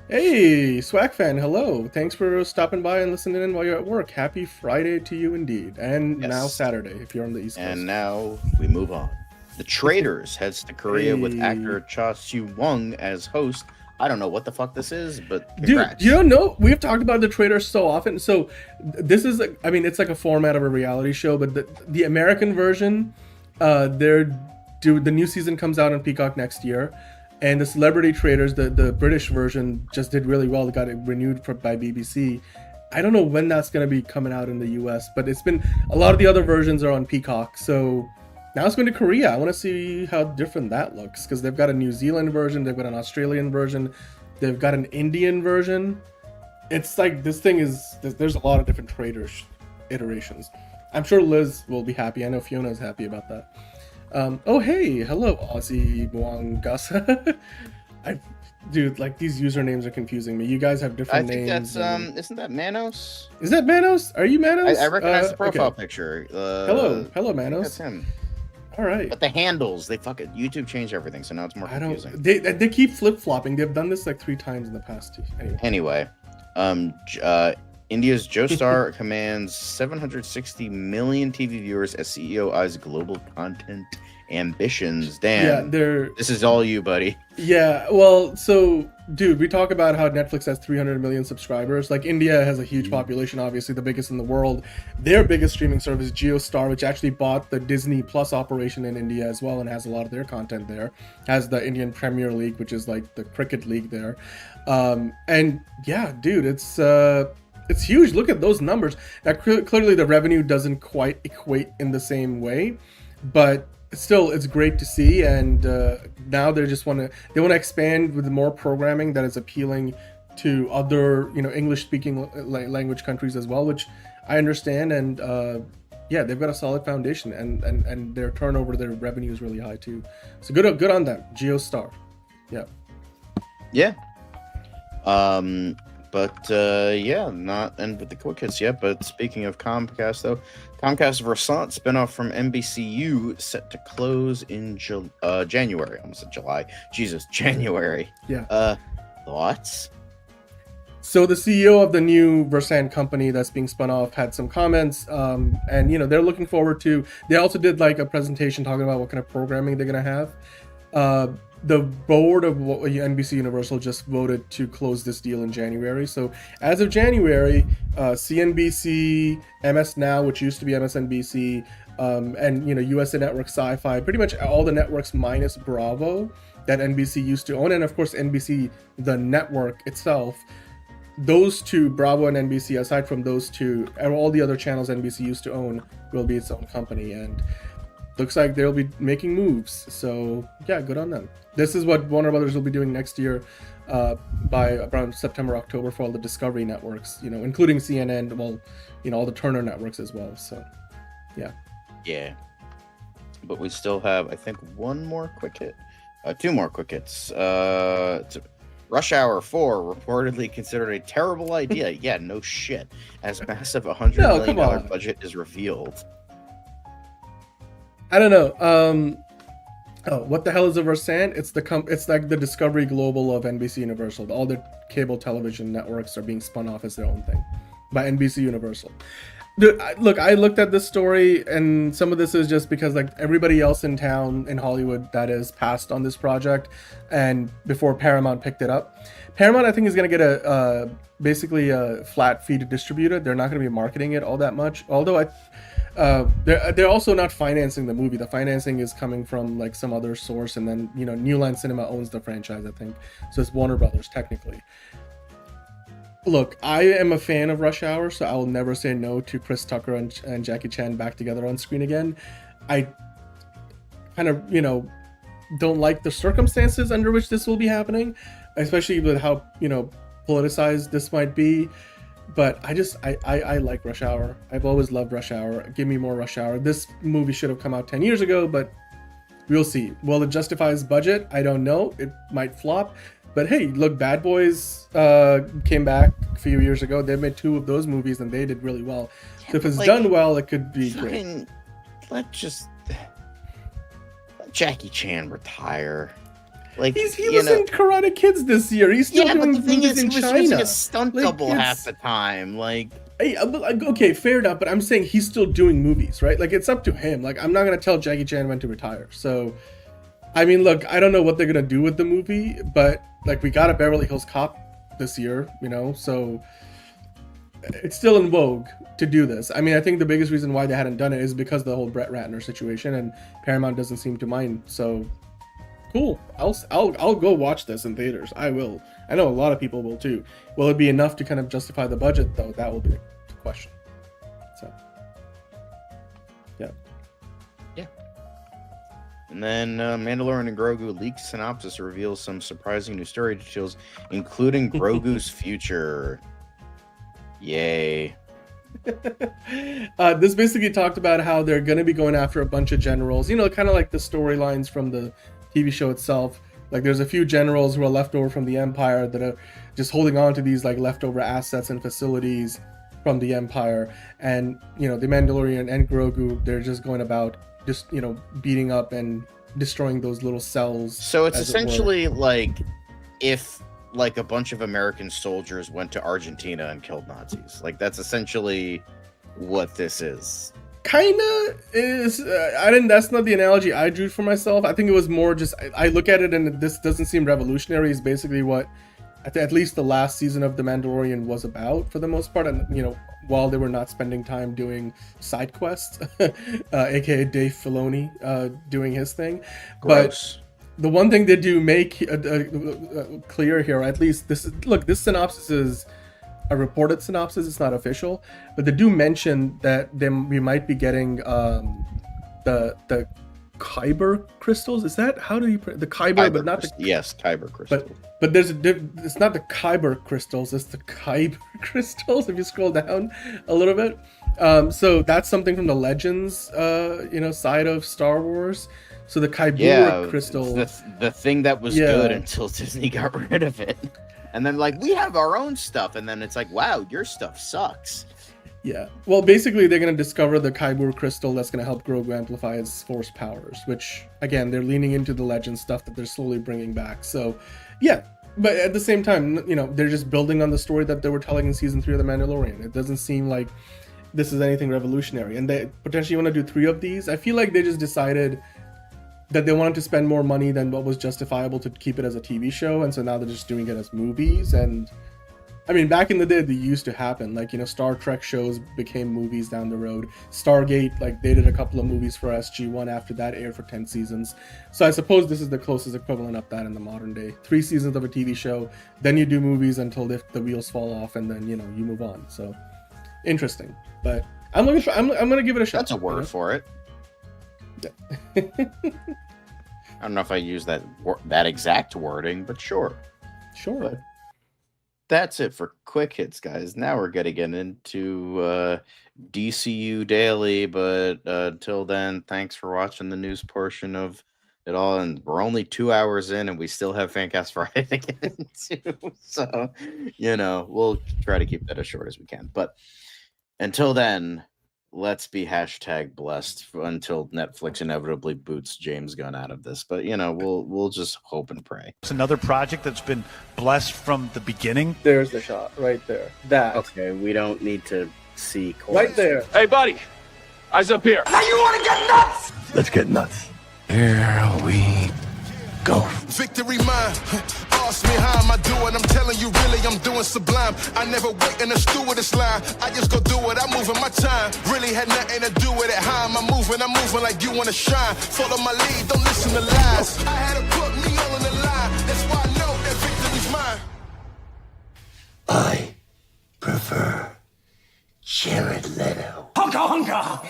Hey, Swag Fan, hello. Thanks for stopping by and listening in while you're at work. Happy Friday to you indeed. And now Saturday, if you're on the East Coast. And now we move on. The Traitors heads to Korea with actor Cha Soo-won as host. I don't know what the fuck this is, but congrats. Dude, you don't know? We've talked about the Traitors so often. So this is, I mean, it's like a format of a reality show, but the American version, the new season comes out on Peacock next year, and the Celebrity Traitors, the British version, just did really well. It got renewed by BBC. I don't know when that's going to be coming out in the US, but it's been, a lot of the other versions are on Peacock, so now it's going to Korea. I want to see how different that looks, because they've got a New Zealand version, they've got an Australian version, they've got an Indian version. It's like, this thing is, there's a lot of different Traitors iterations. I'm sure Liz will be happy. I know Fiona's happy about that. Oh hey, hello Aussie Mwangasa. Dude, like these usernames are confusing me. You guys have different names. I think that's isn't that Manos? Is that Manos? Are you Manos? I recognize the profile picture. Hello Manos. That's him. All right. But the handles, YouTube changed everything, so now it's more confusing. They keep flip-flopping. They've done this like 3 times in the past. Anyway, India's Joestar commands 760 million TV viewers as CEO eyes global content ambitions. Dan, this is all you, buddy. Yeah, well, so, dude, we talk about how Netflix has 300 million subscribers. Like, India has a huge population, obviously the biggest in the world. Their biggest streaming service, JioStar, which actually bought the Disney Plus operation in India as well and has a lot of their content there, has the Indian Premier League, which is like the cricket league there. And yeah, dude, it's huge. Look at those numbers. Now, clearly the revenue doesn't quite equate in the same way, but still, it's great to see. And now they want to expand with more programming that is appealing to other, English-speaking language countries as well, which I understand. And yeah, they've got a solid foundation, and their turnover, their revenue is really high too. So good on them, JioStar. Yeah. Yeah. But yeah, not end with the quick hits yet. But speaking of Comcast, though, Comcast Versant spinoff from NBCU set to close in January. I almost said July. Jesus, January. Yeah. Thoughts? So the CEO of the new Versant company that's being spun off had some comments, and they're looking forward to. They also did like a presentation talking about what kind of programming they're gonna have. The board of NBC Universal just voted to close this deal in January. So as of January, CNBC, MS Now, which used to be MSNBC, and USA Network, Sci-Fi, pretty much all the networks minus Bravo that NBC used to own, and of course NBC, the network itself. Those two, Bravo and NBC, aside from those two, and all the other channels NBC used to own, will be its own company, and looks like they'll be making moves. So yeah, good on them. This is what Warner Brothers will be doing next year, by around September, October, for all the Discovery networks, including CNN, well, all the Turner networks as well. So yeah. Yeah. But we still have, I think, one more quick hit. 2 more quick hits. Rush Hour 4 reportedly considered a terrible idea. Yeah, no shit. As massive $100 million budget is revealed. I don't know. What the hell is a Versant? It's like the Discovery Global of NBC Universal. All the cable television networks are being spun off as their own thing by NBC Universal. Dude, look, I looked at this story, and some of this is just because like everybody else in town in Hollywood that is passed on this project, and before Paramount picked it up, Paramount I think is gonna get a basically a flat fee to distribute it. They're not gonna be marketing it all that much. Although they're also not financing the movie. The financing is coming from like some other source, and then New Line Cinema owns the franchise, I think. So it's Warner Brothers technically. Look, I am a fan of Rush Hour, so I will never say no to Chris Tucker and Jackie Chan back together on screen again. I kind of, don't like the circumstances under which this will be happening, especially with how, politicized this might be. But I like Rush Hour. I've always loved Rush Hour. Give me more Rush Hour. This movie should have come out 10 years ago, but we'll see. Will it justify its budget? I don't know. It might flop. But hey, look, Bad Boys came back a few years ago. They made 2 of those movies, and they did really well. Yeah, so if it's done well, it could be great. Let Jackie Chan retire. Like he was in Karate Kids this year. He's still doing movies in China. He was like a stunt double half the time. Like, hey, okay, fair enough. But I'm saying he's still doing movies, right? Like, it's up to him. Like, I'm not gonna tell Jackie Chan when to retire. So, I mean, look, I don't know what they're gonna do with the movie, but like, we got a Beverly Hills Cop this year, so it's still in vogue to do this. I mean, I think the biggest reason why they hadn't done it is because of the whole Brett Ratner situation, and Paramount doesn't seem to mind. So, cool. I'll go watch this in theaters. I will. I know a lot of people will too. Will it be enough to kind of justify the budget, though? That will be the question. So, yeah. And then Mandalorian and Grogu leaked synopsis reveals some surprising new story details, including Grogu's future. Yay. This basically talked about how they're going to be going after a bunch of generals, kind of like the storylines from the TV show itself. Like, there's a few generals who are left over from the Empire that are just holding on to these like leftover assets and facilities from the Empire. And, the Mandalorian and Grogu, they're just going about just beating up and destroying those little cells. So it's essentially like if like a bunch of American soldiers went to Argentina and killed Nazis. Like, that's essentially what this is. Kinda is. That's not the analogy I drew for myself. I think it was more just I look at it and this doesn't seem revolutionary. Is basically what at least the last season of The Mandalorian was about for the most part. And while they were not spending time doing side quests, aka Dave Filoni doing his thing. Gross. But the one thing they do make clear here, or at least this synopsis is a reported synopsis. It's not official, but they do mention that we might be getting the Kyber crystals. Is that how do you the Kyber, but not the Kyber crystals. But there's it's not the Kyber crystals. It's the Kyber crystals. If you scroll down a little bit, so that's something from the Legends, side of Star Wars. So the Kyber crystal, the thing that was good until Disney got rid of it. And then, like, we have our own stuff. And then it's like, wow, your stuff sucks. Yeah. Well, basically, they're going to discover the Kyber crystal that's going to help Grogu amplify his force powers, which, again, they're leaning into the legend stuff that they're slowly bringing back. So, yeah. But at the same time, they're just building on the story that they were telling in season 3 of The Mandalorian. It doesn't seem like this is anything revolutionary. And they potentially want to do 3 of these. I feel like they just decided that they wanted to spend more money than what was justifiable to keep it as a TV show, and so now they're just doing it as movies. And I mean, back in the day, they used to happen. Like, Star Trek shows became movies down the road. Stargate, like, they did a couple of movies for SG-1 after that aired for 10 seasons. So I suppose this is the closest equivalent of that in the modern day. 3 seasons of a TV show, then you do movies until the wheels fall off, and then, you move on. So, interesting. But I'm going to give it a shot. That's a word for it. I don't know if I use that exact wording, but sure. But that's it for quick hits, guys. Now we're gonna get into DCU Daily, but until then, thanks for watching the news portion of it all. And we're only 2 hours in, and we still have Fancast Friday to get into. So, we'll try to keep that as short as we can. But until then, let's be #blessed until Netflix inevitably boots James Gunn out of this. But we'll just hope and pray. It's another project that's been blessed from the beginning. There's the shot right there. That. Okay, we don't need to C chorus. Right there. Hey, buddy. Eyes up here. Now you want to get nuts? Let's get nuts. Here we go. Victory mine. Ask me how am I doing? I'm telling you, really, I'm doing sublime. I never wait in a stewardess line. I just go do it. I'm moving my time. Really had nothing to do with it. How am I moving? I'm moving like you want to shine. Follow my lead. Don't listen to lies. I had to put me all in the line. That's why I know that victory's mine. I prefer Jared Leto. Hunka hunka.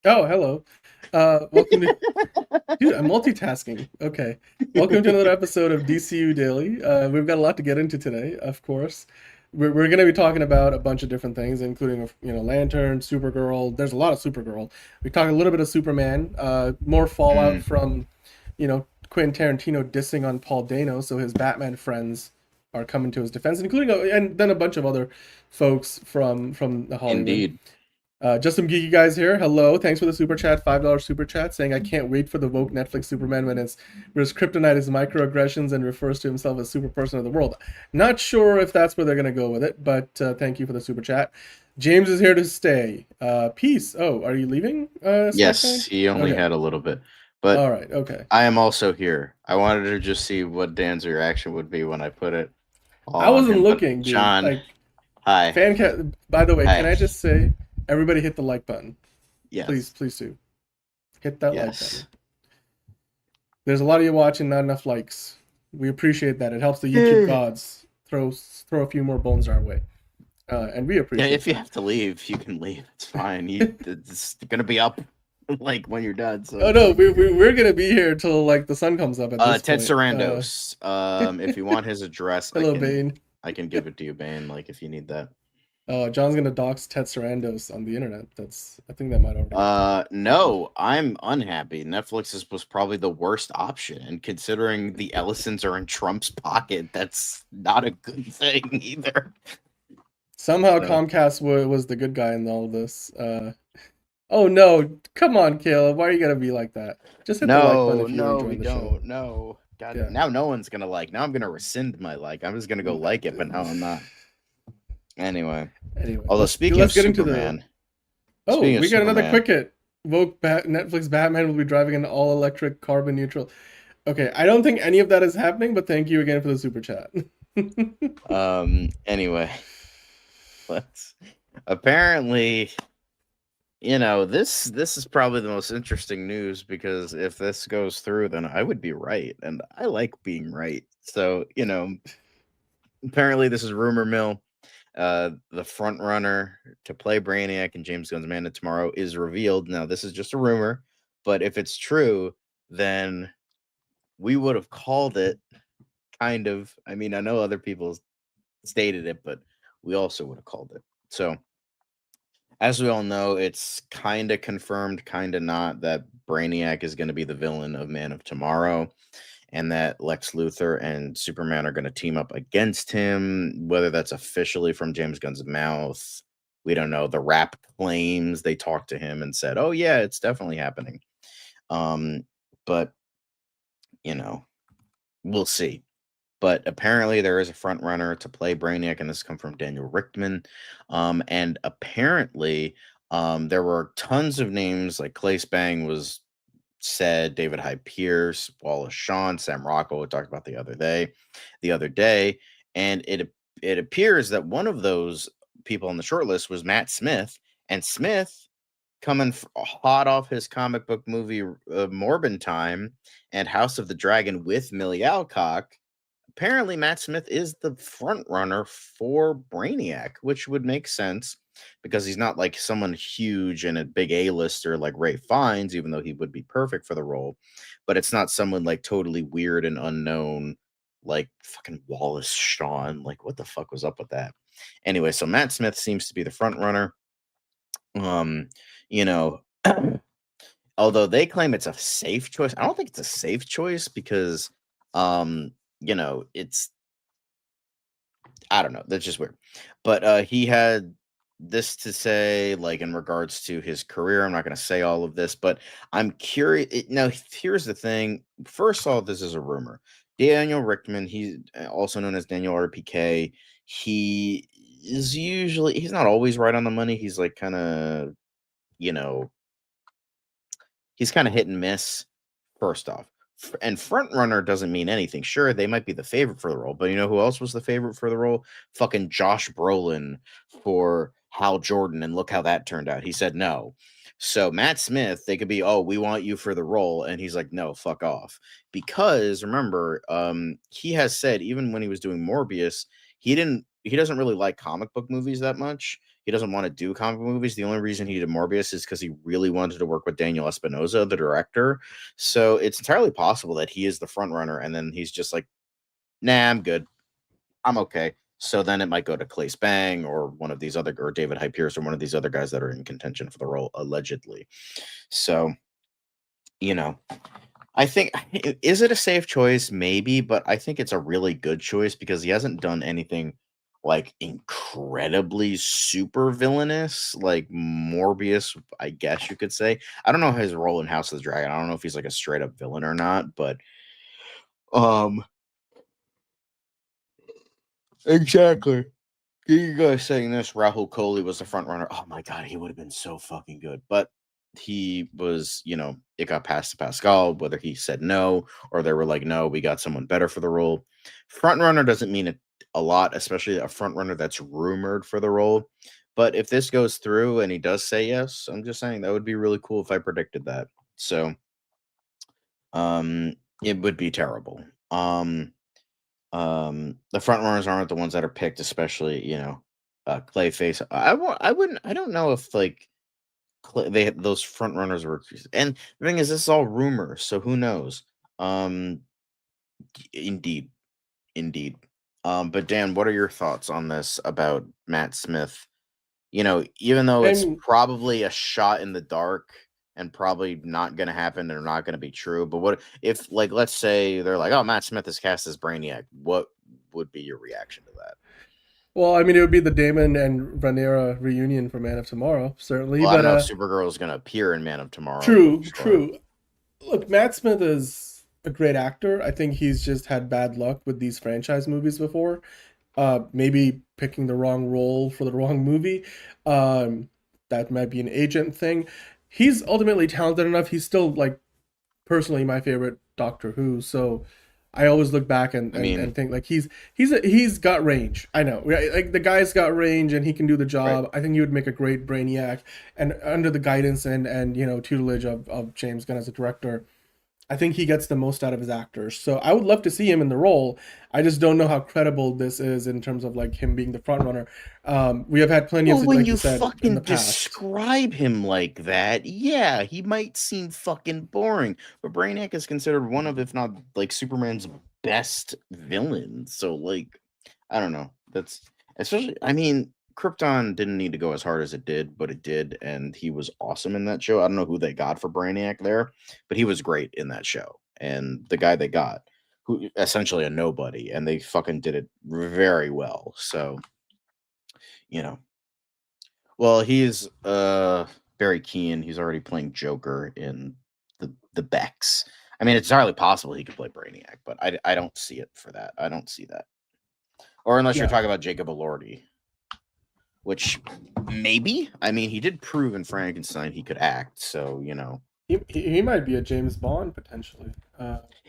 Oh, hello. Welcome to dude, I'm multitasking. Okay. Welcome to another episode of DCU Daily. We've got a lot to get into today, of course. We're going to be talking about a bunch of different things, including, Lantern, Supergirl. There's a lot of Supergirl. We talk a little bit of Superman, more fallout from, Quentin Tarantino dissing on Paul Dano, so his Batman friends are coming to his defense, including, and then a bunch of other folks from the Hollywood. Indeed. Just some geeky guys here. Hello, thanks for the super chat, $5 super chat, saying I can't wait for the woke Netflix Superman when his kryptonite is microaggressions and refers to himself as super person of the world. Not sure if that's where they're gonna go with it, but thank you for the super chat. James is here to stay. Peace. Oh, are you leaving? Yes, he only had a little bit, but all right, okay. I am also here. I wanted to just see what Dan's reaction would be when I put it. I wasn't looking, dude. John. Hi. By the way, Hi. can I just say, everybody hit the like button. Yes. Please do. Hit that like Yes. button. There's a lot of you watching, not enough likes. We appreciate that. It helps the YouTube gods throw a few more bones our way. And we appreciate Yeah, if you that. have to leave, you can leave. It's fine. It's gonna be up like when you're done. So. Oh no, we're gonna be here till like the sun comes up at this Ted point. Sarandos. If you want his address, Hello, Bane. I can give it to you, Bane. Like if you need that. John's gonna dox Ted Sarandos on the internet. I think that might already. No, I'm unhappy. Netflix was probably the worst option, and considering the Ellisons are in Trump's pocket, that's not a good thing either. Somehow Comcast was the good guy in all of this. Oh no! Come on, Caleb. Why are you gonna be like that? Just hit the like button if you're enjoying the show. No. God, Yeah. now no one's gonna like. Now I'm gonna rescind my like. I'm just gonna go like it, but now I'm not. Anyway, although speaking of Superman, we got another quick hit. Woke Netflix Batman will be driving an all-electric, carbon-neutral. Okay, I don't think any of that is happening, but thank you again for the super chat. Anyway, apparently, this is probably the most interesting news, because if this goes through, then I would be right, and I like being right. So, apparently this is rumor mill. The front runner to play Brainiac in James Gunn's Man of Tomorrow is revealed. Now, this is just a rumor, but if it's true, then we would have called it, kind of. I mean, I know other people stated it, but we also would have called it. So, as we all know, it's kind of confirmed, kind of not, that Brainiac is going to be the villain of Man of Tomorrow, and that Lex Luthor and Superman are going to team up against him. Whether that's officially from James Gunn's mouth, we don't know. The Rap claims they talked to him and said, "Oh yeah, it's definitely happening." But we'll see. But apparently there is a front runner to play Brainiac, and this comes from Daniel Richtman. And apparently there were tons of names, like Clay Spang was said, David Hyde Pierce, Wallace Shawn, Sam Rockwell, we talked about the other day, and it appears that one of those people on the short list was Matt Smith, and Smith, coming hot off his comic book movie Morbin Time and House of the Dragon with Millie Alcock, apparently Matt Smith is the front runner for Brainiac, which would make sense, because he's not like someone huge and a big A-lister like Ray Fiennes, even though he would be perfect for the role. But it's not someone like totally weird and unknown like fucking Wallace Shawn. Like, what the fuck was up with that? Anyway, so Matt Smith seems to be the front runner. Although they claim it's a safe choice, I don't think it's a safe choice, because it's, I don't know, that's just weird. But he had this to say, like, in regards to his career, I'm not going to say all of this, but I'm curious. Now, here's the thing. First of all, this is a rumor. Daniel Richtman, he's also known as Daniel RPK. He is usually, he's not always right on the money. He's like kind of, you know, he's kind of hit and miss. First off, and front runner doesn't mean anything. Sure, they might be the favorite for the role, but you know who else was the favorite for the role? Fucking Josh Brolin for Hal Jordan, and look how that turned out. He said no. So Matt Smith, they could be, oh, we want you for the role, and he's like, no, fuck off. Because remember, he has said even when he was doing Morbius, he doesn't really like comic book movies that much. He doesn't want to do comic book movies. The only reason he did Morbius is because he really wanted to work with Daniel Espinosa, the director. So it's entirely possible that he is the front runner, and then he's just like, nah, I'm good. I'm okay. So then it might go to Clay Spang or one of these other, or David Hyde Pierce or one of these other guys that are in contention for the role, allegedly. So, you know, I think, is it a safe choice? Maybe, but I think it's a really good choice because he hasn't done anything like incredibly super villainous, like Morbius, I guess you could say. I don't know his role in House of the Dragon. I don't know if he's like a straight up villain or not, but um exactly. You guys saying this, Rahul Kohli was the front runner. Oh my god, he would have been so fucking good. But he was, you know, it got passed to Pascal, whether he said no or they were like, no, we got someone better for the role. Front runner doesn't mean a lot, especially a front runner that's rumored for the role. But if this goes through and he does say yes, I'm just saying that would be really cool if I predicted that. So it would be terrible. The front runners aren't the ones that are picked, especially, you know, Clayface. I don't know if like they had those front runners were, and the thing is, this is all rumors, so who knows? Um, indeed, indeed. But Dan, what are your thoughts on this about Matt Smith? You know, even though it's And probably a shot in the dark and probably not going to happen or not going to be true, but what if, like, let's say they're like, oh, Matt Smith is cast as Brainiac. What would be your reaction to that? well, I mean, it would be the Damon and Rhaenyra reunion for Man of Tomorrow, certainly. Well, I But don't know if Supergirl is going to appear in Man of Tomorrow. true, But sure. true. Look, Matt Smith is a great actor. I think he's just had bad luck with these franchise movies before. Maybe picking the wrong role for the wrong movie. That might be an agent thing. He's ultimately talented enough. He's still like personally my favorite Doctor Who. So I always look back and, I mean, and think like he's got range. I know, right? Like the guy's got range and he can do the job. right. I think he would make a great Brainiac, and under the guidance and you know tutelage of James Gunn as a director, I think he gets the most out of his actors. So I would love to see him in the role. I just don't know how credible this is in terms of like him being the front runner. We have had plenty Well, of, when like you you said, in fucking the past. describe him like that, yeah, he might seem fucking boring. But Brainiac is considered one of, if not like Superman's best villains. So, like, I don't know. That's especially, I mean, Krypton didn't need to go as hard as it did, but it did, and he was awesome in that show. I don't know who they got for Brainiac there, but he was great in that show. And the guy they got, who essentially a nobody, and they fucking did it very well. So, you know. Well, he's very keen. He's already playing Joker in the Becks. I mean, it's entirely possible he could play Brainiac, but I don't see it for that. I don't see that. Or unless you're Yeah, talking about Jacob Elordi, which maybe. I mean, he did prove in Frankenstein he could act, so you know. he might be a James Bond potentially.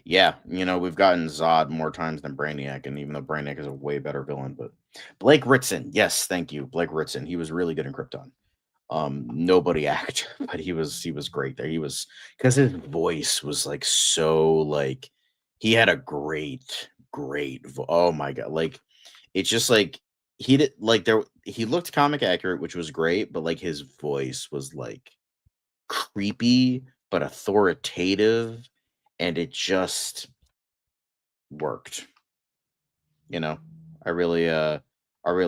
Yeah, you know, we've gotten Zod more times than Brainiac, and even though Brainiac is a way better villain, but Blake Ritson, yes, thank you, Blake Ritson. He was really good in Krypton. Nobody act, but he was great there. He was, because his voice was like so like he had a oh my god, like it's just like he did like there he looked comic accurate, which was great, but like his voice was like creepy but authoritative, and it just worked. You know, I really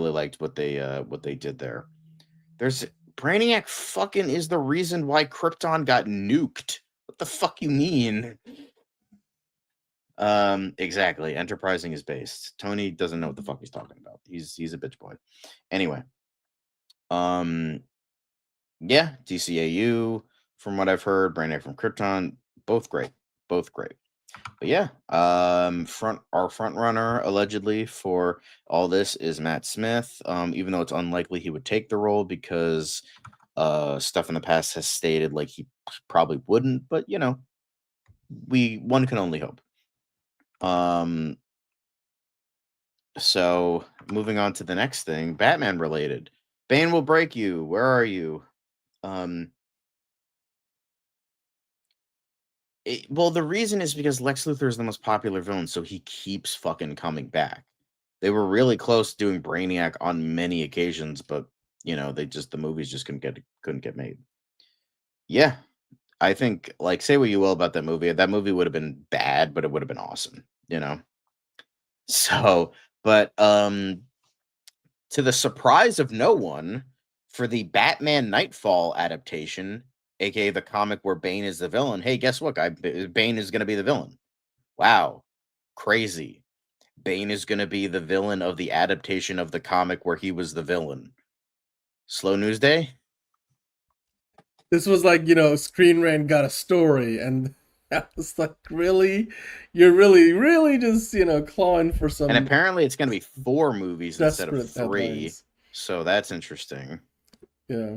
liked what they did there. There's Brainiac fucking is the reason why Krypton got nuked. What the fuck you mean? Exactly. Enterprising is based. Tony doesn't know what the fuck he's talking about. He's a bitch boy. Anyway, Yeah, DCAU, from what I've heard, Brainiac from Krypton, both great, both great. But yeah, our front runner allegedly for all this is Matt Smith. Even though it's unlikely he would take the role because stuff in the past has stated like he probably wouldn't, but you know, one can only hope. So moving on to the next thing, Batman related. Bane will break you. Where are you? Well, the reason is because Lex Luthor is the most popular villain, so he keeps fucking coming back. They were really close to doing Brainiac on many occasions, but you know, the movies just couldn't get made. Yeah, I think, like, say what you will about that movie. That movie would have been bad, but it would have been awesome, you know. So, but to the surprise of no one, for the Batman Nightfall adaptation, aka the comic where Bane is the villain, hey, guess what, guy? Bane is going to be the villain. Wow, crazy. Bane is going to be the villain of the adaptation of the comic where he was the villain. Slow news day? This was like, you know, Screen Rant got a story, and I was like, really? You're really just, you know, clawing for some. And apparently it's going to be 4 movies instead of 3. Headlines. So that's interesting. Yeah.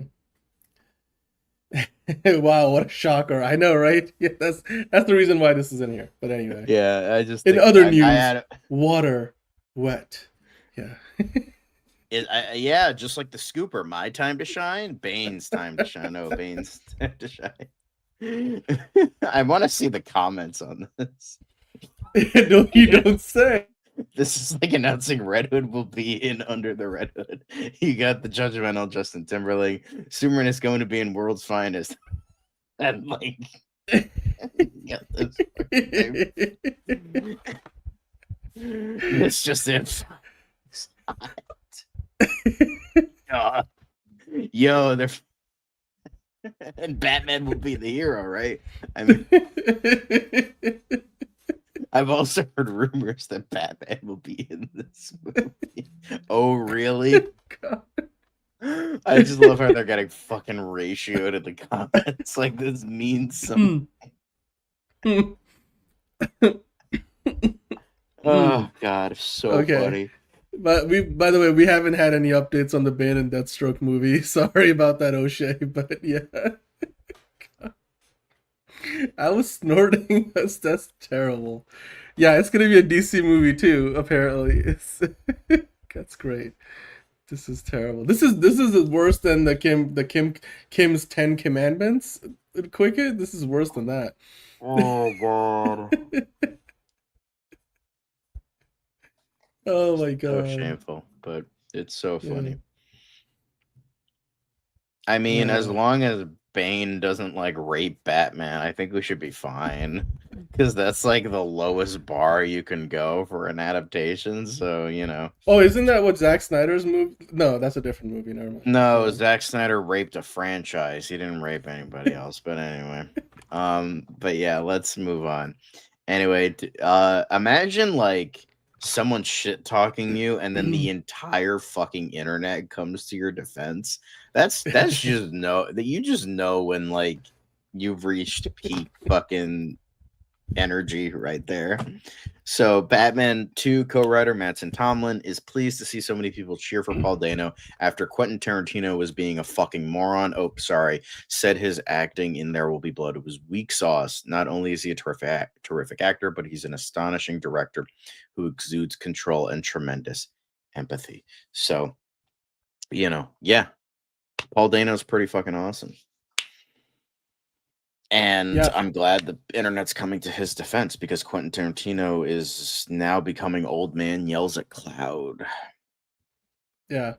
Wow, what a shocker. I know, right? Yeah, that's the reason why this is in here. But anyway. Yeah, I just in other news, water wet. Yeah. Yeah, just like the scooper. My time to shine, Bane's time to shine. No, Bane's time to shine. I want to see the comments on this. No, you don't say. This is like announcing Red Hood will be in Under the Red Hood. You got the judgmental Justin Timberlake. Superman is going to be in World's Finest. And like, got this. It's just it. God. Yo, they're and Batman will be the hero, right? I mean, I've also heard rumors that Batman will be in this movie. Oh, really? God. I just love how they're getting fucking ratioed in the comments. Like, this means something. Oh, God. So funny. But by the way, we haven't had any updates on the Bane and Deathstroke movie. Sorry about that, O'Shea, but yeah. I was snorting. That's terrible. Yeah, it's gonna be a DC movie too, apparently. That's great. This is terrible. This is worse than Kim's 10 Commandments. Quicket. This is worse than that. Oh God. Oh my God. So shameful, but it's so funny. Yeah. I mean, as long as Bane doesn't like rape Batman, I think we should be fine. Because that's like the lowest bar you can go for an adaptation. So, you know. Oh, isn't that what Zack Snyder's movie? No, that's a different movie. Never mind. No, Zack Snyder raped a franchise. He didn't rape anybody else. But anyway. But yeah, let's move on. Anyway, imagine like someone shit talking you and then the entire fucking internet comes to your defense. That's just you just know when like you've reached peak fucking energy right there. So Batman 2 co-writer Mattson Tomlin is pleased to see so many people cheer for Paul Dano after Quentin Tarantino was being a fucking moron. Oh, sorry. Said his acting in There Will Be Blood was weak sauce. Not only is he a terrific actor, but he's an astonishing director who exudes control and tremendous empathy. So, you know, yeah. Paul Dano's pretty fucking awesome. And I'm glad the internet's coming to his defense because Quentin Tarantino is now becoming old man yells at cloud. Yeah.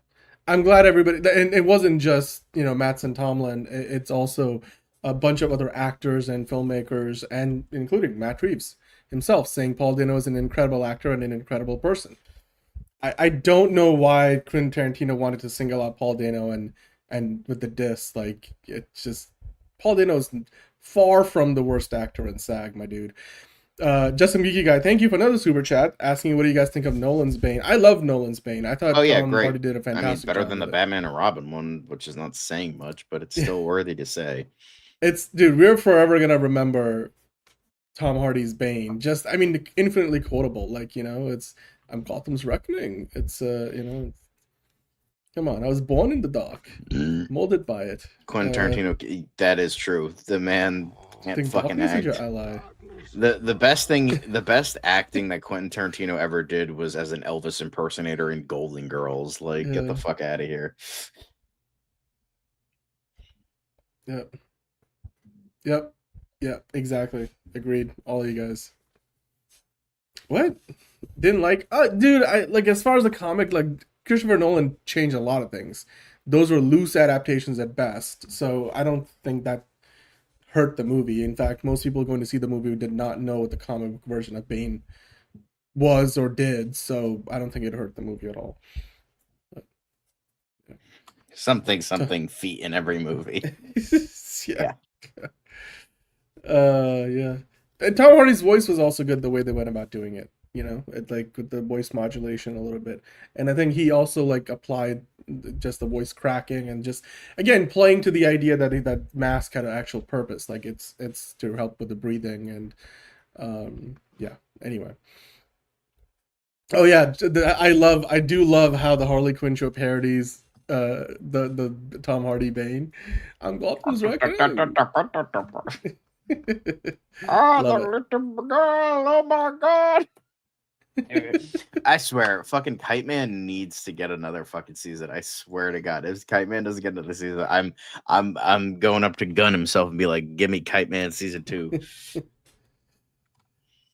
I'm glad everybody, and it wasn't just, you know, Mattson Tomlin. It's also a bunch of other actors and filmmakers, and including Matt Reeves himself, saying Paul Dano is an incredible actor and an incredible person. I don't know why Quentin Tarantino wanted to single out Paul Dano and with the diss, like, it's just, Paul Dano's far from the worst actor in SAG, my dude. Justin Geeky Guy, thank you for another super chat asking what do you guys think of Nolan's Bane. I love Nolan's Bane. I thought Tom Hardy did a fantastic better job than the with it. Batman and Robin one, which is not saying much, but it's still worthy to say. Dude, we're forever gonna remember Tom Hardy's Bane. Just, I mean, infinitely quotable. Like, you know, it's I'm Gotham's Reckoning. It's you know, come on, I was born in the dark, molded by it. Quentin Tarantino, that is true. The man can't fucking act. Your ally. The best acting that Quentin Tarantino ever did was as an Elvis impersonator in Golden Girls. Like, get the fuck out of here. Yep, exactly. Agreed. All of you guys. What? Didn't like? Dude, I like, as far as the comic, like, Christopher Nolan changed a lot of things. Those were loose adaptations at best, so I don't think that hurt the movie. In fact, most people going to see the movie did not know what the comic book version of Bane was or did, so I don't think it hurt the movie at all. But, yeah. Something feet in every movie. Yeah. Yeah. And Tom Hardy's voice was also good the way they went about doing it. You know, it, like, with the voice modulation a little bit, and I think he also, like, applied just the voice cracking and just, again, playing to the idea that that mask had an actual purpose, like it's to help with the breathing. And yeah, anyway. Oh yeah, I do love how the Harley Quinn show parodies the Tom Hardy Bane. I'm Gotham's Reckoning. Oh, the little girl! Oh my god! I swear, fucking Kite Man needs to get another fucking season. I swear to God, if Kite Man doesn't get another season, I'm going up to Gunn himself and be like, "Give me Kite Man season 2."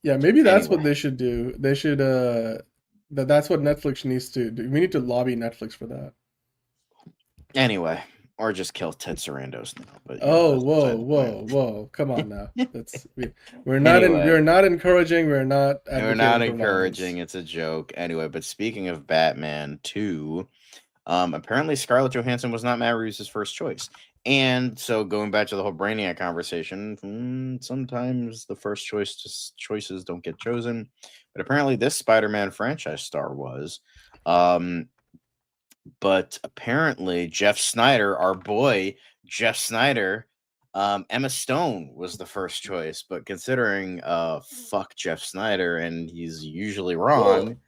Yeah, maybe that's what they should do. They should that's what Netflix needs to do. We need to lobby Netflix for that. Anyway, or just kill Ted Sarandos now. But whoa! Come on now. We're not encouraging. We're not encouraging. It's a joke. Anyway, but speaking of Batman 2, apparently Scarlett Johansson was not Matt Reeves' first choice. And so, going back to the whole Brainiac conversation, sometimes the first choices don't get chosen. But apparently this Spider-Man franchise star was. But apparently Jeff Snyder, our boy Jeff Snyder, Emma Stone was the first choice. But considering fuck Jeff Snyder, and he's usually wrong.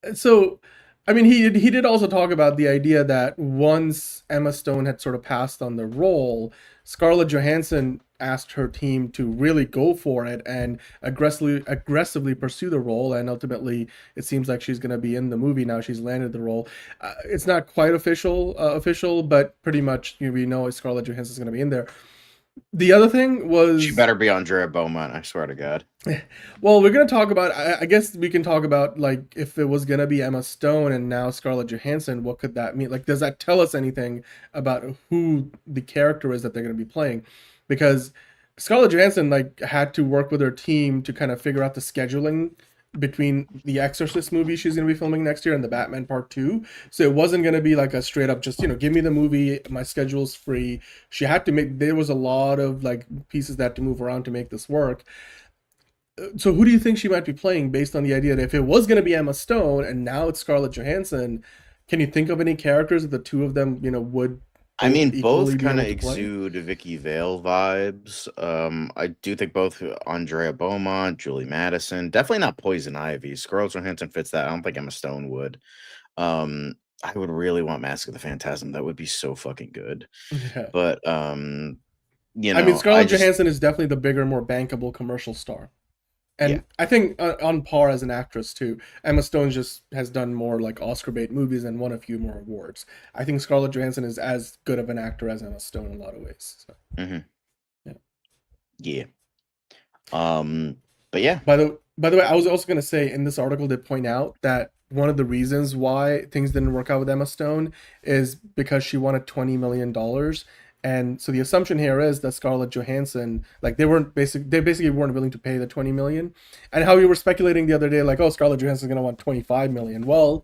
Well, so, I mean, he did also talk about the idea that once Emma Stone had sort of passed on the role, Scarlett Johansson asked her team to really go for it and aggressively pursue the role, and ultimately it seems like she's going to be in the movie now. She's landed the role. It's not quite official, but pretty much we know Scarlett Johansson is going to be in there. The other thing was, she better be Andrea Beaumont, I swear to God. Well, we're going to talk about, I guess we can talk about, like, if it was going to be Emma Stone and now Scarlett Johansson, what could that mean? Like, does that tell us anything about who the character is that they're going to be playing? Because Scarlett Johansson, like, had to work with her team to kind of figure out the scheduling between the Exorcist movie she's going to be filming next year and the Batman Part 2. So it wasn't going to be like a straight up just, give me the movie, my schedule's free. She had to there was a lot of, like, pieces that had to move around to make this work. So who do you think she might be playing based on the idea that if it was going to be Emma Stone and now it's Scarlett Johansson, can you think of any characters that the two of them, would... I mean, both kind of exude Vicky Vale vibes. I do think both Andrea Beaumont, Julie Madison, definitely not Poison Ivy. Scarlett Johansson fits that. I don't think Emma Stone would. I would really want Mask of the Phantasm. That would be so fucking good. Yeah. But, I mean, Scarlett Johansson is definitely the bigger, more bankable commercial star. And yeah. I think on par as an actress, too. Emma Stone just has done more, like, Oscar-bait movies and won a few more awards. I think Scarlett Johansson is as good of an actor as Emma Stone in a lot of ways. So. Mm-hmm. Yeah. But yeah. By the way, I was also going to say, in this article, they point out that one of the reasons why things didn't work out with Emma Stone is because she wanted $20 million. And so the assumption here is that Scarlett Johansson, like, they basically weren't willing to pay the $20 million. And how we were speculating the other day, like, oh, Scarlett Johansson is going to want $25 million. Well,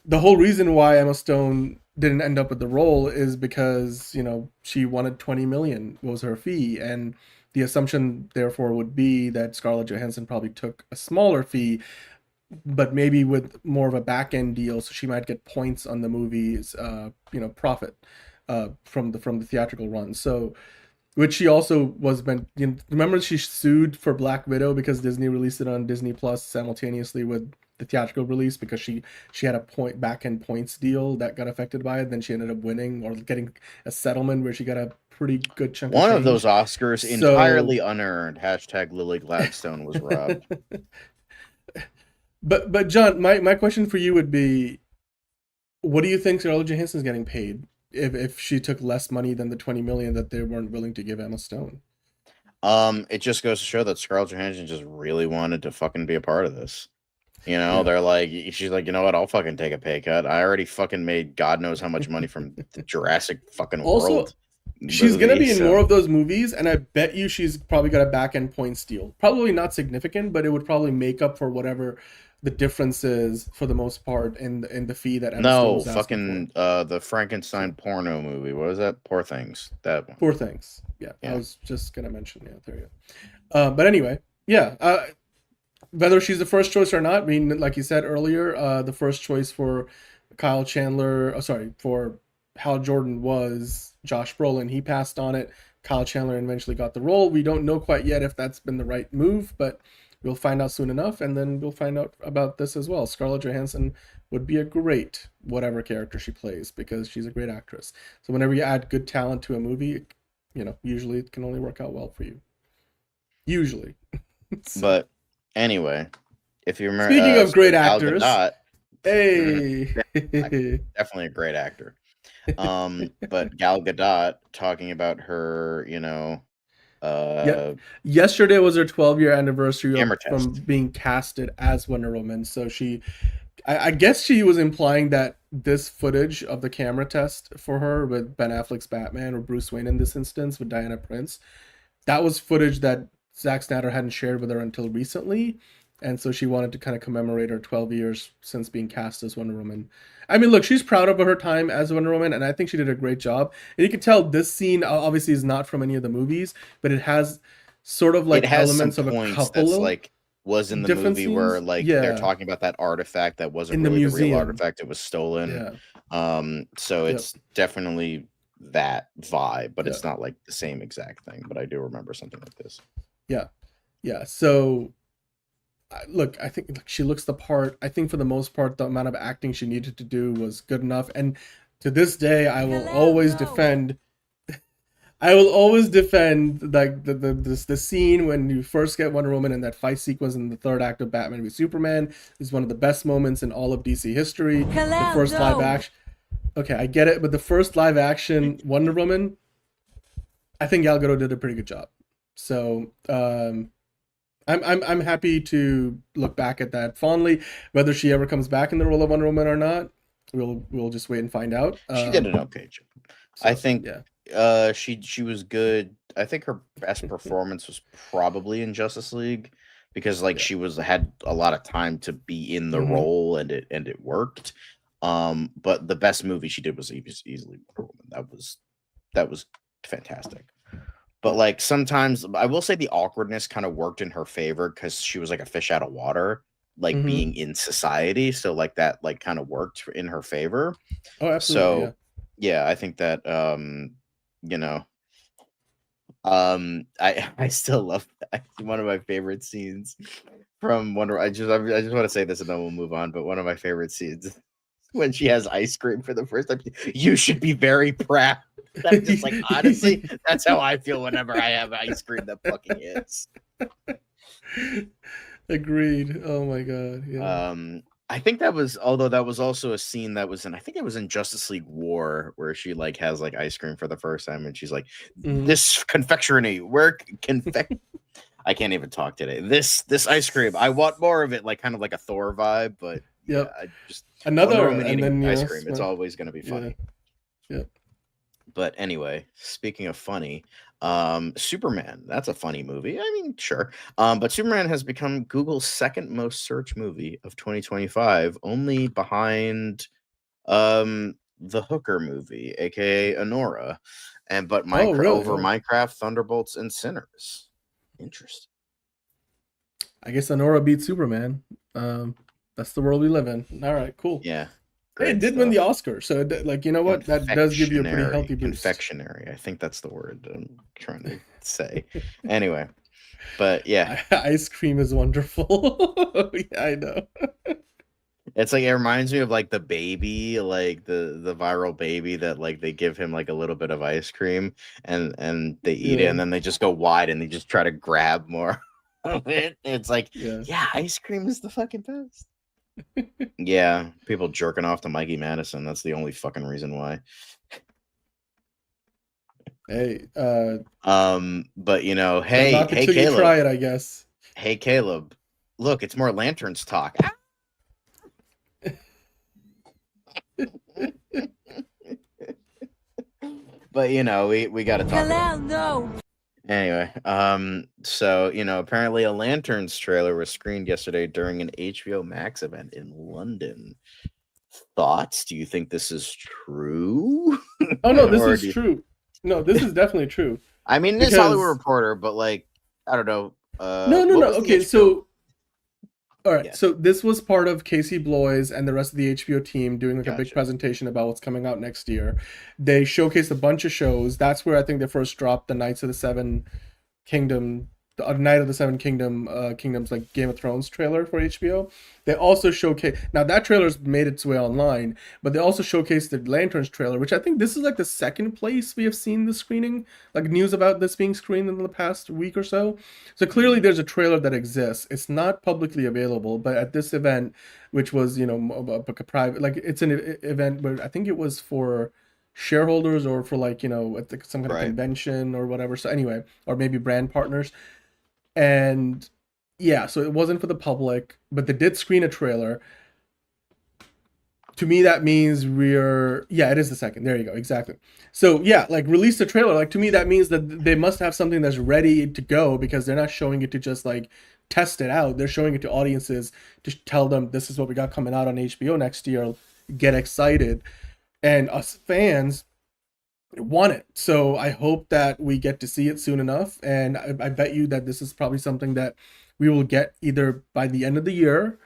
the whole reason why Emma Stone didn't end up with the role is because, she wanted $20 million was her fee. And the assumption therefore would be that Scarlett Johansson probably took a smaller fee, but maybe with more of a back end deal, so she might get points on the movie's profit from the theatrical run. So, which she also was meant. Remember, she sued for Black Widow because Disney released it on Disney Plus simultaneously with the theatrical release because she had a back end points deal that got affected by it. Then she ended up winning or getting a settlement where she got a pretty good chunk. One of those Oscars entirely unearned. # Lily Gladstone was robbed. But John, my question for you would be, what do you think Scarlett Johansson's getting paid if she took less money than the $20 million that they weren't willing to give Emma Stone? It just goes to show that Scarlett Johansson just really wanted to fucking be a part of this. They're like, she's like, you know what? I'll fucking take a pay cut. I already fucking made God knows how much money from the Jurassic fucking World. She's gonna be in more of those movies, and I bet you she's probably got a back end points deal. Probably not significant, but it would probably make up for whatever the difference is for the most part in the fee that Emma Stone was asking for. The Frankenstein porno movie. What was that? Poor Things. That one. Poor Things. Yeah. I was just gonna mention. Yeah, there you go. But anyway, yeah. Whether she's the first choice or not, I mean, like you said earlier, the first choice for for Hal Jordan was Josh Brolin. He passed on it. Kyle Chandler eventually got the role. We don't know quite yet if that's been the right move, but we'll find out soon enough, and then we'll find out about this as well. Scarlett Johansson would be a great whatever character she plays because she's a great actress. So whenever you add good talent to a movie, usually it can only work out well for you. Usually. But anyway, if you remember, speaking of great actors, Gadot, hey, definitely a great actor. But Gal Gadot talking about her, yesterday was her 12-year anniversary from being casted as Wonder Woman. So I guess she was implying that this footage of the camera test for her with Ben Affleck's Batman, or Bruce Wayne in this instance with Diana Prince, that was footage that Zack Snyder hadn't shared with her until recently, and so she wanted to kind of commemorate her 12 years since being cast as Wonder Woman. I mean, look, she's proud of her time as Wonder Woman, and I think she did a great job. And you can tell this scene obviously is not from any of the movies, but it has sort of like elements of a couple that's like was in the movie scenes where they're talking about that artifact that wasn't in really the real artifact; it was stolen. So it's definitely that vibe, but it's not like the same exact thing. But I do remember something like this. Yeah. So, look, I think she looks the part. I think for the most part, the amount of acting she needed to do was good enough. And to this day, I will always defend. I will always defend like the scene when you first get Wonder Woman and that fight sequence in the third act of Batman v Superman is one of the best moments in all of DC history. The first live action. Okay, I get it, but the first live action Wonder Woman, I think Gal Gadot did a pretty good job. So I'm happy to look back at that fondly. Whether she ever comes back in the role of Wonder Woman or not, we'll just wait and find out. She did an okay job. So, I think she was good. I think her best performance was probably in Justice League because she had a lot of time to be in the role and it worked. But the best movie she did was easily Wonder Woman. That was fantastic. But sometimes I will say the awkwardness kind of worked in her favor because she was like a fish out of water, being in society. So that kind of worked in her favor. Oh, absolutely. So yeah, I think that I still love one of my favorite scenes from Wonder. I just want to say this and then we'll move on. But one of my favorite scenes when she has ice cream for the first time. You should be very proud. That's just honestly, that's how I feel whenever I have ice cream that fucking hits. Agreed. Oh my god. Yeah. I think that was also a scene that was in, I think it was in Justice League War where she has ice cream for the first time and she's like, this confectionery, where I can't even talk today. This ice cream, I want more of it, kind of like a Thor vibe, but I just another and then ice cream. It's always going to be funny. Yeah. But anyway, speaking of funny, Superman, that's a funny movie. I mean, sure. But Superman has become Google's second most searched movie of 2025, only behind the Hooker movie, aka Honora, but Oh, really? over Minecraft, Thunderbolts, and Sinners. Interesting. I guess Honora beat Superman. That's the world we live in. All right, cool. Yeah. It did win the Oscar, so like, you know what? That does give you a pretty healthy boost. Confectionery. I think that's the word I'm trying to say. Anyway, but yeah, ice cream is wonderful. Yeah, I know. It's like, it reminds me of like the baby, like the viral baby that like they give him like a little bit of ice cream and they eat it and then they just go wide and they just try to grab more of it. It's like, yeah, ice cream is the fucking best. Yeah, people jerking off to Mikey Madison. That's the only fucking reason why. Hey, but you know, hey Caleb, you try it, I guess. Hey Caleb, look, it's more Lanterns talk. But you know, we got to talk about it. Anyway, so you know, apparently a Lanterns trailer was screened yesterday during an HBO Max event in London. Thoughts? Do you think this is true? Oh no, this is true. No, this is definitely true. I mean, this Hollywood Reporter, but like, I don't know. No. Okay, so all right, so this was part of Casey Bloys and the rest of the HBO team doing like a big presentation about what's coming out next year. They showcased a bunch of shows. That's where I think they first dropped the Knights of the Seven Kingdom, the Night of the Seven Kingdoms, like Game of Thrones trailer for HBO. They also showcase, now that trailer's made its way online, but they also showcased the Lanterns trailer, which I think this is like the second place we have seen the screening, like news about this being screened in the past week or so. So clearly there's a trailer that exists. It's not publicly available, but at this event, which was, you know, a private, like it's an event where I think it was for shareholders or for like, you know, some kind of convention or whatever. So anyway, or maybe brand partners. And yeah, so it wasn't for the public, but they did screen a trailer. To me, that means it is the second. There you go. Exactly. So yeah, like release the trailer. Like to me, that means that they must have something that's ready to go because they're not showing it to just like test it out. They're showing it to audiences to tell them this is what we got coming out on HBO next year. Get excited. And us fans want it. So I hope that we get to see it soon enough. And I bet you that this is probably something that we will get either by the end of the year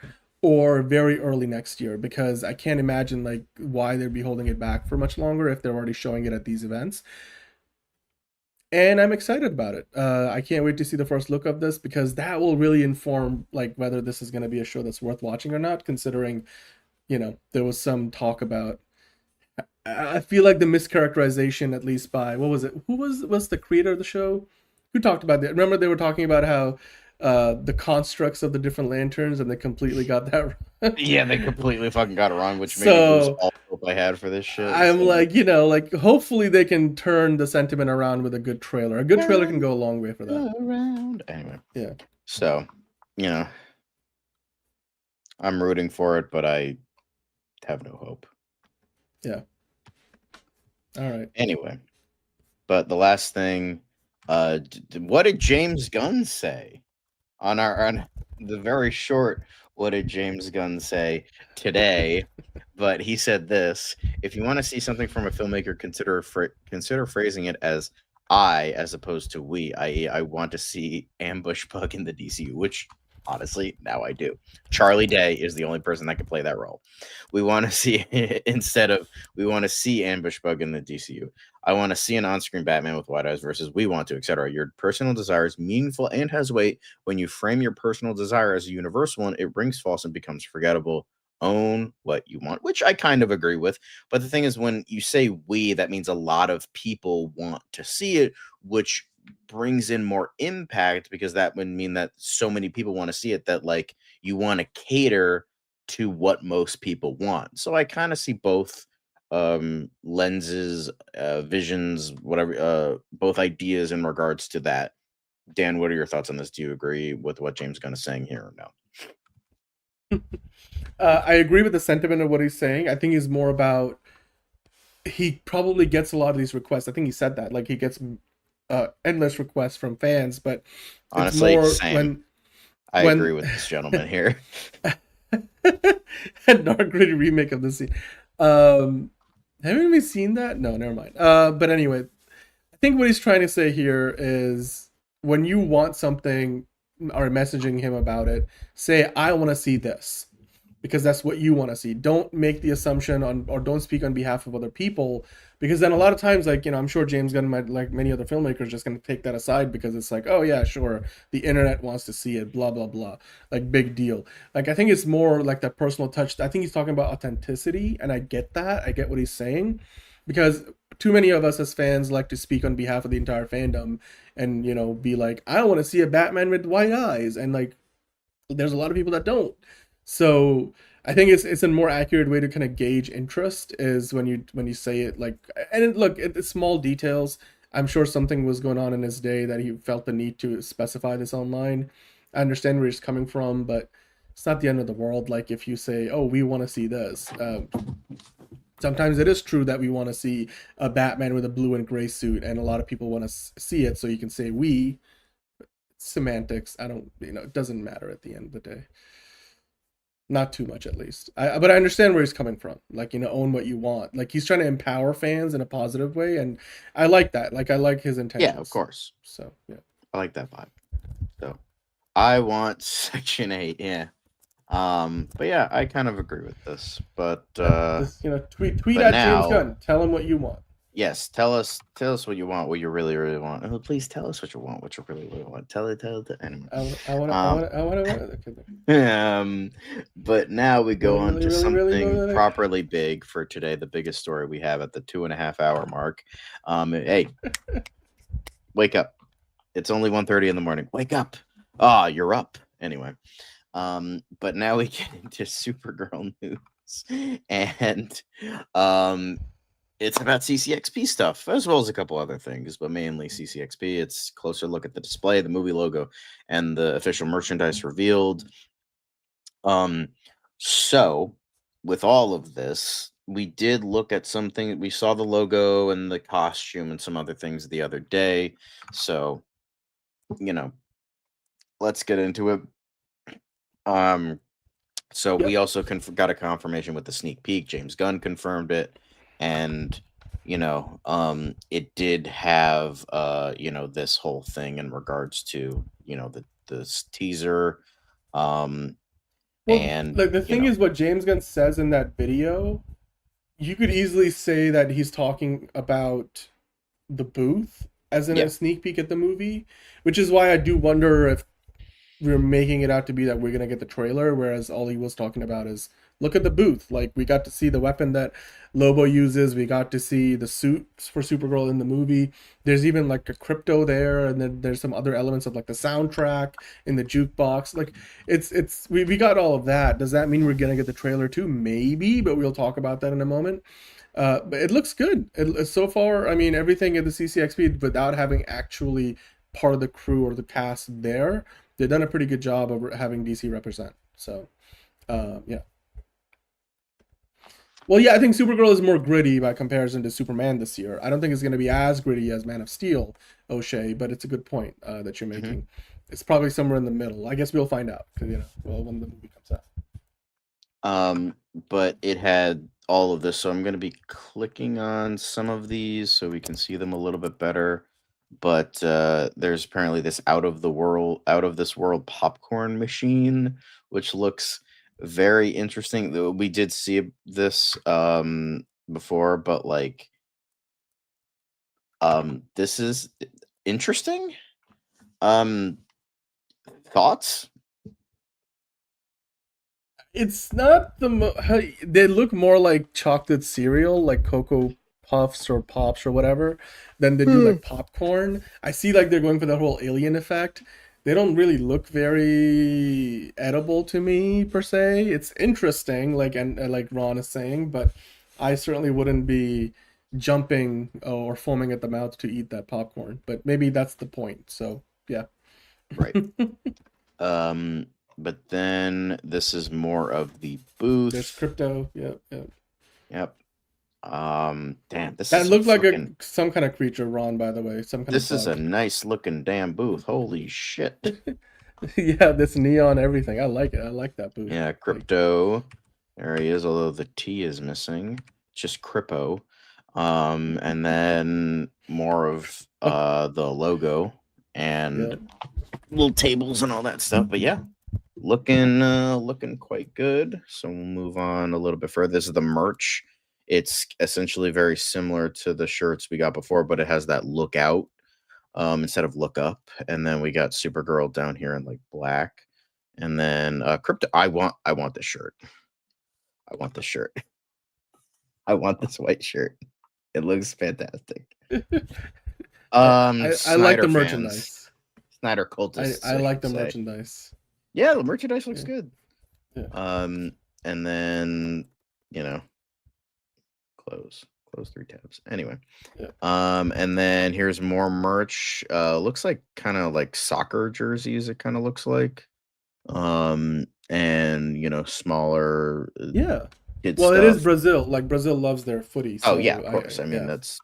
or very early next year, because I can't imagine like why they'd be holding it back for much longer if they're already showing it at these events. And I'm excited about it. I can't wait to see the first look of this because that will really inform like whether this is going to be a show that's worth watching or not, considering, you know, there was some talk about, I feel like the mischaracterization, at least by, what was it? Who was the creator of the show? Who talked about that? Remember they were talking about how the constructs of the different lanterns, and they completely got that wrong. Yeah, they completely fucking got it wrong, which made me lose all hope I had for this shit. I'm like, you know, like hopefully they can turn the sentiment around with a good trailer. A good trailer can go a long way for that. Anyway. Yeah. So, you know, I'm rooting for it, but I have no hope. Yeah. All right. Anyway, but the last thing, what did James Gunn say on the very short? What did James Gunn say today? But he said this: if you want to see something from a filmmaker, consider phrasing it as I, as opposed to we. I.e., I want to see Ambush Bug in the DCU, which honestly now I do. Charlie Day is the only person that can play that role. We want to see we want to see Ambush Bug in the DCU. I want to see an on-screen Batman with wide eyes versus we want to, etc. Your personal desire is meaningful and has weight. When you frame your personal desire as a universal one, it rings false and becomes forgettable. Own what you want, which I kind of agree with. But the thing is, when you say we, that means a lot of people want to see it, which brings in more impact, because that would mean that so many people want to see it that like you want to cater to what most people want. So I kind of see both lenses, visions, whatever, both ideas in regards to that. Dan, what are your thoughts on this? Do you agree with what James Gunn is saying here or no? I agree with the sentiment of what he's saying. I think he's more about, he probably gets a lot of these requests. I think he said that, like he gets endless requests from fans, but honestly, same. I agree with this gentleman here. A Dark Gritty remake of the scene. Haven't we seen that? No, never mind. But anyway, I think what he's trying to say here is when you want something or messaging him about it, say, I want to see this because that's what you want to see. Don't make the assumption on, or don't speak on behalf of other people, because then a lot of times, like, I'm sure James Gunn might, like many other filmmakers, just going to take that aside because it's like, oh yeah, sure, the internet wants to see it, blah, blah, blah. Like, big deal. Like, I think it's more like that personal touch. I think he's talking about authenticity, and I get that. I get what he's saying, because too many of us as fans like to speak on behalf of the entire fandom and, be like, I want to see a Batman with white eyes. And like, there's a lot of people that don't. So I think it's a more accurate way to kind of gauge interest is when you say it like, and look, it's small details. I'm sure something was going on in his day that he felt the need to specify this online. I understand where he's coming from, but it's not the end of the world. Like if you say, oh, we want to see this. Sometimes it is true that we want to see a Batman with a blue and gray suit, and a lot of people want to see it, so you can say we. Semantics, I don't, it doesn't matter at the end of the day. Not too much, at least. But I understand where he's coming from. Like, own what you want. Like, he's trying to empower fans in a positive way, and I like that. Like, I like his intentions. Yeah, of course. So, yeah. I like that vibe. So, I want Section 8, yeah. But yeah, I kind of agree with this. But tweet at James Gunn. Tell him what you want. Yes, tell us what you want, what you really, really want. Oh, please tell us what you want, what you really, really want. Tell it. Anyway. I want to. But now we go on to something properly big for today. The biggest story we have at the 2.5 hour mark. Hey, wake up! It's only 1:30 in the morning. Wake up! Ah, you're up. Anyway. But now we get into Supergirl news, and it's about CCXP stuff, as well as a couple other things, but mainly CCXP. It's closer look at the display, the movie logo, and the official merchandise revealed. So with all of this, we did look at something. We saw the logo and the costume and some other things the other day. So, let's get into it. So we also got a confirmation with the sneak peek. James Gunn confirmed it, and it did have this whole thing in regards to the teaser. And like the thing is, what James Gunn says in that video, you could easily say that he's talking about the booth as in a sneak peek at the movie, which is why I do wonder if we're making it out to be that we're gonna get the trailer, whereas all he was talking about is look at the booth. Like, we got to see the weapon that Lobo uses, we got to see the suits for Supergirl in the movie. There's even like a crypto there, and then there's some other elements of like the soundtrack in the jukebox. Like, we got all of that. Does that mean we're gonna get the trailer too? Maybe, but we'll talk about that in a moment. But it looks good. So far, I mean, everything at the CCXP without having actually part of the crew or the cast there, they've done a pretty good job of having DC represent. So, yeah. Well, yeah, I think Supergirl is more gritty by comparison to Superman this year. I don't think it's going to be as gritty as Man of Steel, O'Shea, but it's a good point that you're making. Mm-hmm. It's probably somewhere in the middle. I guess we'll find out, because, when the movie comes out. But it had all of this, so I'm going to be clicking on some of these so we can see them a little bit better. But there's apparently this out of this world popcorn machine, which looks very interesting. We did see this before, but like this is interesting. Thoughts? It's not they look more like chocolate cereal, like Cocoa Puffs or Pops or whatever, than they do like popcorn. I see like they're going for the whole alien effect. They don't really look very edible to me per se. It's interesting, like Ron is saying, but I certainly wouldn't be jumping or foaming at the mouth to eat that popcorn. But maybe that's the point. So yeah. Right. But then this is more of the booth. There's crypto. Yep. Damn, that looked like some kind of creature, Ron, by the way. This is a nice looking damn booth. Holy shit. Yeah, this neon everything. I like it. I like that booth. Yeah, crypto. There he is, although the T is missing. just Crippo, and then more of the logo and little tables and all that stuff. But yeah, looking quite good. So we'll move on a little bit further. This is the merch. It's essentially very similar to the shirts we got before, but it has that look out instead of look up. And then we got Supergirl down here in like black. And then Crypto. I want this shirt. I want this shirt. I want this white shirt. It looks fantastic. I like the merchandise. Snyder cultists. I like the merchandise. Yeah, the merchandise looks good. Yeah. And then close 3 tabs. Anyway. Yeah. And then here's more merch. Looks like kind of like soccer jerseys. It kind of looks like. And smaller. Yeah. Kid well, stuff. It is Brazil. Like Brazil loves their footy. So yeah, of course. I mean, that's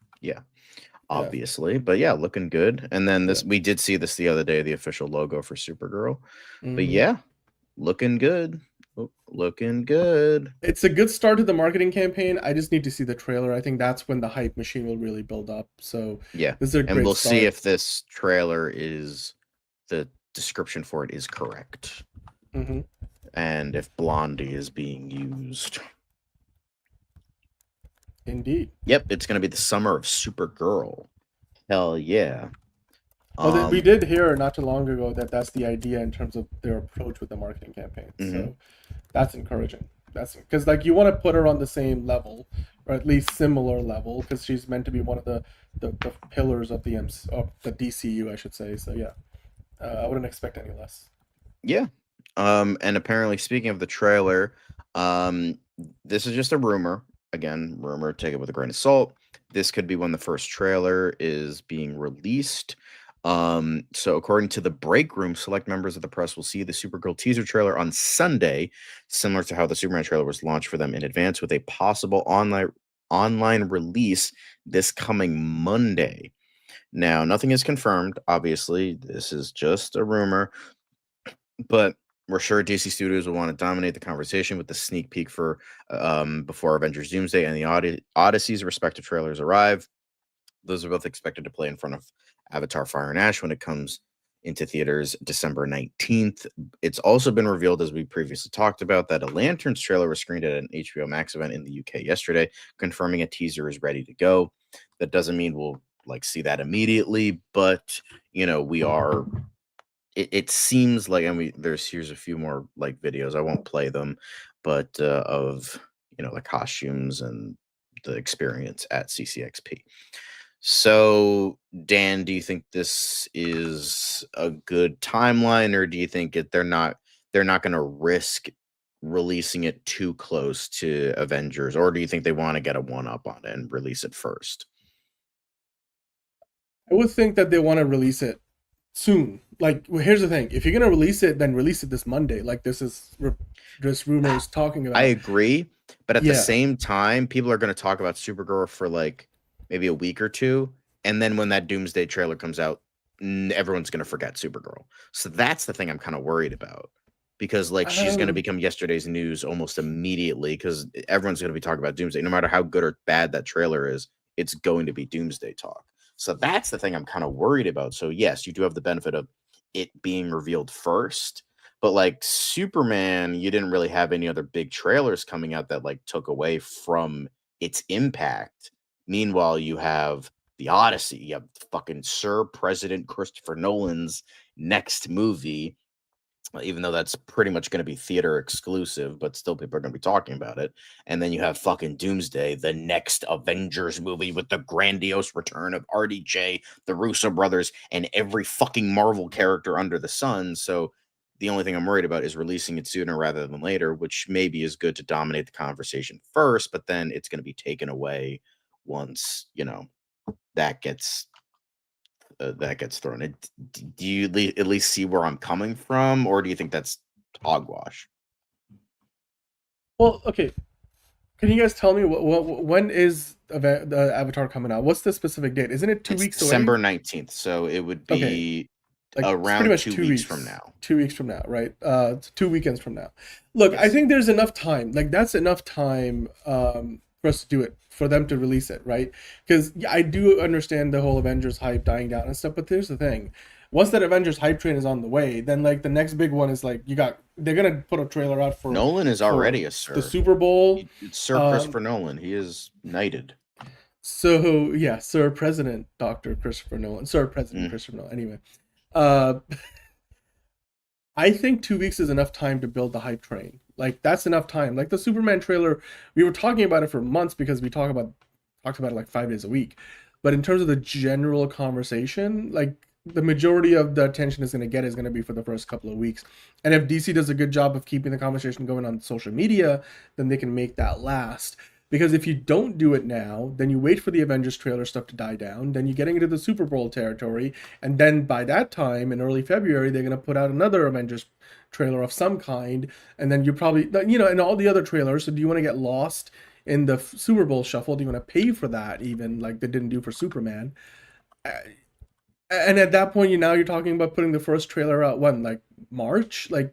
obviously. But yeah, looking good. And then we did see this the other day, the official logo for Supergirl. But yeah, looking good. Looking good. It's a good start to the marketing campaign. I just need to see the trailer. I think that's when the hype machine will really build up. So yeah, this is a great and we'll start. see if this trailer is the description for it is correct, and if Blondie is being used. Indeed. Yep, it's going to be the summer of Supergirl. Hell yeah. Well, we did hear not too long ago that that's the idea in terms of their approach with the marketing campaign. So that's encouraging. That's because like you want to put her on the same level, or at least similar level, because she's meant to be one of the pillars of the the DCU, I should say. So yeah, I wouldn't expect any less. Yeah. And apparently, speaking of the trailer, this is just a rumor. Again, rumor, take it with a grain of salt. This could be when the first trailer is being released. So according to the break room, select members of the press will see the Supergirl teaser trailer on Sunday, similar to how the Superman trailer was launched for them in advance, with a possible online release this coming Monday. Now, nothing is confirmed. Obviously, this is just a rumor, but we're sure DC Studios will want to dominate the conversation with the sneak peek for before Avengers Doomsday and the Odyssey's respective trailers arrive. Those are both expected to play in front of Avatar Fire and Ash when it comes into theaters December 19th. It's also been revealed, as we previously talked about, that a Lanterns trailer was screened at an HBO Max event in the UK yesterday, confirming a teaser is ready to go. That doesn't mean we'll see that immediately, but we are. It seems like, and here's a few more videos. I won't play them, but of the costumes and the experience at CCXP. So, Dan, do you think this is a good timeline, or do you think they're not going to risk releasing it too close to Avengers, or do you think they want to get a one-up on it and release it first? I would think that they want to release it soon. Here's the thing: if you're gonna release it, then release it this Monday. This is just rumors talking about. I agree, but at the same time, people are going to talk about Supergirl for maybe a week or two, and then when that Doomsday trailer comes out, everyone's going to forget Supergirl. So that's the thing I'm kind of worried about, because she's going to become yesterday's news almost immediately, because everyone's going to be talking about Doomsday. No matter how good or bad that trailer is, it's going to be Doomsday talk. So that's the thing I'm kind of worried about. So yes, you do have the benefit of it being revealed first, but Superman, you didn't really have any other big trailers coming out that took away from its impact. Meanwhile, you have the Odyssey. You have fucking Sir President Christopher Nolan's next movie, even though that's pretty much going to be theater exclusive, but still people are going to be talking about it. And then you have fucking Doomsday, the next Avengers movie with the grandiose return of RDJ, the Russo brothers, and every fucking Marvel character under the sun. So the only thing I'm worried about is releasing it sooner rather than later, which maybe is good to dominate the conversation first, but then it's going to be taken away once that gets thrown. Do you at least see where I'm coming from, or do you think that's hogwash? Well, okay. Can you guys tell me when is the Avatar coming out? What's the specific date? Isn't it 2 weeks away? December 19th, so it would be around 2 weeks from now. 2 weeks from now, right? 2 weekends from now. Look, yes. I think there's enough time. That's enough time for us to do it, for them to release it, right? Because I do understand the whole Avengers hype dying down and stuff, but here's the thing. Once that Avengers hype train is on the way, then like the next big one is like they're gonna put a trailer out for Nolan is already a Sir. The Super Bowl. It's Sir Christopher Nolan. He is knighted. So yeah, Sir President Dr. Christopher Nolan. Sir President Christopher Nolan. Anyway. I think 2 weeks is enough time to build the hype train. Like that's enough time. Like the Superman trailer, we were talking about it for months because we talked about it like 5 days a week. But in terms of the general conversation, like the majority of the attention is going to be for the first couple of weeks. And if DC does a good job of keeping the conversation going on social media, then they can make that last. Because if you don't do it now, then you wait for the Avengers trailer stuff to die down, then you're getting into the Super Bowl territory, and then by that time, in early February, they're going to put out another Avengers trailer of some kind, and then you probably, and all the other trailers, so do you want to get lost in the Super Bowl shuffle? Do you want to pay for that, even, like they didn't do for Superman? And at that point, you're talking about putting the first trailer out, when, like, March? Like,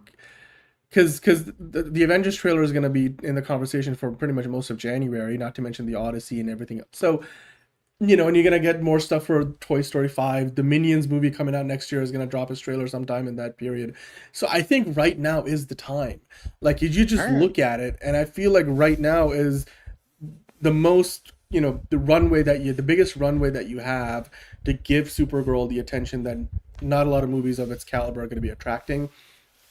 because the Avengers trailer is going to be in the conversation for pretty much most of January, not to mention the Odyssey and everything else. So, and you're going to get more stuff for Toy Story 5. The Minions movie coming out next year is going to drop its trailer sometime in that period. So I think right now is the time. Like, you just look at it, and I feel like right now is the most, the biggest runway that you have to give Supergirl the attention that not a lot of movies of its caliber are going to be attracting,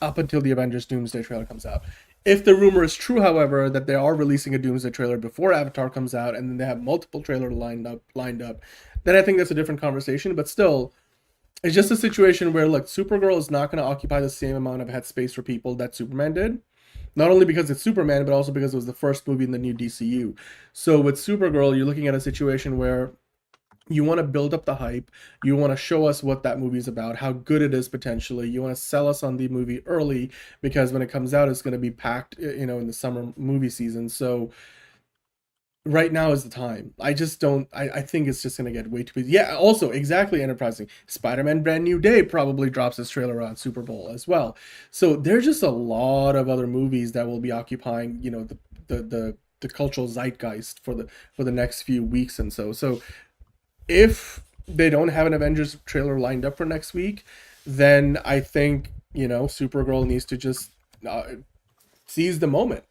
up until the Avengers Doomsday trailer comes out. If the rumor is true, however, that they are releasing a Doomsday trailer before Avatar comes out, and then they have multiple trailers lined up, then I think that's a different conversation. But still, it's just a situation where, look, Supergirl is not going to occupy the same amount of headspace for people that Superman did. Not only because it's Superman, but also because it was the first movie in the new DCU. So with Supergirl, you're looking at a situation where you want to build up the hype. You want to show us what that movie is about, how good it is potentially. You want to sell us on the movie early, because when it comes out, it's going to be packed, in the summer movie season. So right now is the time. I think it's just going to get way too busy. Yeah, also, exactly, enterprising. Spider-Man Brand New Day probably drops his trailer on Super Bowl as well. So there's just a lot of other movies that will be occupying, the cultural zeitgeist for the next few weeks and so. So if they don't have an Avengers trailer lined up for next week, then I think, Supergirl needs to just seize the moment.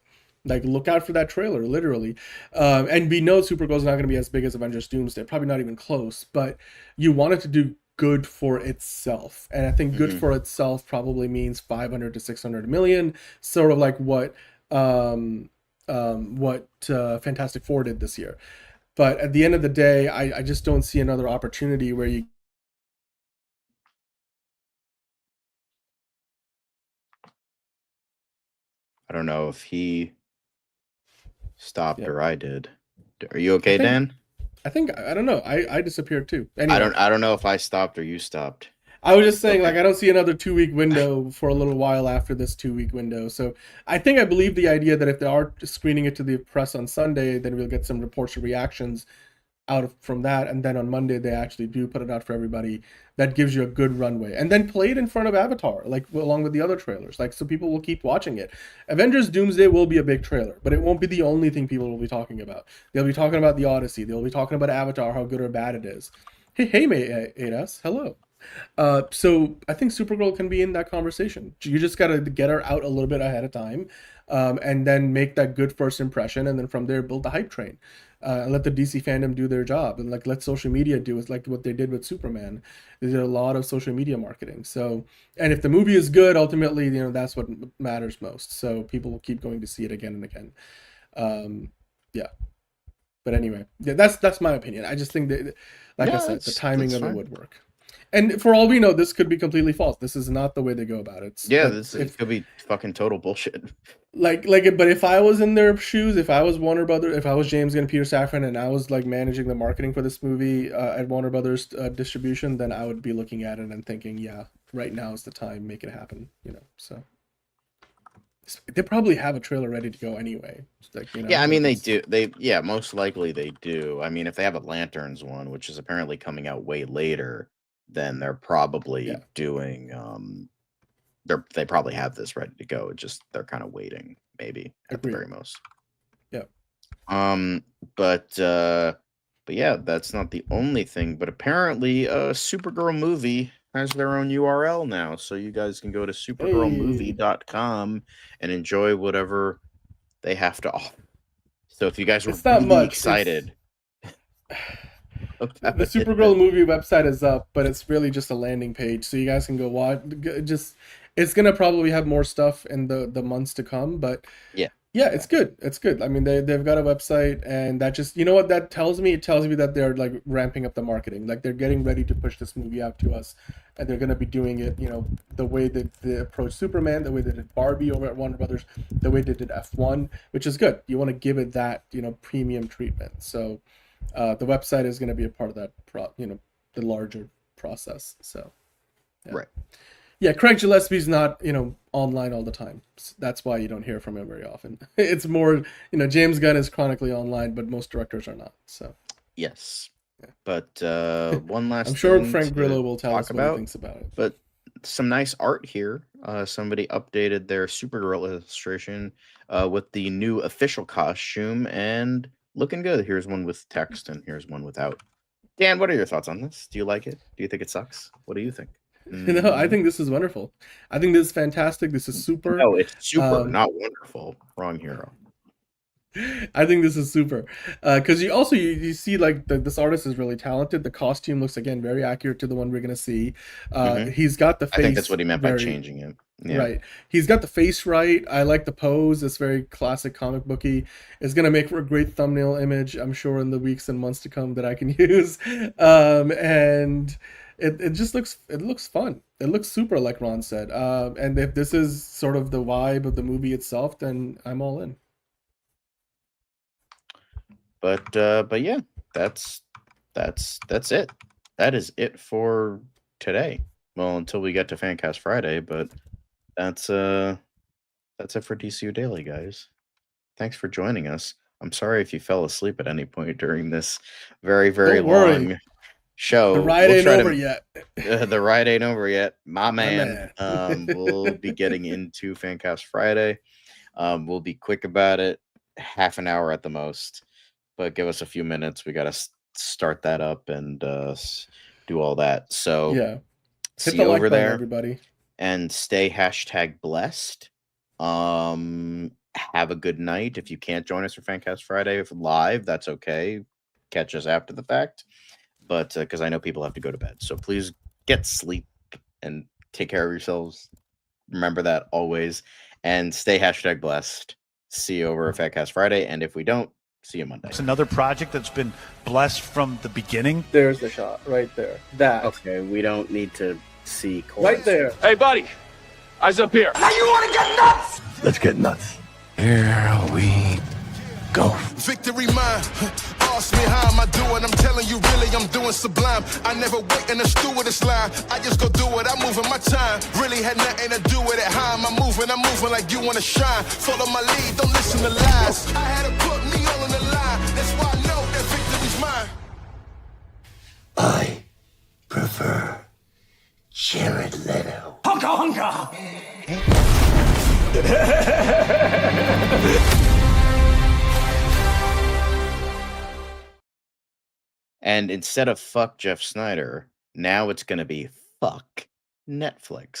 Like, look out for that trailer, literally. And we know Supergirl's not going to be as big as Avengers Doomsday, probably not even close, but you want it to do good for itself. And I think good for itself probably means 500 to 600 million, sort of like what Fantastic Four did this year. But at the end of the day, I just don't see another opportunity where you... I don't know if he stopped or I did. Are you okay, Dan? I don't know. I disappeared too. Anyway. I don't know if I stopped or you stopped. I was just saying, like, I don't see another 2-week window for a little while after this 2-week window. So I believe the idea that if they are screening it to the press on Sunday, then we'll get some reports or reactions from that, and then on Monday they actually do put it out for everybody. That gives you a good runway, and then play it in front of Avatar, like along with the other trailers, like, so people will keep watching it. Avengers Doomsday will be a big trailer, but it won't be the only thing people will be talking about. They'll be talking about the Odyssey, they'll be talking about Avatar, how good or bad it is. Hey May 8S, hello. So I think Supergirl can be in that conversation. You just got to get her out a little bit ahead of time, and then make that good first impression, and then from there build the hype train. And let the DC fandom do their job, and let social media do it, like what they did with Superman. They did a lot of social media marketing. So, and if the movie is good, ultimately, that's what matters most. So people will keep going to see it again and again. Yeah. But anyway, yeah, that's my opinion. I just think that, like I said, the timing of it would work. And for all we know, this could be completely false. This is not the way they go about it. It could be fucking total bullshit. But if I was in their shoes, if I was Warner Brothers, if I was James Gunn and Peter Safran, and I was like managing the marketing for this movie at Warner Brothers distribution, then I would be looking at it and thinking, yeah, right now is the time, make it happen. So they probably have a trailer ready to go anyway. Yeah, I mean they do. Most likely they do. I mean, if they have a Lanterns one, which is apparently coming out way later, then they're probably doing they probably have this ready to go. Just they're kind of waiting, maybe at the very most. Yeah. But yeah, that's not the only thing. But apparently, Supergirl movie has their own URL now, so you guys can go to supergirlmovie.com and enjoy whatever they have to offer. So if you guys were It's not really much. excited, The Supergirl movie website is up, but it's really just a landing page, so you guys can go watch. It's gonna probably have more stuff in the months to come, but yeah, it's good. It's good. I mean, they've got a website, and that just, you know what that tells me? It tells me that they're like ramping up the marketing, like they're getting ready to push this movie out to us, and they're gonna be doing it, you know, the way that they approached Superman, the way they did Barbie over at Warner Brothers, the way they did F1, which is good. You want to give it that, you know, premium treatment. So the website is going to be a part of that, the larger process. So, yeah. Right. Yeah, Craig Gillespie's not, you know, online all the time. That's why you don't hear from him very often. It's more, you know, James Gunn is chronically online, but most directors are not. So. Yes. Yeah. But one last I'm sure thing Frank Grillo will tell us what he thinks about it. But some nice art here. Somebody updated their Supergirl illustration with the new official costume and looking good. Here's one with text and here's one without. Dan, what are your thoughts on this? Do you like it? Do you think it sucks? What do you think? No, I think this is wonderful. I think this is fantastic. This is super. No, it's super, not wonderful. Wrong hero. I think this is super, because you see like this artist is really talented. The costume looks, again, very accurate to the one we're gonna see. He's got the face. I think that's what he meant by changing it. Yeah. Right. He's got the face right. I like the pose. It's very classic comic booky. It's gonna make for a great thumbnail image, I'm sure, in the weeks and months to come that I can use. And it just looks fun. It looks super, like Ron said. And if this is sort of the vibe of the movie itself, then I'm all in. But yeah, that's it. That is it for today. Well, until we get to Fancast Friday, but that's it for DCU Daily, guys. Thanks for joining us. I'm sorry if you fell asleep at any point during this very, very long show. The ride ain't over yet. The ride ain't over yet, my man. We'll be getting into Fancast Friday. We'll be quick about it, half an hour at the most. But give us a few minutes. We got to start that up and do all that. So yeah, see you over there, everybody, and stay #blessed. Have a good night. If you can't join us for Fancast Friday live, that's okay. Catch us after the fact. But because I know people have to go to bed, so please get sleep and take care of yourselves. Remember that always, and stay #blessed. See you over at Fancast Friday, and if we don't, see you Monday. It's another project that's been blessed from the beginning. There's the shot right there. That. Okay, we don't need to see. Right there. Hey, buddy. Eyes up here. Now you want to get nuts? Let's get nuts. Here we go. Victory mine. Ask me how am I doing? I'm telling you, really, I'm doing sublime. I never wait in a stewardess line. I just go do it. I'm moving my time. Really had nothing to do with it. How am I moving? I'm moving like you want to shine. Follow my lead. Don't listen to lies. I had to put me all in the line. That's why I know that victory's mine. I prefer Jared Leto. Hunka hunka. And instead of fuck Jeff Snyder, now it's going to be fuck Netflix.